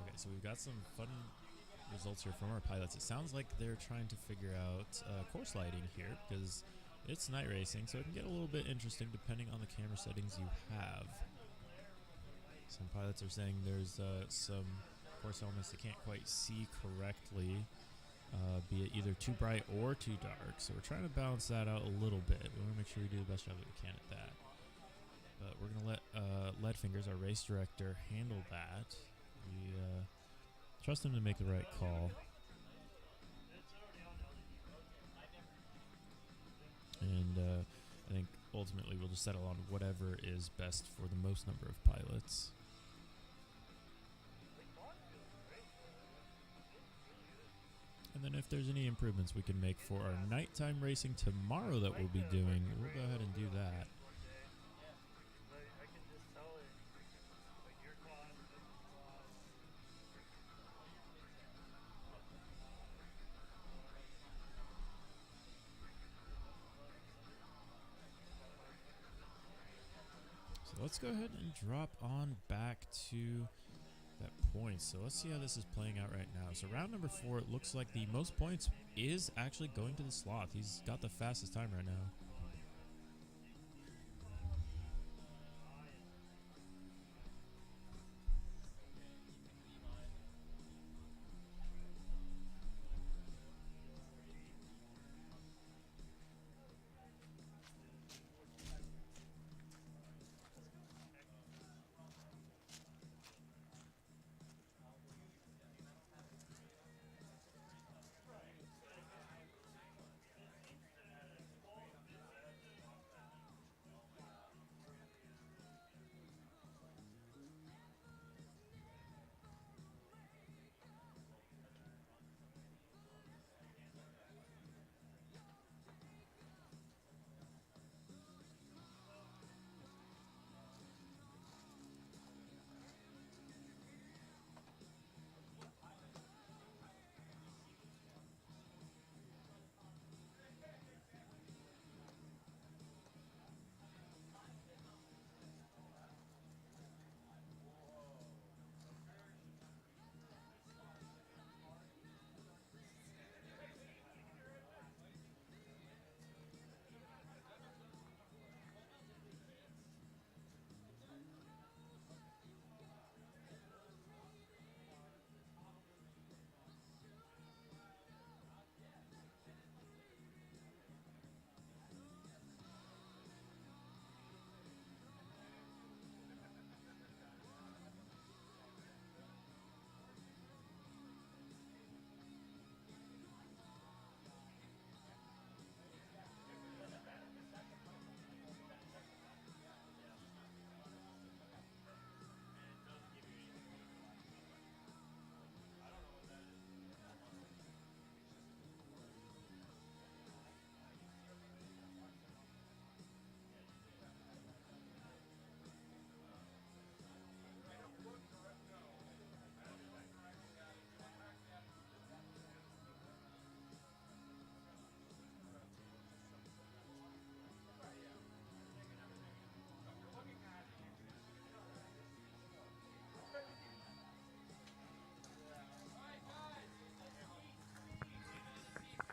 Okay, so we've got some fun results here from our pilots. It sounds like they're trying to figure out course lighting here, because it's night racing, so it can get a little bit interesting depending on the camera settings you have. Some pilots are saying there's some course elements they can't quite see correctly, be it either too bright or too dark. So we're trying to balance that out a little bit. We want to make sure we do the best job that we can at that. But we're going to let Leadfingers, our race director, handle that. We trust him to make the right call. And I think ultimately we'll just settle on whatever is best for the most number of pilots. And then if there's any improvements we can make for our nighttime racing tomorrow that we'll be doing, we'll go ahead and do that. I can just tell it. Like your quad, So let's go ahead and drop on back to that point. So let's see how this is playing out right now. So round number 4, it looks like the most points is actually going to the Sloth. He's got the fastest time right now.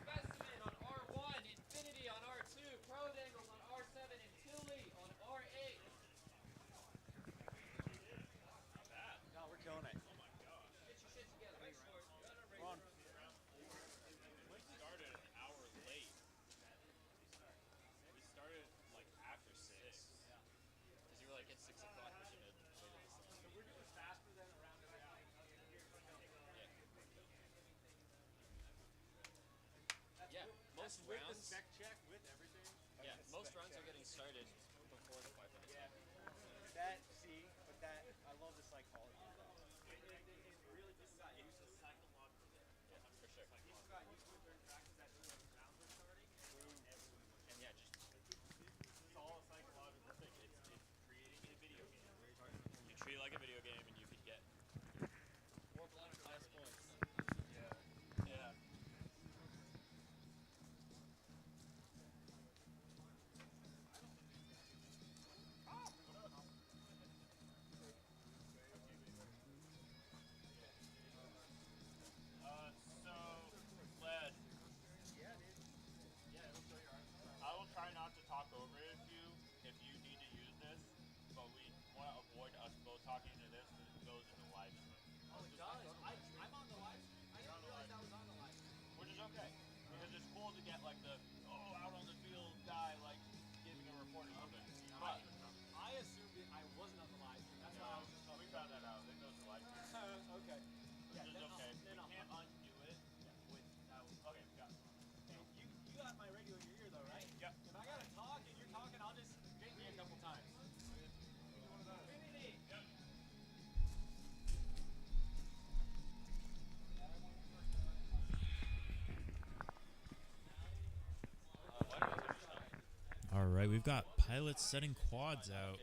Specimen on R1, Infinity on R2, Pro Dangles on R7, and Tilly on R8. No, we're killing it. Get your shit together. We're on. We started an hour late. We started like after 6. Because you were like at 6 o'clock we should have waited this long. So we're doing faster than around Yeah, most with rounds. the spec check, with everything. Yeah, most rounds are getting started before the 5 minutes. Yeah. That, see, but that, I love the psychology of that. Really just got used to psychological. Yeah, for sure. People got used to it during practice that when the rounds were starting. And yeah, just It's all a psychological thing. It's creating a video game. You treat it like a video game and you could get more blood class points. yeah. So, Led, is okay. Because it's cool to get like the out on the field guy like giving a report or something. But I assumed I wasn't on the live stream. That's why I was just we found that out. It goes to live. okay. Which is okay. Then We I'll can't undo it. without. Okay, we got it. Hey, you got my radio in your ear though, right? Yep. If I gotta talk and you're talking, I'll just ding me a couple times. All right, we've got pilots setting quads out.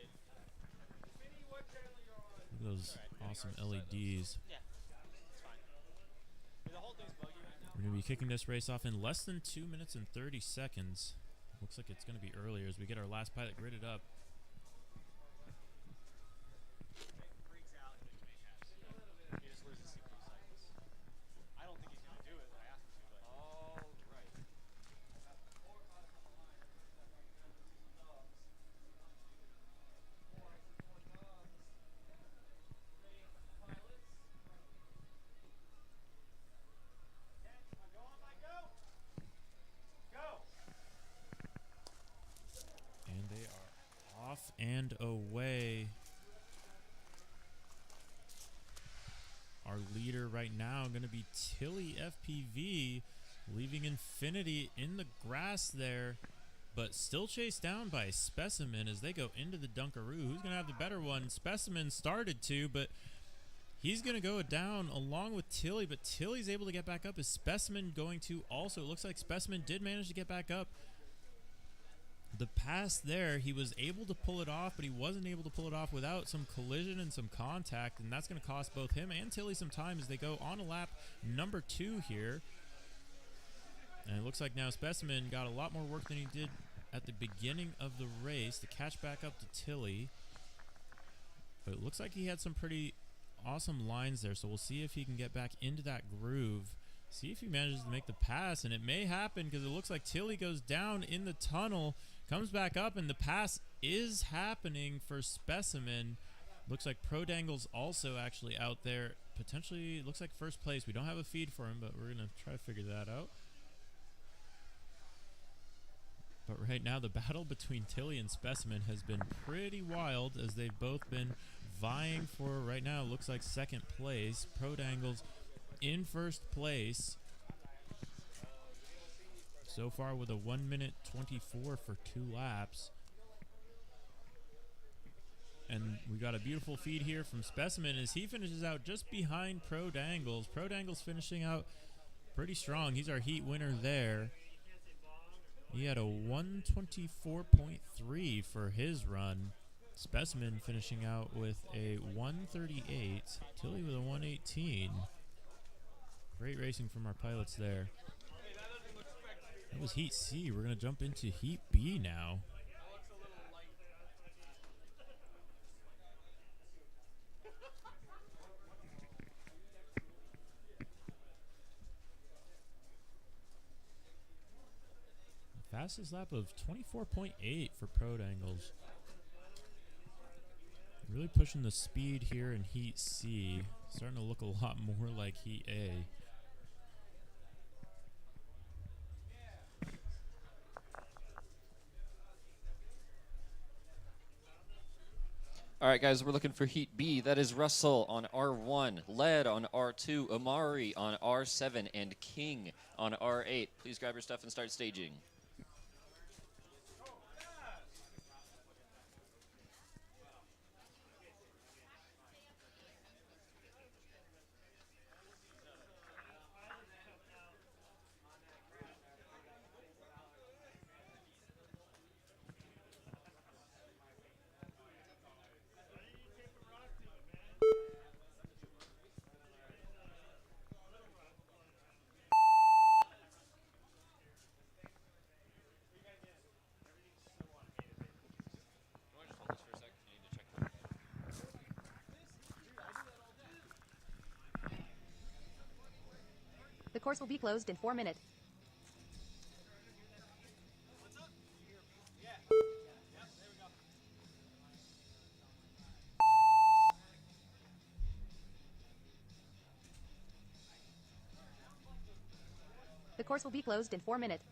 Look at those awesome LEDs. Yeah, it's fine. The whole thing's buggy right now. We're going to be kicking this race off in less than 2 minutes and 30 seconds. Looks like it's going to be earlier as we get our last pilot gridded up. Freaks out. He just loses CPU cycles. I don't think he's gonna do it. I asked him to, but. All right. And they are off and away. Our leader right now going to be Tilly FPV, leaving Infinity in the grass there, but still chased down by Specimen as they go into the Dunkaroo. Who's going to have the better one? Specimen started to, but he's going to go down along with Tilly, but Tilly's able to get back up. Is Specimen going to also? It looks like Specimen did manage to get back up. The pass there, he was able to pull it off, but he wasn't able to pull it off without some collision and some contact, and that's going to cost both him and Tilly some time as they go on a lap number 2 here. And it looks like now Specimen got a lot more work than he did at the beginning of the race to catch back up to Tilly. But it looks like he had some pretty awesome lines there, so we'll see if he can get back into that groove. See if he manages to make the pass, and it may happen because it looks like Tilly goes down in the tunnel, comes back up, and the pass is happening for Specimen. Looks like Pro Dangle's also actually out there. Potentially, looks like first place. We don't have a feed for him, but we're going to try to figure that out. But right now, the battle between Tilly and Specimen has been pretty wild as they've both been vying for, right now, looks like second place. Pro Dangle's in first place so far with a 1 minute 24 for 2 laps. And we got a beautiful feed here from Specimen as he finishes out just behind Pro Dangles. Pro Dangles finishing out pretty strong. He's our heat winner there. He had a 124.3 for his run. Specimen finishing out with a 138. Tilly with a 118. Great racing from our pilots there. That was Heat C. We're going to jump into Heat B now. Fastest lap of 24.8 for Pro Dangles. Really pushing the speed here in Heat C. Starting to look a lot more like Heat A. All right, guys, we're looking for Heat B. That is Russell on R1, Led on R2, Amari on R7, and King on R8. Please grab your stuff and start staging. The course will be closed in 4 minutes. The course will be closed in 4 minutes.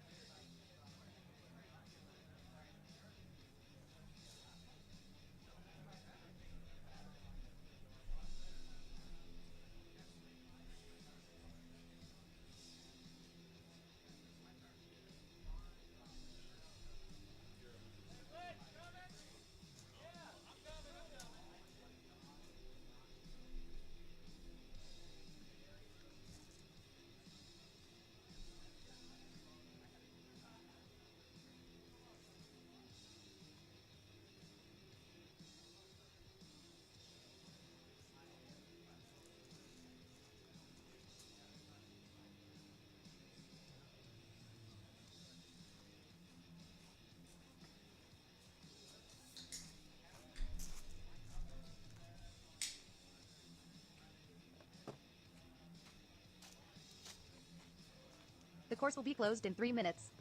The course will be closed in 3 minutes.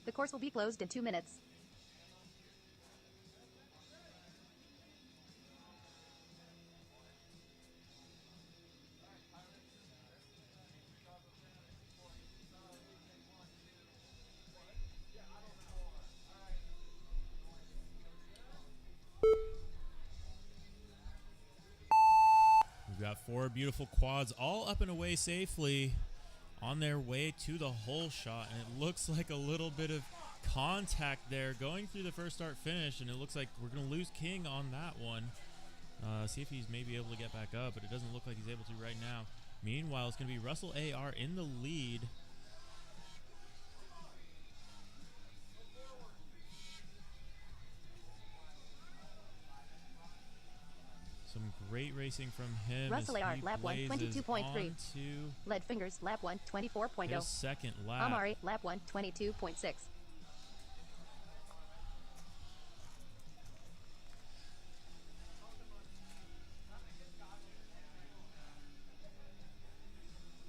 The course will be closed in 2 minutes. We've got 4 beautiful quads all up and away safely on their way to the hole shot, and it looks like a little bit of contact there going through the first start finish, and it looks like we're going to lose King on that one. See if he's maybe able to get back up, but it doesn't look like he's able to right now. Meanwhile, it's going to be Russell AR in the lead. Some great racing from him. Russell as AR, he lap 1, blazes 22.3. onto Lead Fingers, lap 1, 24.0. his second lap. Amari, lap 1, 22.6.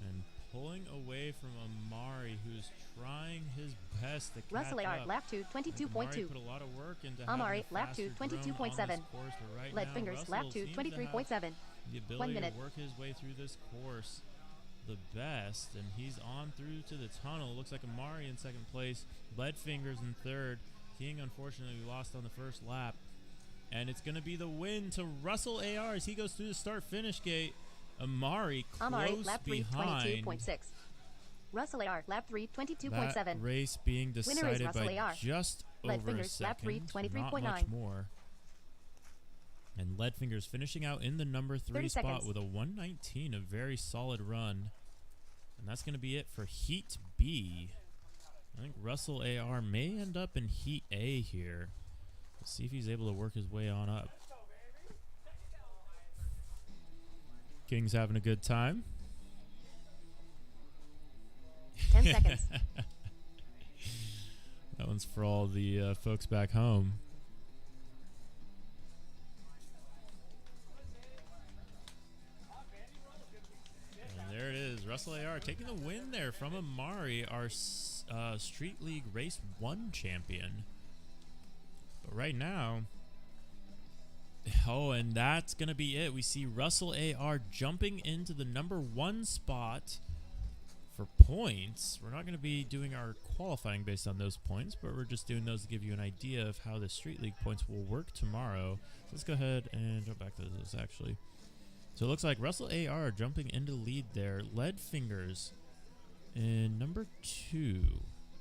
And pulling away from Amari, who's trying his best to catch Russell AR, up. lap 2, Amari 22.2. put a lot of work into Amari, having a lap 2, faster drone on this 22.7. course, but right Lead now, Fingers, Russell lap 2, seems to have 23.7. the 1 ability minute. to work his way through this course the best, and he's on through to the tunnel. Looks like Amari in second place, Lead Fingers in third. King unfortunately lost on the first lap, and it's going to be the win to Russell AR as he goes through the start-finish gate. Amari close lap 3, behind. 22.6. Russell AR, lap 3, 22.7. That race being Winner is decided Russell by AR. just Lead over Fingers, a second, lap 3, not 23.9. much more. And Lead Fingers finishing out in the number 3 30 spot seconds. with a 119, a very solid run. And that's going to be it for Heat B. I think Russell AR may end up in Heat A here. Let's see if he's able to work his way on up. King's having a good time. 10 seconds. That one's for all the folks back home. And there it is. Russell AR taking the win there from Amari, our Street League Race 1 champion. But right now... Oh, and that's going to be it. We see Russell AR jumping into the number 1 spot for points. We're not going to be doing our qualifying based on those points, but we're just doing those to give you an idea of how the Street League points will work tomorrow. So let's go ahead and jump back to this, actually. So it looks like Russell AR jumping into the lead there. Lead Fingers in number 2.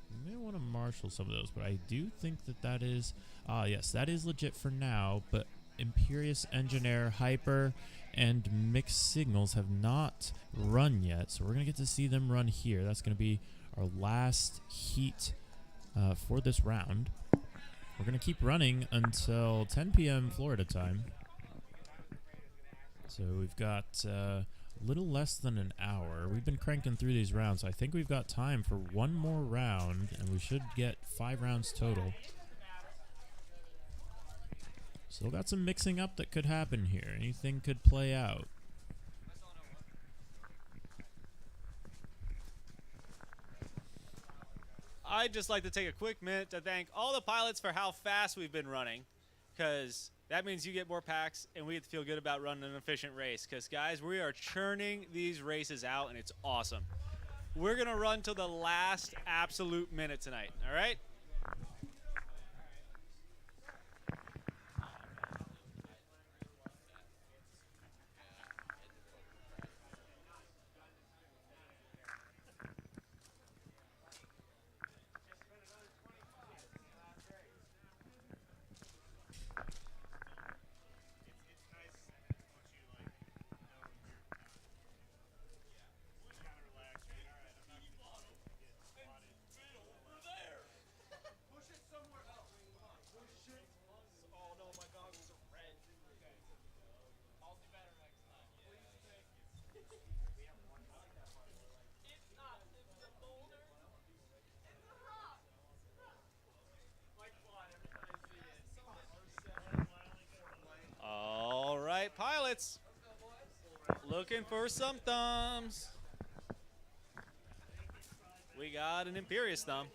We may want to marshal some of those, but I do think that that is, yes, that is legit for now, but Imperious, Engineer, Hyper, and Mixed Signals have not run yet, so we're going to get to see them run here. That's going to be our last heat for this round. We're going to keep running until 10 p.m. Florida time. So we've got a little less than an hour. We've been cranking through these rounds, so I think we've got time for one more round, and we should get 5 rounds total. Still got some mixing up that could happen here. Anything could play out. I'd just like to take a quick minute to thank all the pilots for how fast we've been running, because that means you get more packs and we get to feel good about running an efficient race, because guys, we are churning these races out and it's awesome. We're going to run till the last absolute minute tonight, all right? All right, pilots. Looking for some thumbs. We got an Imperious thumb.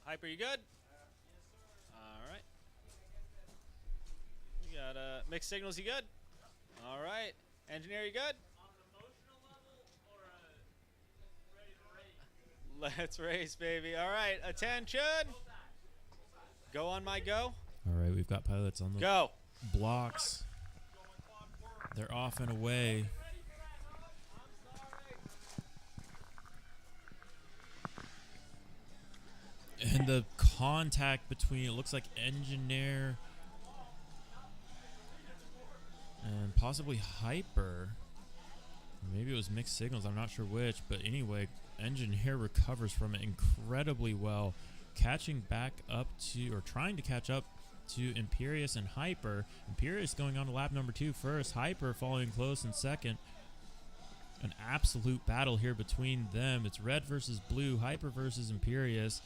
Hyper, you good? All right. You got Mixed Signals, you good? All right. Engineer, you good? Let's race, baby. All right, attention. Go on my go. All right, we've got pilots on the Go. blocks. They're off and away. And the contact between, it looks like Engineer and possibly Hyper. Maybe it was Mixed Signals, I'm not sure which, but anyway, Engineer recovers from it incredibly well, catching back up to, or trying to catch up to Imperious and Hyper. Imperious going on to lap number 2 first, Hyper following close in second. An absolute battle here between them. It's red versus blue, Hyper versus Imperious.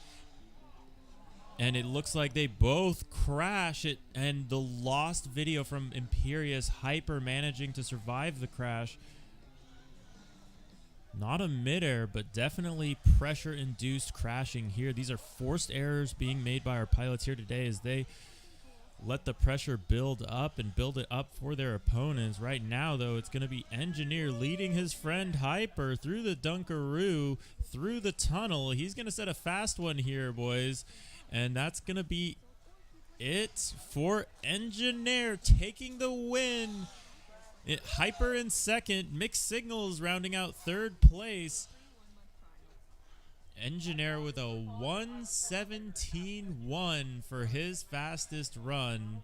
And it looks like they both crash it, and the lost video from Imperious, Hyper managing to survive the crash. Not a midair, but definitely pressure-induced crashing here. These are forced errors being made by our pilots here today as they let the pressure build up and build it up for their opponents. Right now, though, it's going to be Engineer leading his friend Hyper through the Dunkaroo, through the tunnel. He's going to set a fast one here, boys. And that's going to be it for Engineer taking the win. Hyper in second, Mixed Signals rounding out third place. Engineer with a 1:17.1 for his fastest run.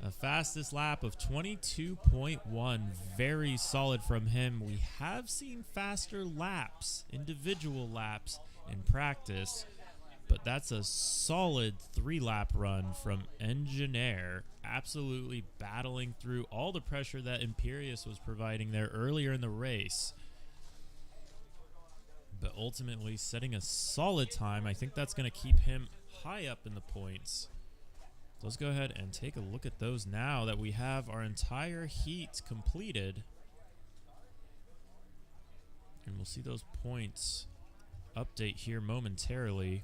A fastest lap of 22.1. Very solid from him. We have seen faster laps, individual laps in practice, but that's a solid 3-lap run from Engineer. Absolutely battling through all the pressure that Imperious was providing there earlier in the race. But ultimately setting a solid time. I think that's going to keep him high up in the points. So let's go ahead and take a look at those now that we have our entire heat completed. And we'll see those points update here momentarily.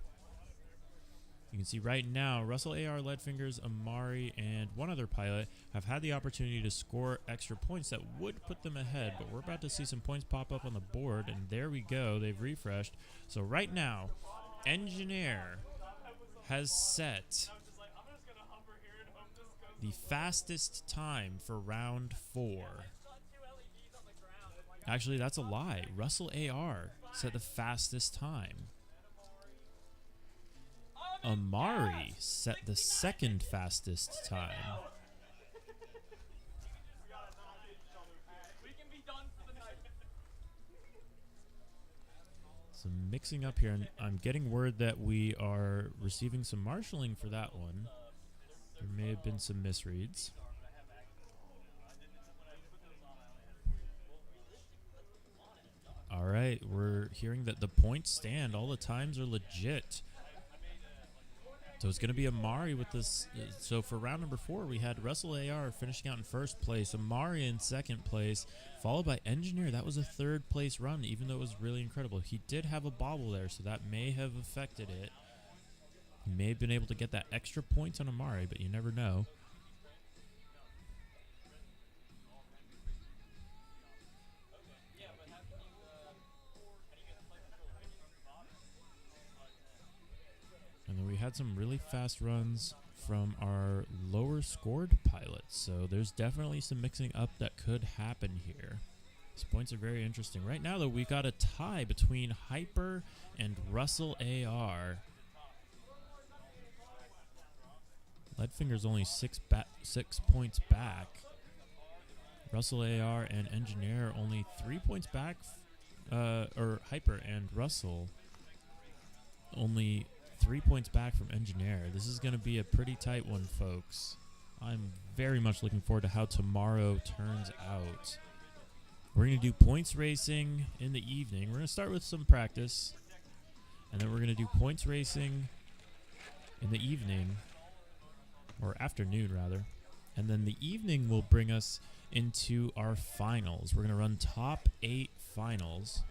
You can see right now, Russell AR, Leadfingers, Amari, and one other pilot have had the opportunity to score extra points that would put them ahead, but we're about to see some points pop up on the board, and there we go. They've refreshed. So right now, Engineer has set the fastest time for round 4. Actually, that's a lie. Russell AR set the fastest time. Amari set the second fastest time. We can be done for the night. So mixing up here, and I'm getting word that we are receiving some marshalling for that one. There may have been some misreads. All right, we're hearing that the points stand. All the times are legit. So it's going to be Amari with this. So for round number 4, we had Russell AR finishing out in first place, Amari in second place, followed by Engineer. That was a third place run, even though it was really incredible. He did have a bobble there, so that may have affected it. He may have been able to get that extra points on Amari, but you never know. And then we had some really fast runs from our lower scored pilots. So there's definitely some mixing up that could happen here. These points are very interesting. Right now, though, we got a tie between Hyper and Russell AR. Leadfinger's only 6 points back. Russell AR and Engineer only 3 points back. Or Hyper and Russell only 3 points back from Engineer. This is going to be a pretty tight one, folks. I'm very much looking forward to how tomorrow turns out. We're going to do points racing in the evening. We're going to start with some practice, and then we're going to do points racing in the evening, or afternoon, rather. And then the evening will bring us into our finals. We're going to run top 8 finals.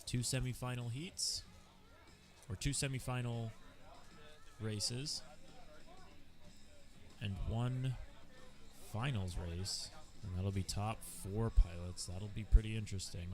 2 semifinal heats. Or 2 semifinal races and 1 finals race, and that'll be top 4 pilots. That'll be pretty interesting.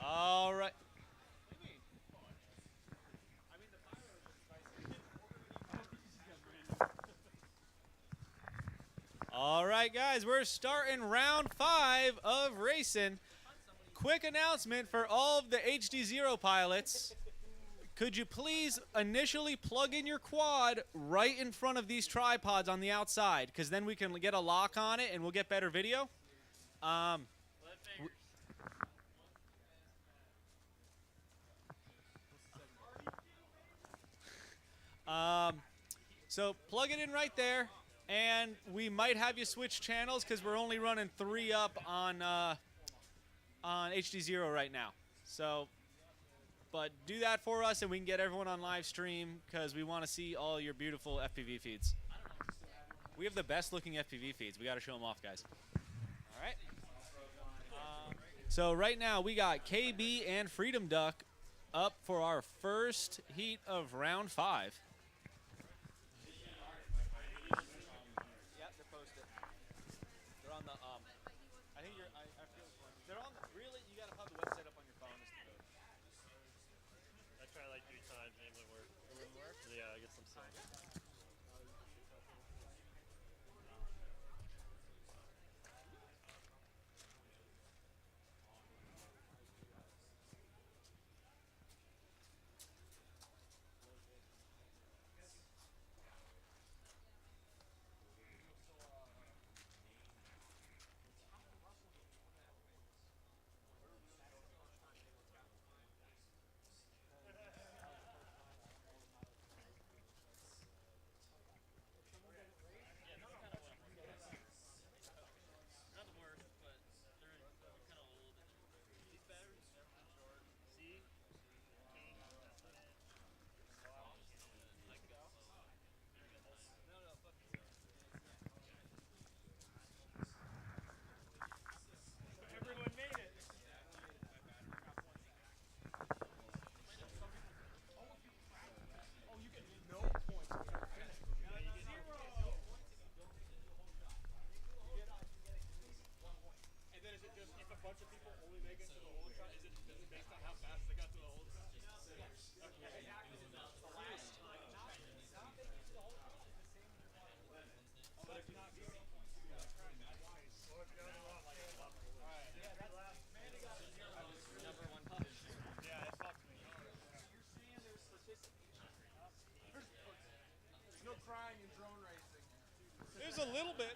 All right. All right, guys, we're starting round 5 of racing. Quick announcement for all of the HD0 pilots. Could you please initially plug in your quad right in front of these tripods on the outside, because then we can get a lock on it and we'll get better video. So plug it in right there, and we might have you switch channels because we're only running 3 up on HD0 right now. So, but do that for us, and we can get everyone on live stream because we want to see all your beautiful FPV feeds. We have the best looking FPV feeds. We got to show them off, guys. All right. So right now we got KB and Freedom Duck up for our first heat of round 5. Yep, they're posted. They're on the I think you're. I feel they're on. Really, you gotta have the website up on your phone. I try like 3 times and it wouldn't work. It wouldn't work? Yeah, I get some sense. No crying in drone racing. There's a little bit.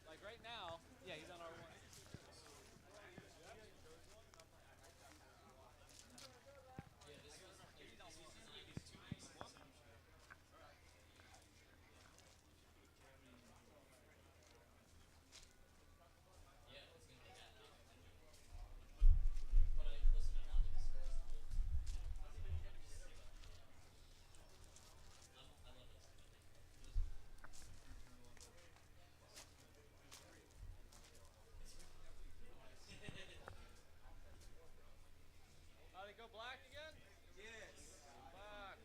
Like right now, yeah, he's on R1. They go black again? Yes. Fuck.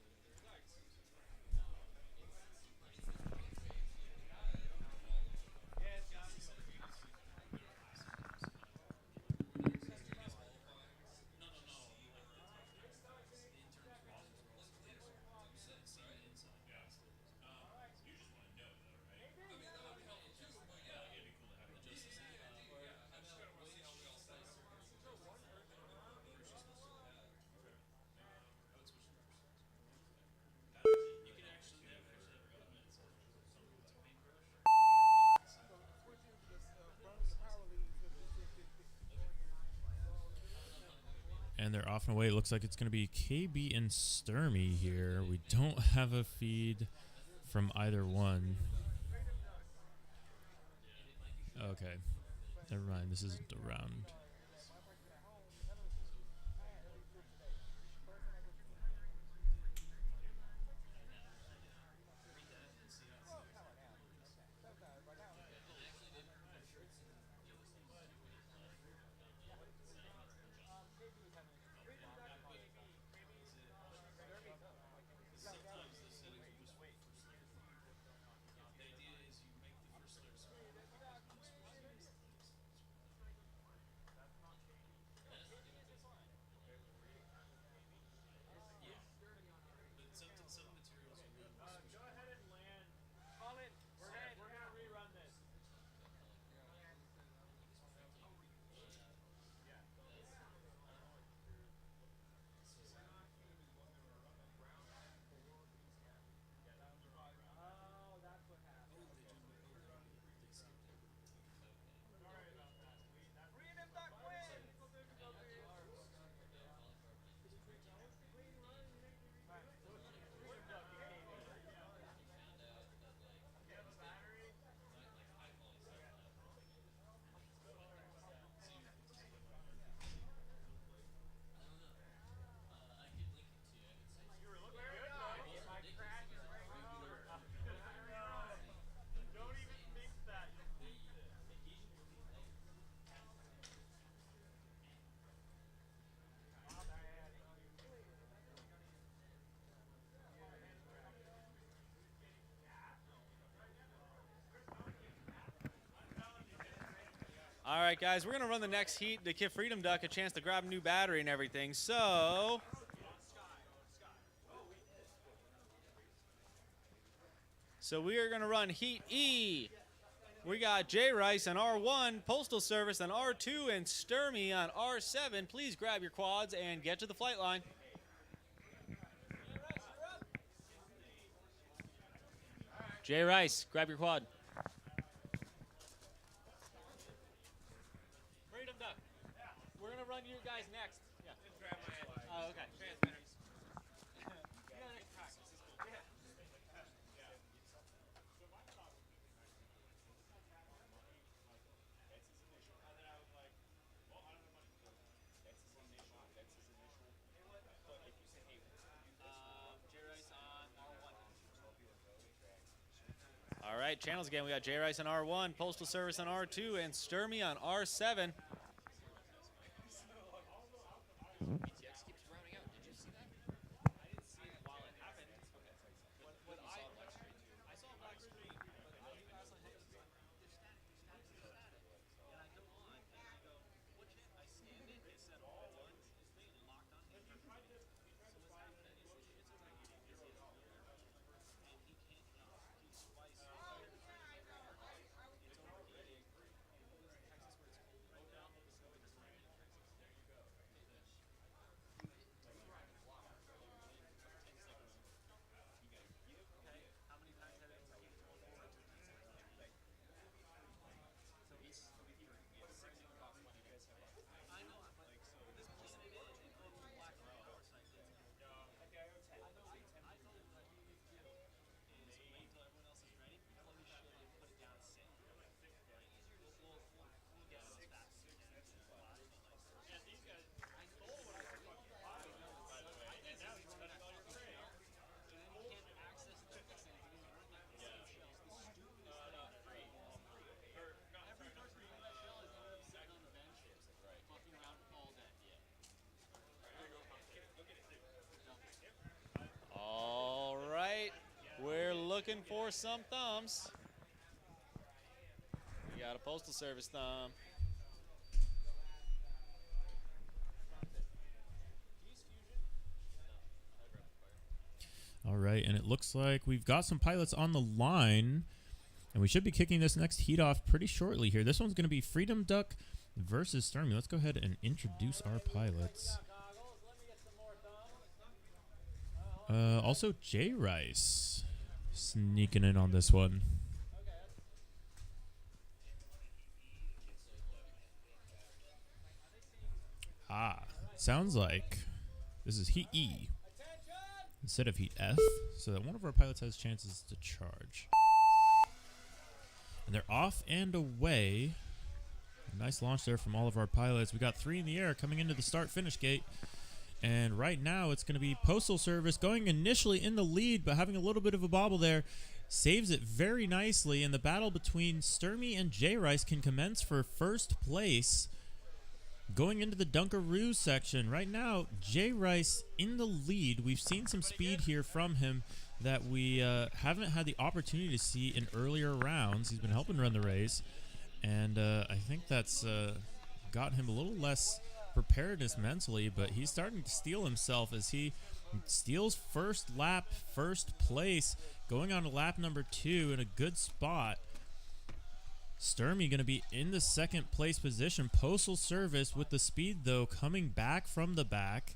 And they're off and away. It looks like it's going to be KB and Sturmy here. We don't have a feed from either one. Okay. Never mind. This isn't a round. All right, guys, we're going to run the next heat to give Freedom Duck a chance to grab a new battery and everything. So we are going to run Heat E. We got J Rice on R1, Postal Service on R2, and Sturmy on R7. Please grab your quads and get to the flight line. J Rice, grab your quad. Freedom Duck. We're going to run you guys next. Yeah. Oh, okay. All right, channels again. We got J Rice on R1, Postal Service on R2, and Sturmy on R7. Looking for some thumbs. We got a Postal Service thumb. All right, and it looks like we've got some pilots on the line, and we should be kicking this next heat off pretty shortly here. This one's going to be Freedom Duck versus Sturmy. Let's go ahead and introduce our pilots. Also, J Rice sneaking in on this one. Sounds like this is Heat E instead of Heat F, so that one of our pilots has chances to charge. And they're off and away. Nice launch there from all of our pilots. We got 3 in the air coming into the start-finish gate. And right now it's going to be Postal Service going initially in the lead, but having a little bit of a bobble there. Saves it very nicely, and the battle between Sturmy and J Rice can commence for first place. Going into the Dunkaroo section. Right now, J Rice in the lead. We've seen some speed here from him that we haven't had the opportunity to see in earlier rounds. He's been helping run the race, and I think that's got him a little less preparedness mentally, but he's starting to steel himself as he steals first lap, first place, going on to lap number 2 in a good spot. Sturmy going to be in the second place position. Postal Service with the speed, though, coming back from the back.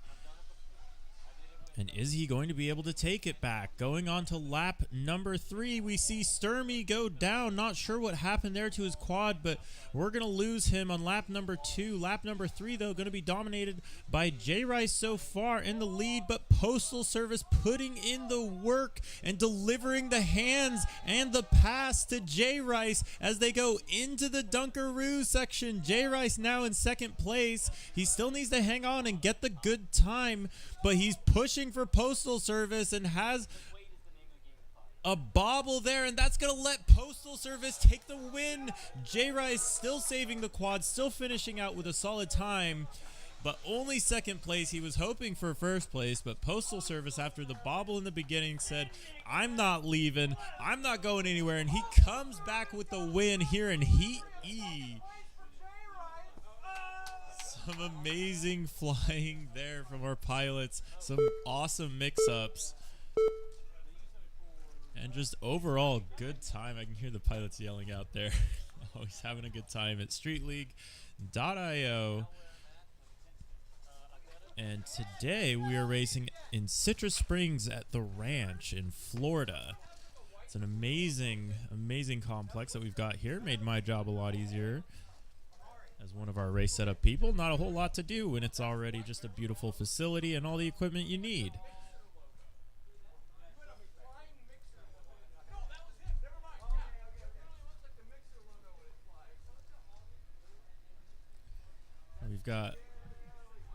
And is he going to be able to take it back? Going on to lap number 3, we see Sturmy go down. Not sure what happened there to his quad, but we're going to lose him on lap number 2. Lap number 3, though, going to be dominated by J Rice so far in the lead, but Postal Service putting in the work and delivering the hands and the pass to J Rice as they go into the Dunkaroo section. J Rice now in second place. He still needs to hang on and get the good time, but he's pushing for Postal Service and has a bobble there, and that's going to let Postal Service take the win. J Rice still saving the quad, still finishing out with a solid time, but only second place. He was hoping for first place, but Postal Service, after the bobble in the beginning, said, I'm not leaving, I'm not going anywhere, and he comes back with the win here in Heat E. Some amazing flying there from our pilots. Some awesome mix-ups. And just overall good time. I can hear the pilots yelling out there. Always having a good time at StreetLeague.io. And today we are racing in Citrus Springs at the ranch in Florida. It's an amazing, amazing complex that we've got here. Made my job a lot easier as one of our race setup people. Not a whole lot to do when it's already just a beautiful facility and all the equipment you need. We've got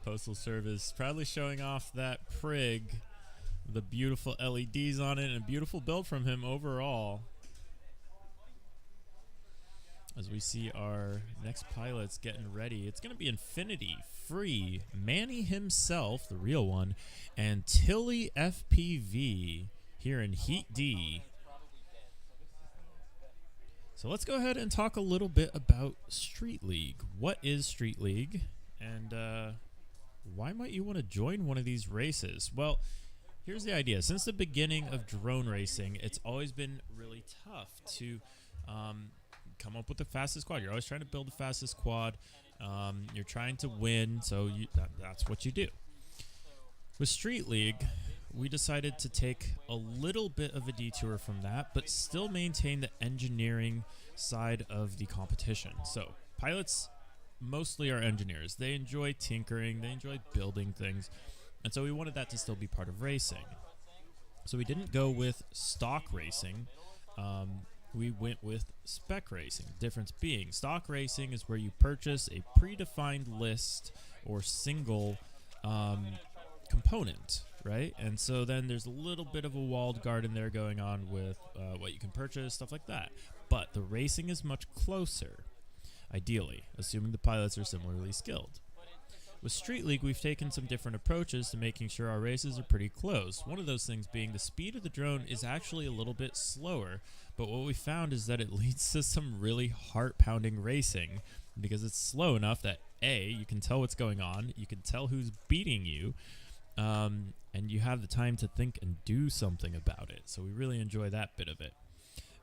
Postal Service proudly showing off that Prig, the beautiful LEDs on it, and a beautiful build from him overall. As we see our next pilots getting ready, it's going to be Infinity, Free, Manny himself, the real one, and Tilly FPV here in Heat D. So let's go ahead and talk a little bit about Street League. What is Street League? And why might you want to join one of these races? Well, here's the idea. Since the beginning of drone racing, it's always been really tough to come up with the fastest quad. You're always trying to build the fastest quad. You're trying to win, so that's what you do. With Street League, we decided to take a little bit of a detour from that, but still maintain the engineering side of the competition. So pilots mostly are engineers. They enjoy tinkering, they enjoy building things, and so we wanted that to still be part of racing. So we didn't go with stock racing. We went with spec racing. Difference being, stock racing is where you purchase a predefined list or single component, right? And so then there's a little bit of a walled garden there going on with what you can purchase, stuff like that. But the racing is much closer, ideally, assuming the pilots are similarly skilled. With Street League, we've taken some different approaches to making sure our races are pretty close. One of those things being the speed of the drone is actually a little bit slower, but what we found is that it leads to some really heart-pounding racing because it's slow enough that A, you can tell what's going on, you can tell who's beating you, and you have the time to think and do something about it. So we really enjoy that bit of it.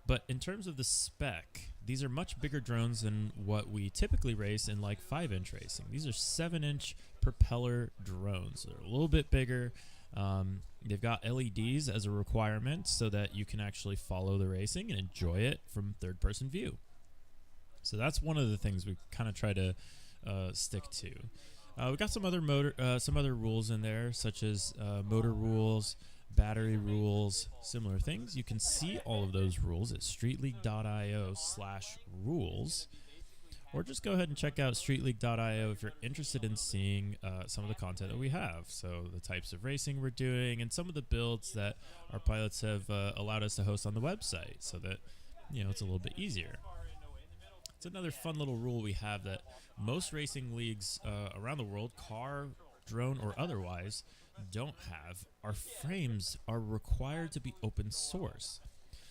But in terms of the spec, these are much bigger drones than what we typically race in like 5-inch racing. These are 7-inch propeller drones. They're a little bit bigger. They've got LEDs as a requirement so that you can actually follow the racing and enjoy it from third-person view. So that's one of the things we kind of try to stick to. We've got some other rules in there, such as motor rules, battery rules, similar things. You can see all of those rules at streetleague.io/rules, or just go ahead and check out streetleague.io if you're interested in seeing some of the content that we have. So the types of racing we're doing and some of the builds that our pilots have allowed us to host on the website so that, you know, it's a little bit easier. It's another fun little rule we have that most racing leagues around the world, car, drone, or otherwise, don't have. Our frames are required to be open source.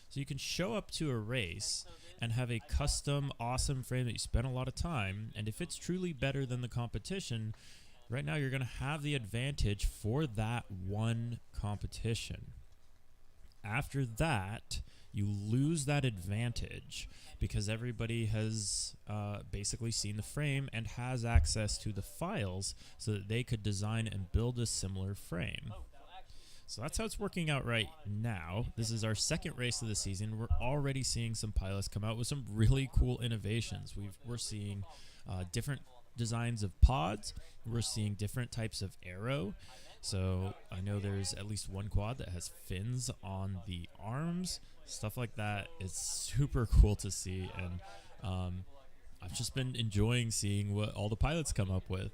So you can show up to a race and have a custom, awesome frame that you spent a lot of time, and if it's truly better than the competition, right now you're going to have the advantage for that one competition. After that, you lose that advantage because everybody has basically seen the frame and has access to the files so that they could design and build a similar frame. So that's how it's working out right now. This is our second race of the season. We're already seeing some pilots come out with some really cool innovations. We're seeing different designs of pods. We're seeing different types of arrow. So I know there's at least one quad that has fins on the arms. Stuff like that is super cool to see, and I've just been enjoying seeing what all the pilots come up with.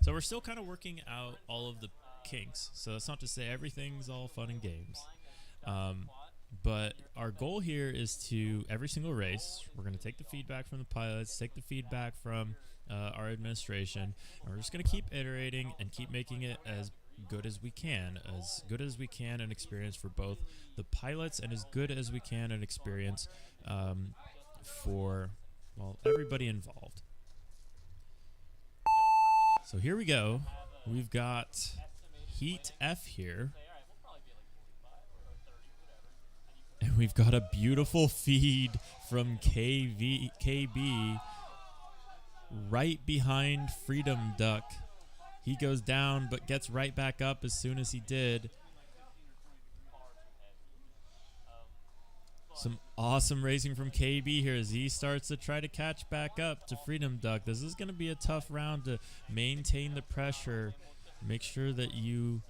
So we're still kind of working out all of the kinks, so that's not to say everything's all fun and games. But our goal here is to, every single race, we're going to take the feedback from the pilots, take the feedback from our administration, and we're just going to keep iterating and keep making it as good as we can an experience for both the pilots and as good as we can an experience for, well, everybody involved. So here we go. We've got Heat F here. And we've got a beautiful feed from KB right behind Freedom Duck. He goes down but gets right back up as soon as he did. Some awesome racing from KB here as he starts to try to catch back up to Freedom Duck. This is going to be a tough round to maintain the pressure. Make sure that you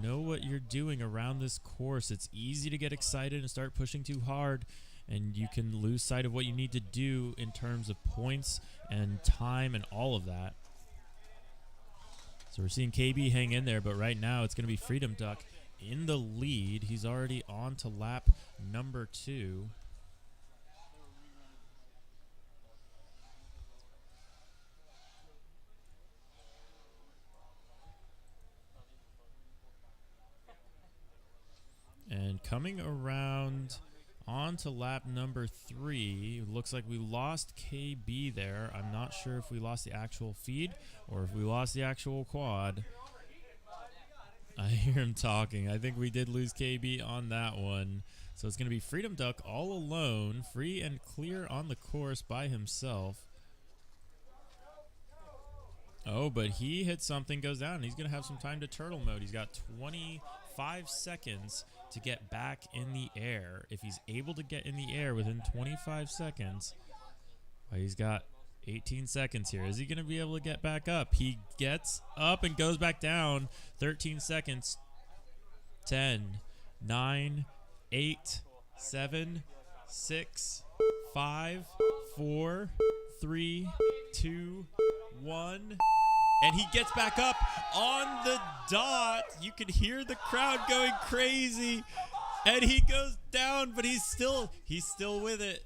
know what you're doing around this course. It's easy to get excited and start pushing too hard, and you can lose sight of what you need to do in terms of points and time and all of that. So we're seeing KB hang in there, but right now it's going to be Freedom Duck in the lead. He's already on to lap number 2. And coming around on to lap number 3, looks like we lost KB there. I'm not sure if we lost the actual feed or if we lost the actual quad. I hear him talking. I think we did lose KB on that one. So it's going to be Freedom Duck all alone, free and clear on the course by himself. Oh, but he hits something, goes down, and he's going to have some time to turtle mode. He's got 25 seconds to get back in the air. If he's able to get in the air within 25 seconds, well, he's got 18 seconds here. Is he going to be able to get back up? He gets up and goes back down. 13 seconds. 10, 9, 8, 7, 6, 5, 4, 3, 2, 1. And he gets back up on the dot. You can hear the crowd going crazy. And he goes down, but he's still with it.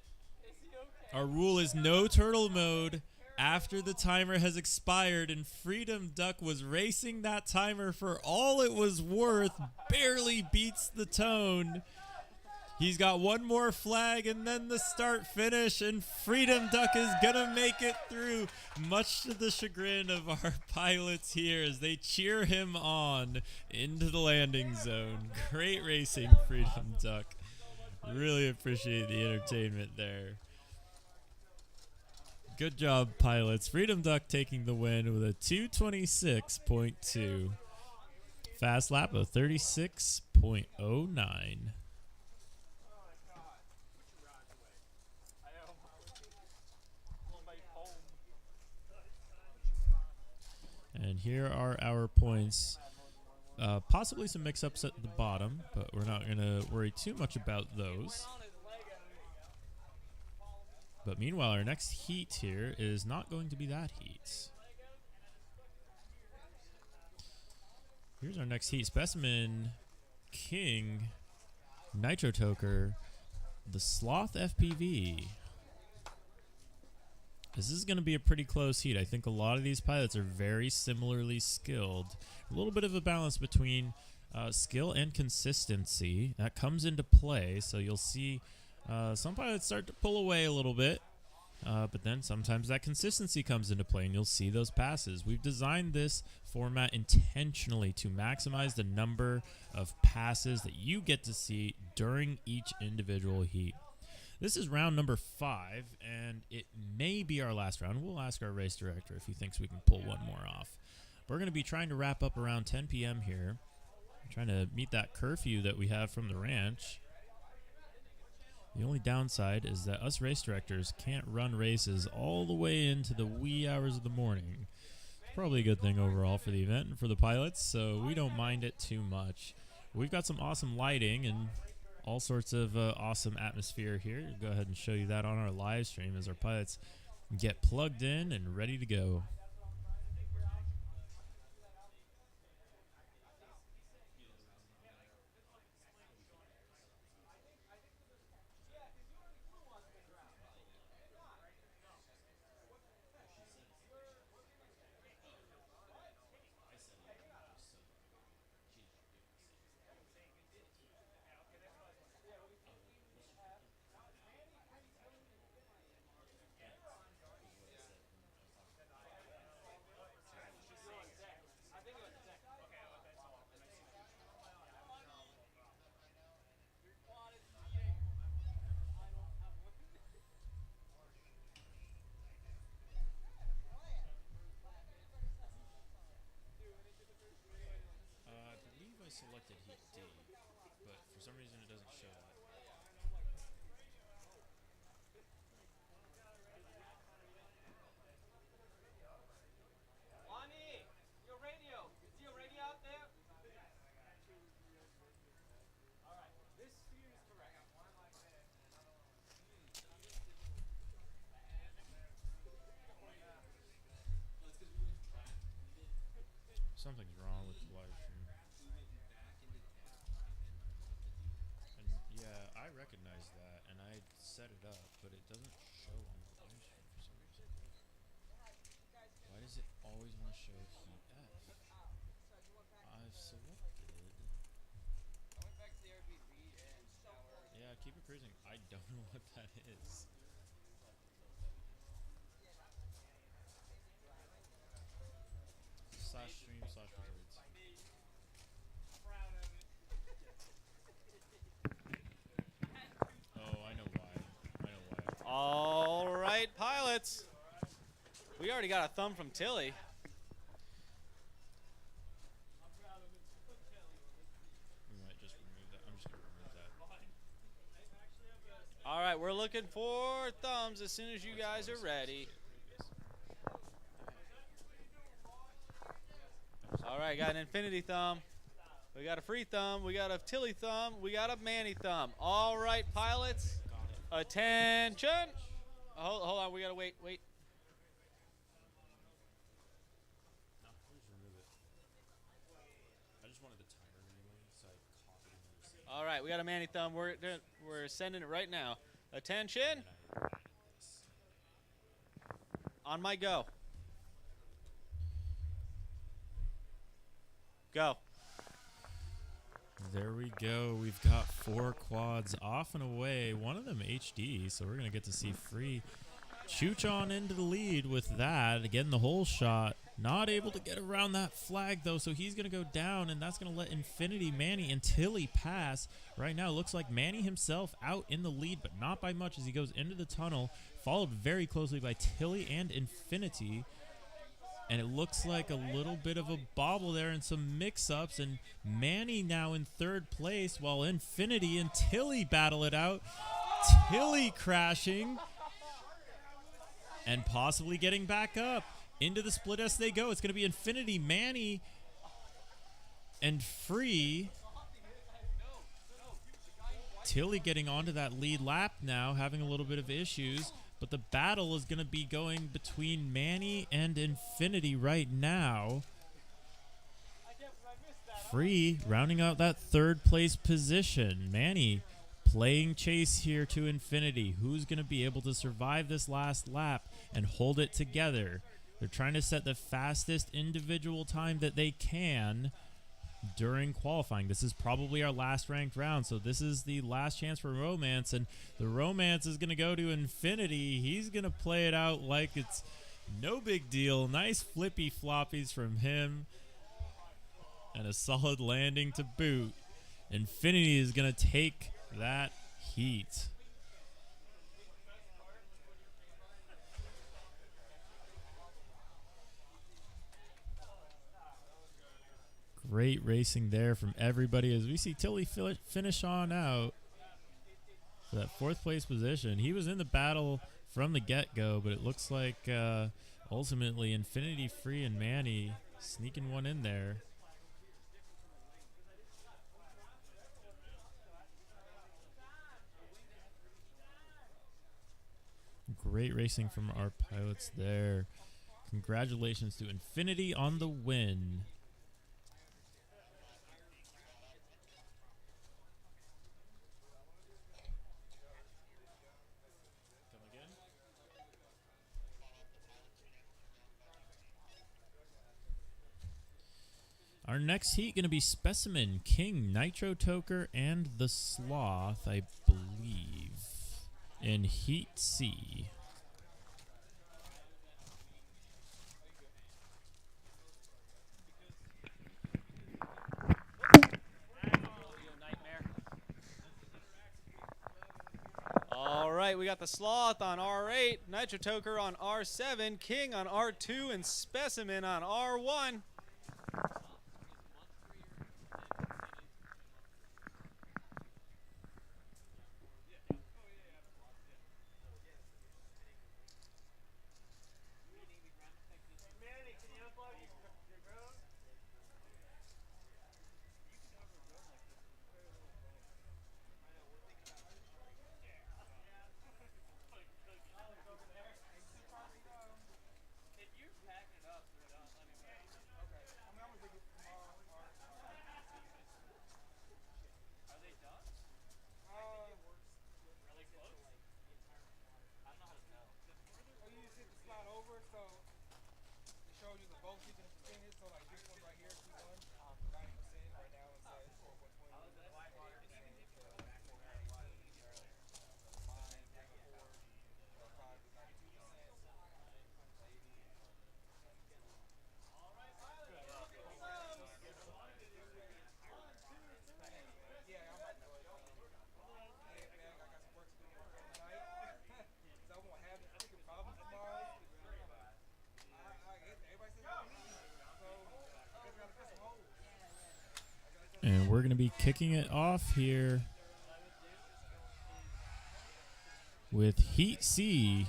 Our rule is no turtle mode after the timer has expired, and Freedom Duck was racing that timer for all it was worth, barely beats the tone. He's got one more flag and then the start finish, and Freedom Duck is gonna make it through, much to the chagrin of our pilots here as they cheer him on into the landing zone. Great racing, Freedom Duck. Really appreciate the entertainment there. Good job, pilots. Freedom Duck taking the win with a 226.2. Fast lap of 36.09. And here are our points. Possibly some mix-ups at the bottom, but we're not going to worry too much about those. But meanwhile, our next heat here is not going to be that heat. Here's our next heat. Specimen King, Nitro Toker, the Sloth FPV. This is going to be a pretty close heat. I think a lot of these pilots are very similarly skilled. A little bit of a balance between skill and consistency. That comes into play, so you'll see some pilots start to pull away a little bit, but then sometimes that consistency comes into play, and you'll see those passes. We've designed this format intentionally to maximize the number of passes that you get to see during each individual heat. This is round number 5, and it may be our last round. We'll ask our race director if he thinks we can pull one more off. We're going to be trying to wrap up around 10 p.m. here. Trying to meet that curfew that we have from the ranch. The only downside is that us race directors can't run races all the way into the wee hours of the morning. It's probably a good thing overall for the event and for the pilots, so we don't mind it too much. We've got some awesome lighting and all sorts of awesome atmosphere here. Go ahead and show you that on our live stream as our pilots get plugged in and ready to go. selected Heat D, but for some reason it doesn't show that. Lonnie, your radio. Is your radio out there? All right. This sphere is correct. One like this and another one. Something's wrong with the live stream. And yeah, I recognize that, and I set it up, but it doesn't show on the live stream for some reason. Why does it always want to show Heat F? I've selected. Yeah, keep it cruising. I don't know what that is. /stream/results. Oh, I know why. All right, pilots. We already got a thumb from Tilly. We might just remove that. I'm just going to remove that. All right, we're looking for thumbs as soon as you guys are ready. All right, got an infinity thumb. We got a free thumb. We got a Tilly thumb. We got a Manny thumb. All right, pilots. Attention. Hold on. We got to wait. No, we'll just remove it. I just wanted the timer anyway, so I copied it and received it. All right, we got a Manny thumb. We're sending it right now. Attention. On my go. Go. There we go. We've got 4 quads off and away. One of them HD, so we're going to get to see Free chooch on into the lead with that. Getting the whole shot. Not able to get around that flag, though, so he's going to go down, and that's going to let Infinity, Manny, and Tilly pass. Right now, it looks like Manny himself out in the lead, but not by much as he goes into the tunnel, followed very closely by Tilly and Infinity. And it looks like a little bit of a bobble there and some mix-ups. And Manny now in 3rd place while Infinity and Tilly battle it out. Tilly crashing and possibly getting back up. Into the split S they go. It's going to be Infinity, Manny, and Free. Tilly getting onto that lead lap now, having a little bit of issues. But the battle is going to be going between Manny and Infinity right now. Free rounding out that 3rd place position. Manny playing chase here to Infinity. Who's going to be able to survive this last lap and hold it together? They're trying to set the fastest individual time that they can during qualifying. This is probably our last ranked round, so this is the last chance for Romance, and the Romance is going to go to Infinity. He's going to play it out like it's no big deal. Nice flippy floppies from him and a solid landing to boot. Infinity is going to take that heat. Great racing there from everybody as we see Tilly finish on out for that 4th place position. He was in the battle from the get-go, but it looks like ultimately Infinity, Free, and Manny sneaking one in there. Great racing from our pilots there. Congratulations to Infinity on the win. Our next heat going to be Specimen, King, Nitro Toker, and the Sloth, I believe, in Heat C. All right, we got the Sloth on R8, Nitro Toker on R7, King on R2, and Specimen on R1. not over, so it shows you the both season percentage. So like this one right here, 2-1, 90%. Right now it's at 4.20. And we're going to be kicking it off here with Heat C.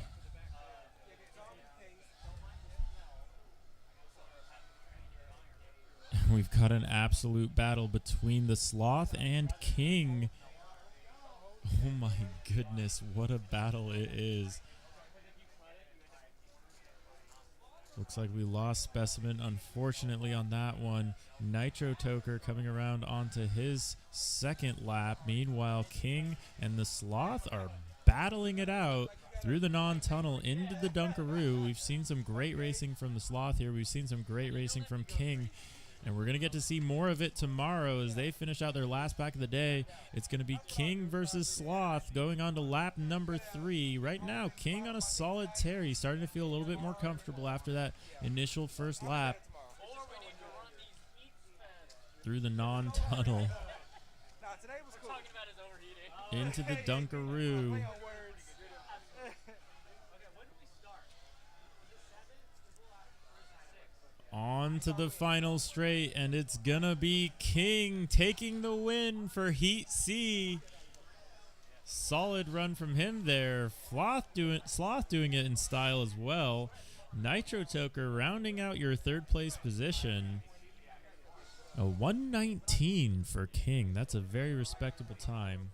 We've got an absolute battle between the Sloth and King. Oh my goodness, what a battle it is. Looks like we lost Specimen, unfortunately, on that one. Nitro Toker coming around onto his second lap. Meanwhile, King and the Sloth are battling it out through the non-tunnel into the Dunkaroo. We've seen some great racing from the Sloth here. We've seen some great racing from King. And we're going to get to see more of it tomorrow as they finish out their last pack of the day. It's going to be King versus Sloth going on to lap number 3. Right now, King on a solid tear. He's starting to feel a little bit more comfortable after that initial first lap through the non-tunnel into the Dunkaroo. On to the final straight, and it's gonna be King taking the win for Heat C. Solid run from him there. Sloth doing it in style as well. Nitro Toker rounding out your third place position. A 119 for King. That's a very respectable time.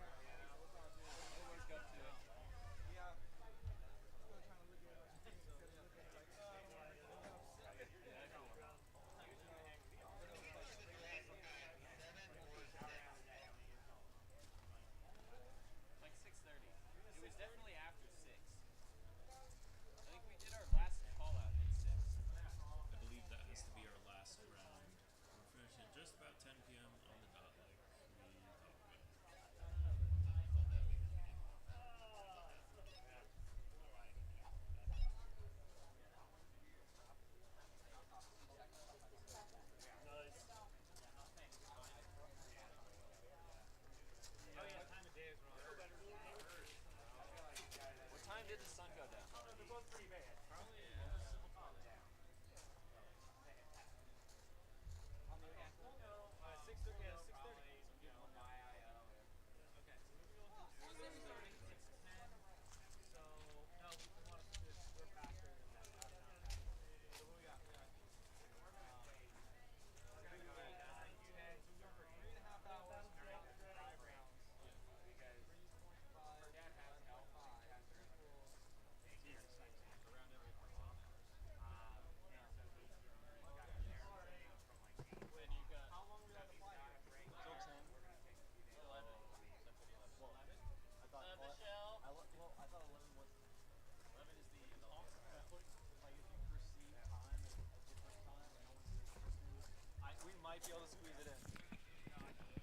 Might be able to squeeze it in.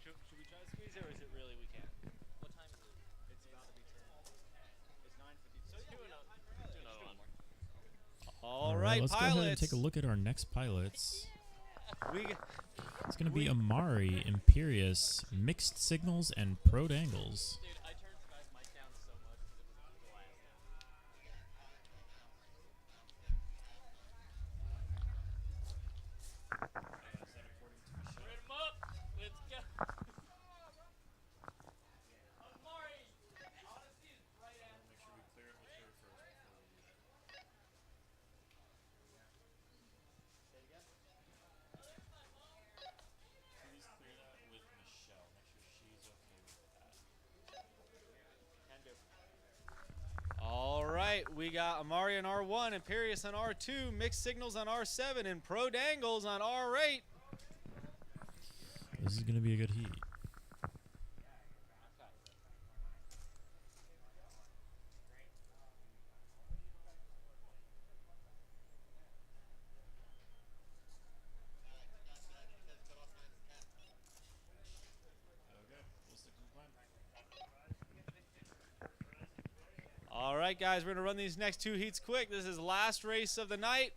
Should we try to squeeze it, or is it really we can't? What time is it? It's about to be 10. It's 9:50. So do another one more. All right, let's go ahead and take a look at our next pilots. It's going to be Amari, Imperius, Mixed Signals, and Pro Dangles. We got Amari on R1, Imperius on R2, Mixed Signals on R7, and Pro Dangles on R8. This is going to be a good heat. right, guys, we're going to run these next 2 heats quick. This is the last race of the night.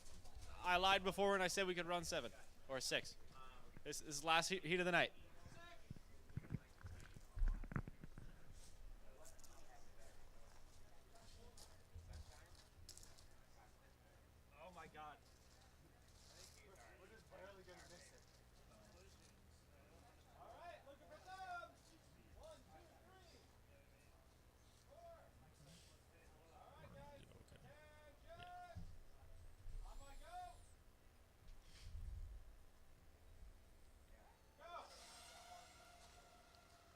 I lied before when I said we could run 7 or 6. This is the last heat of the night. Oh my God. We're just barely gonna miss it. All right, looking for thumbs. 1, 2, 3. 4. All right, guys. Attention. On my go.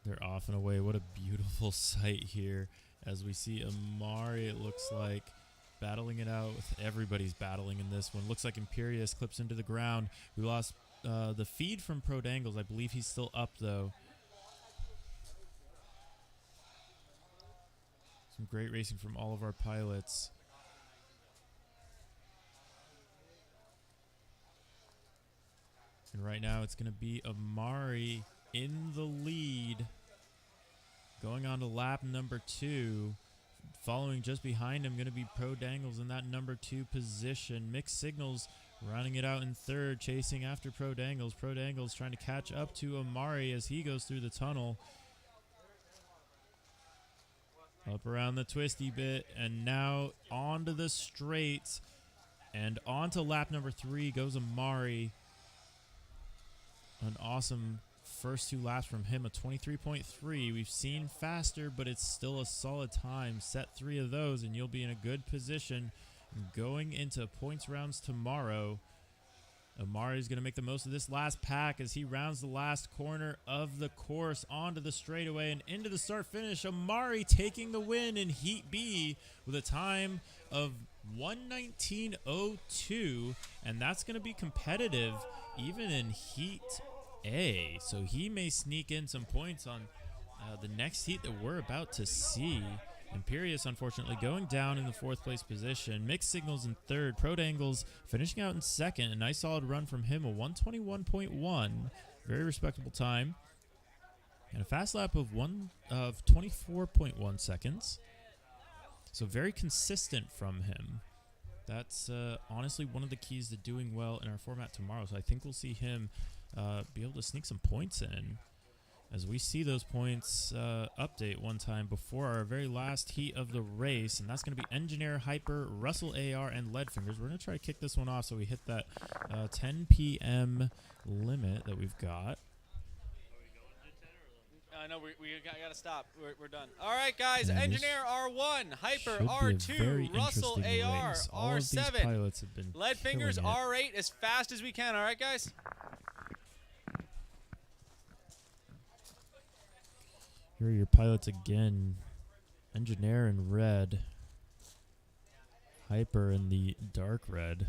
They're off and away. What a beautiful sight here as we see Amari, it looks like, battling it out with everybody's battling in this one. Looks like Imperius clips into the ground. We lost the feed from Pro Dangles. I believe he's still up, though. Some great racing from all of our pilots. And right now it's going to be Amari in the lead, going on to lap number 2. Following just behind him, going to be Pro Dangles in that number 2 position. Mixed Signals running it out in 3rd, chasing after Pro Dangles. Pro Dangles trying to catch up to Amari as he goes through the tunnel. Up around the twisty bit, and now onto the straight. And onto lap number 3 goes Amari. An awesome first 2 laps from him, a 23.3. We've seen faster, but it's still a solid time. Set 3 of those, and you'll be in a good position going into points rounds tomorrow. Amari's going to make the most of this last pack as he rounds the last corner of the course onto the straightaway and into the start finish. Amari taking the win in Heat B with a time of 1:19.02, and that's going to be competitive even in Heat A. So he may sneak in some points on the next heat that we're about to see. Imperius, unfortunately, going down in the 4th place position. Mixed Signals in 3rd. Pro Dangles finishing out in 2nd. A nice solid run from him, a 1:21.1. Very respectable time. And a fast lap of 24.1 seconds. So very consistent from him. That's honestly one of the keys to doing well in our format tomorrow. So I think we'll see him be able to sneak some points in as we see those points update one time before our very last heat of the race. And that's going to be Engineer, Hyper, Russell AR, and Leadfingers. We're going to try to kick this one off so we hit that 10 p.m. limit that we've got. No, we got to stop. We're done. All right, guys. And Engineer R1, Hyper should be a very R2, Russell interesting AR, race. All of these R7, pilots have been Leadfingers killing it. R8 as fast as we can. All right, guys? Here are your pilots again. Engineer in red. Hyper in the dark red.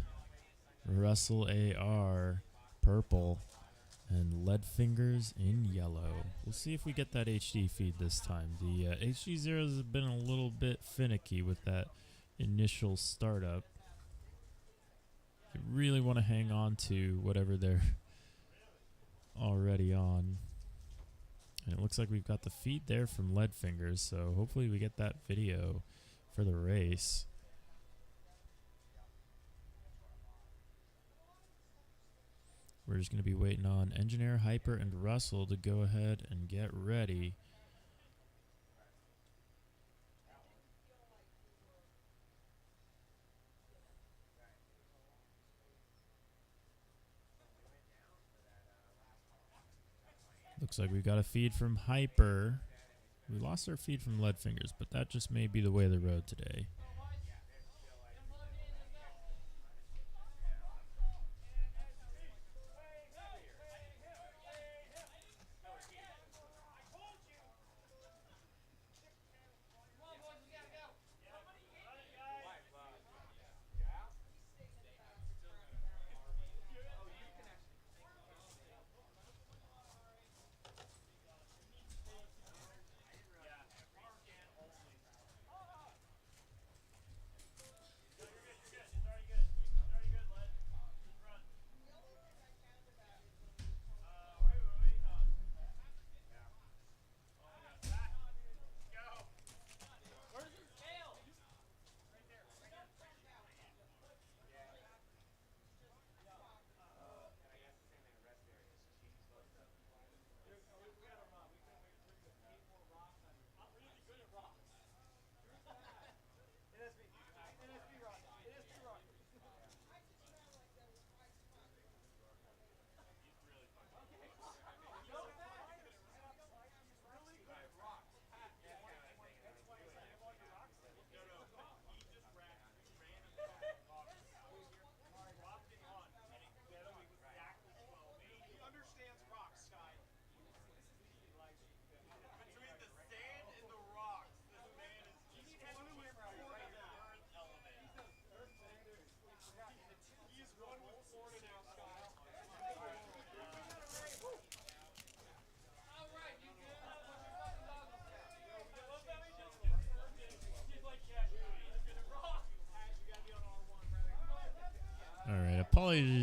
Russell AR purple. And Leadfingers in yellow. We'll see if we get that HD feed this time. The HD zeros have been a little bit finicky with that initial startup. You really want to hang on to whatever they're already on. And it looks like we've got the feed there from Leadfingers, so hopefully we get that video for the race. We're just going to be waiting on Engineer, Hyper, and Russell to go ahead and get ready. Looks like we've got a feed from Hyper. We lost our feed from Leadfingers, but that just may be the way of the road today.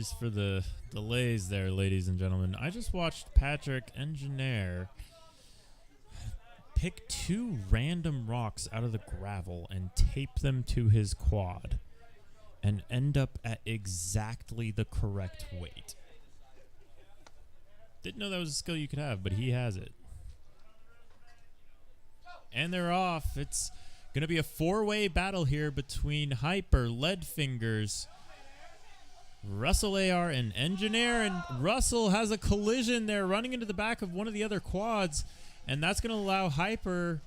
Apologies for the delays there, ladies and gentlemen. I just watched Patrick Engineer pick 2 random rocks out of the gravel and tape them to his quad and end up at exactly the correct weight. Didn't know that was a skill you could have, but he has it. And they're off. It's going to be a 4-way battle here between Hyper, Leadfingers, Russell AR, and Engineer. And Russell has a collision there running into the back of one of the other quads. And that's going to allow Hyper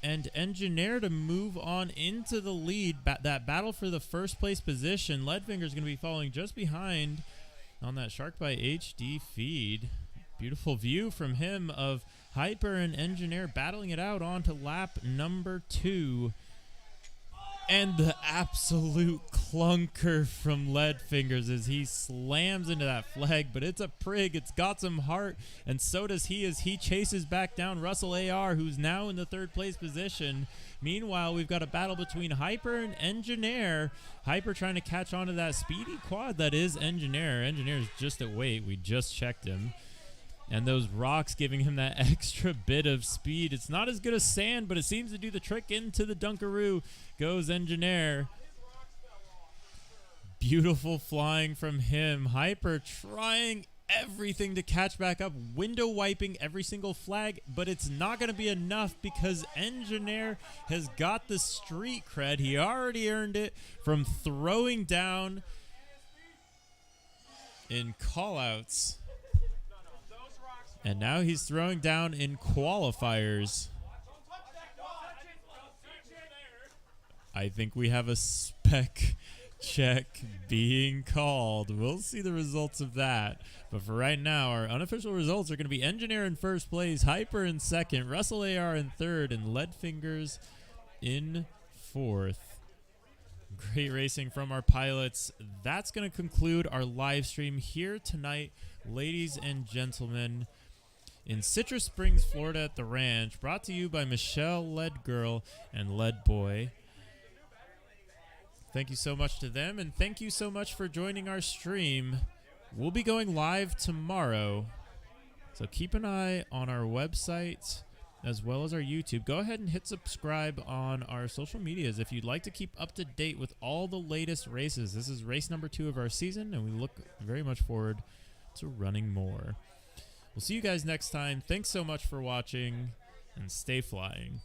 and Engineer to move on into the lead. That battle for the first place position. Leadfingers is going to be following just behind on that Shark by HD feed. Beautiful view from him of Hyper and Engineer battling it out onto lap number 2. And the absolute clunker from Leadfingers as he slams into that flag, but it's a prig. It's got some heart, and so does he as he chases back down Russell AR, who's now in the 3rd place position. Meanwhile, we've got a battle between Hyper and Engineer. Hyper trying to catch on to that speedy quad that is Engineer. Engineer's just at weight. We just checked him. And those rocks giving him that extra bit of speed. It's not as good as sand, but it seems to do the trick. Into the Dunkaroo goes Engineer. Beautiful flying from him. Hyper trying everything to catch back up. Window wiping every single flag, but it's not going to be enough because Engineer has got the street cred. He already earned it from throwing down in callouts. And now he's throwing down in qualifiers. I think we have a spec check being called. We'll see the results of that. But for right now, our unofficial results are going to be Engineer in 1st place, Hyper in 2nd, Russell AR in 3rd, and Leadfingers in 4th. Great racing from our pilots. That's going to conclude our live stream here tonight, ladies and gentlemen, in Citrus Springs, Florida at the ranch, brought to you by Michelle Leadgirl and Lead Boy. Thank you so much to them, and thank you so much for joining our stream. We'll be going live tomorrow, so keep an eye on our website as well as our YouTube. Go ahead and hit subscribe on our social medias if you'd like to keep up to date with all the latest races. This is race number 2 of our season, and we look very much forward to running more. We'll see you guys next time. Thanks so much for watching, and stay flying.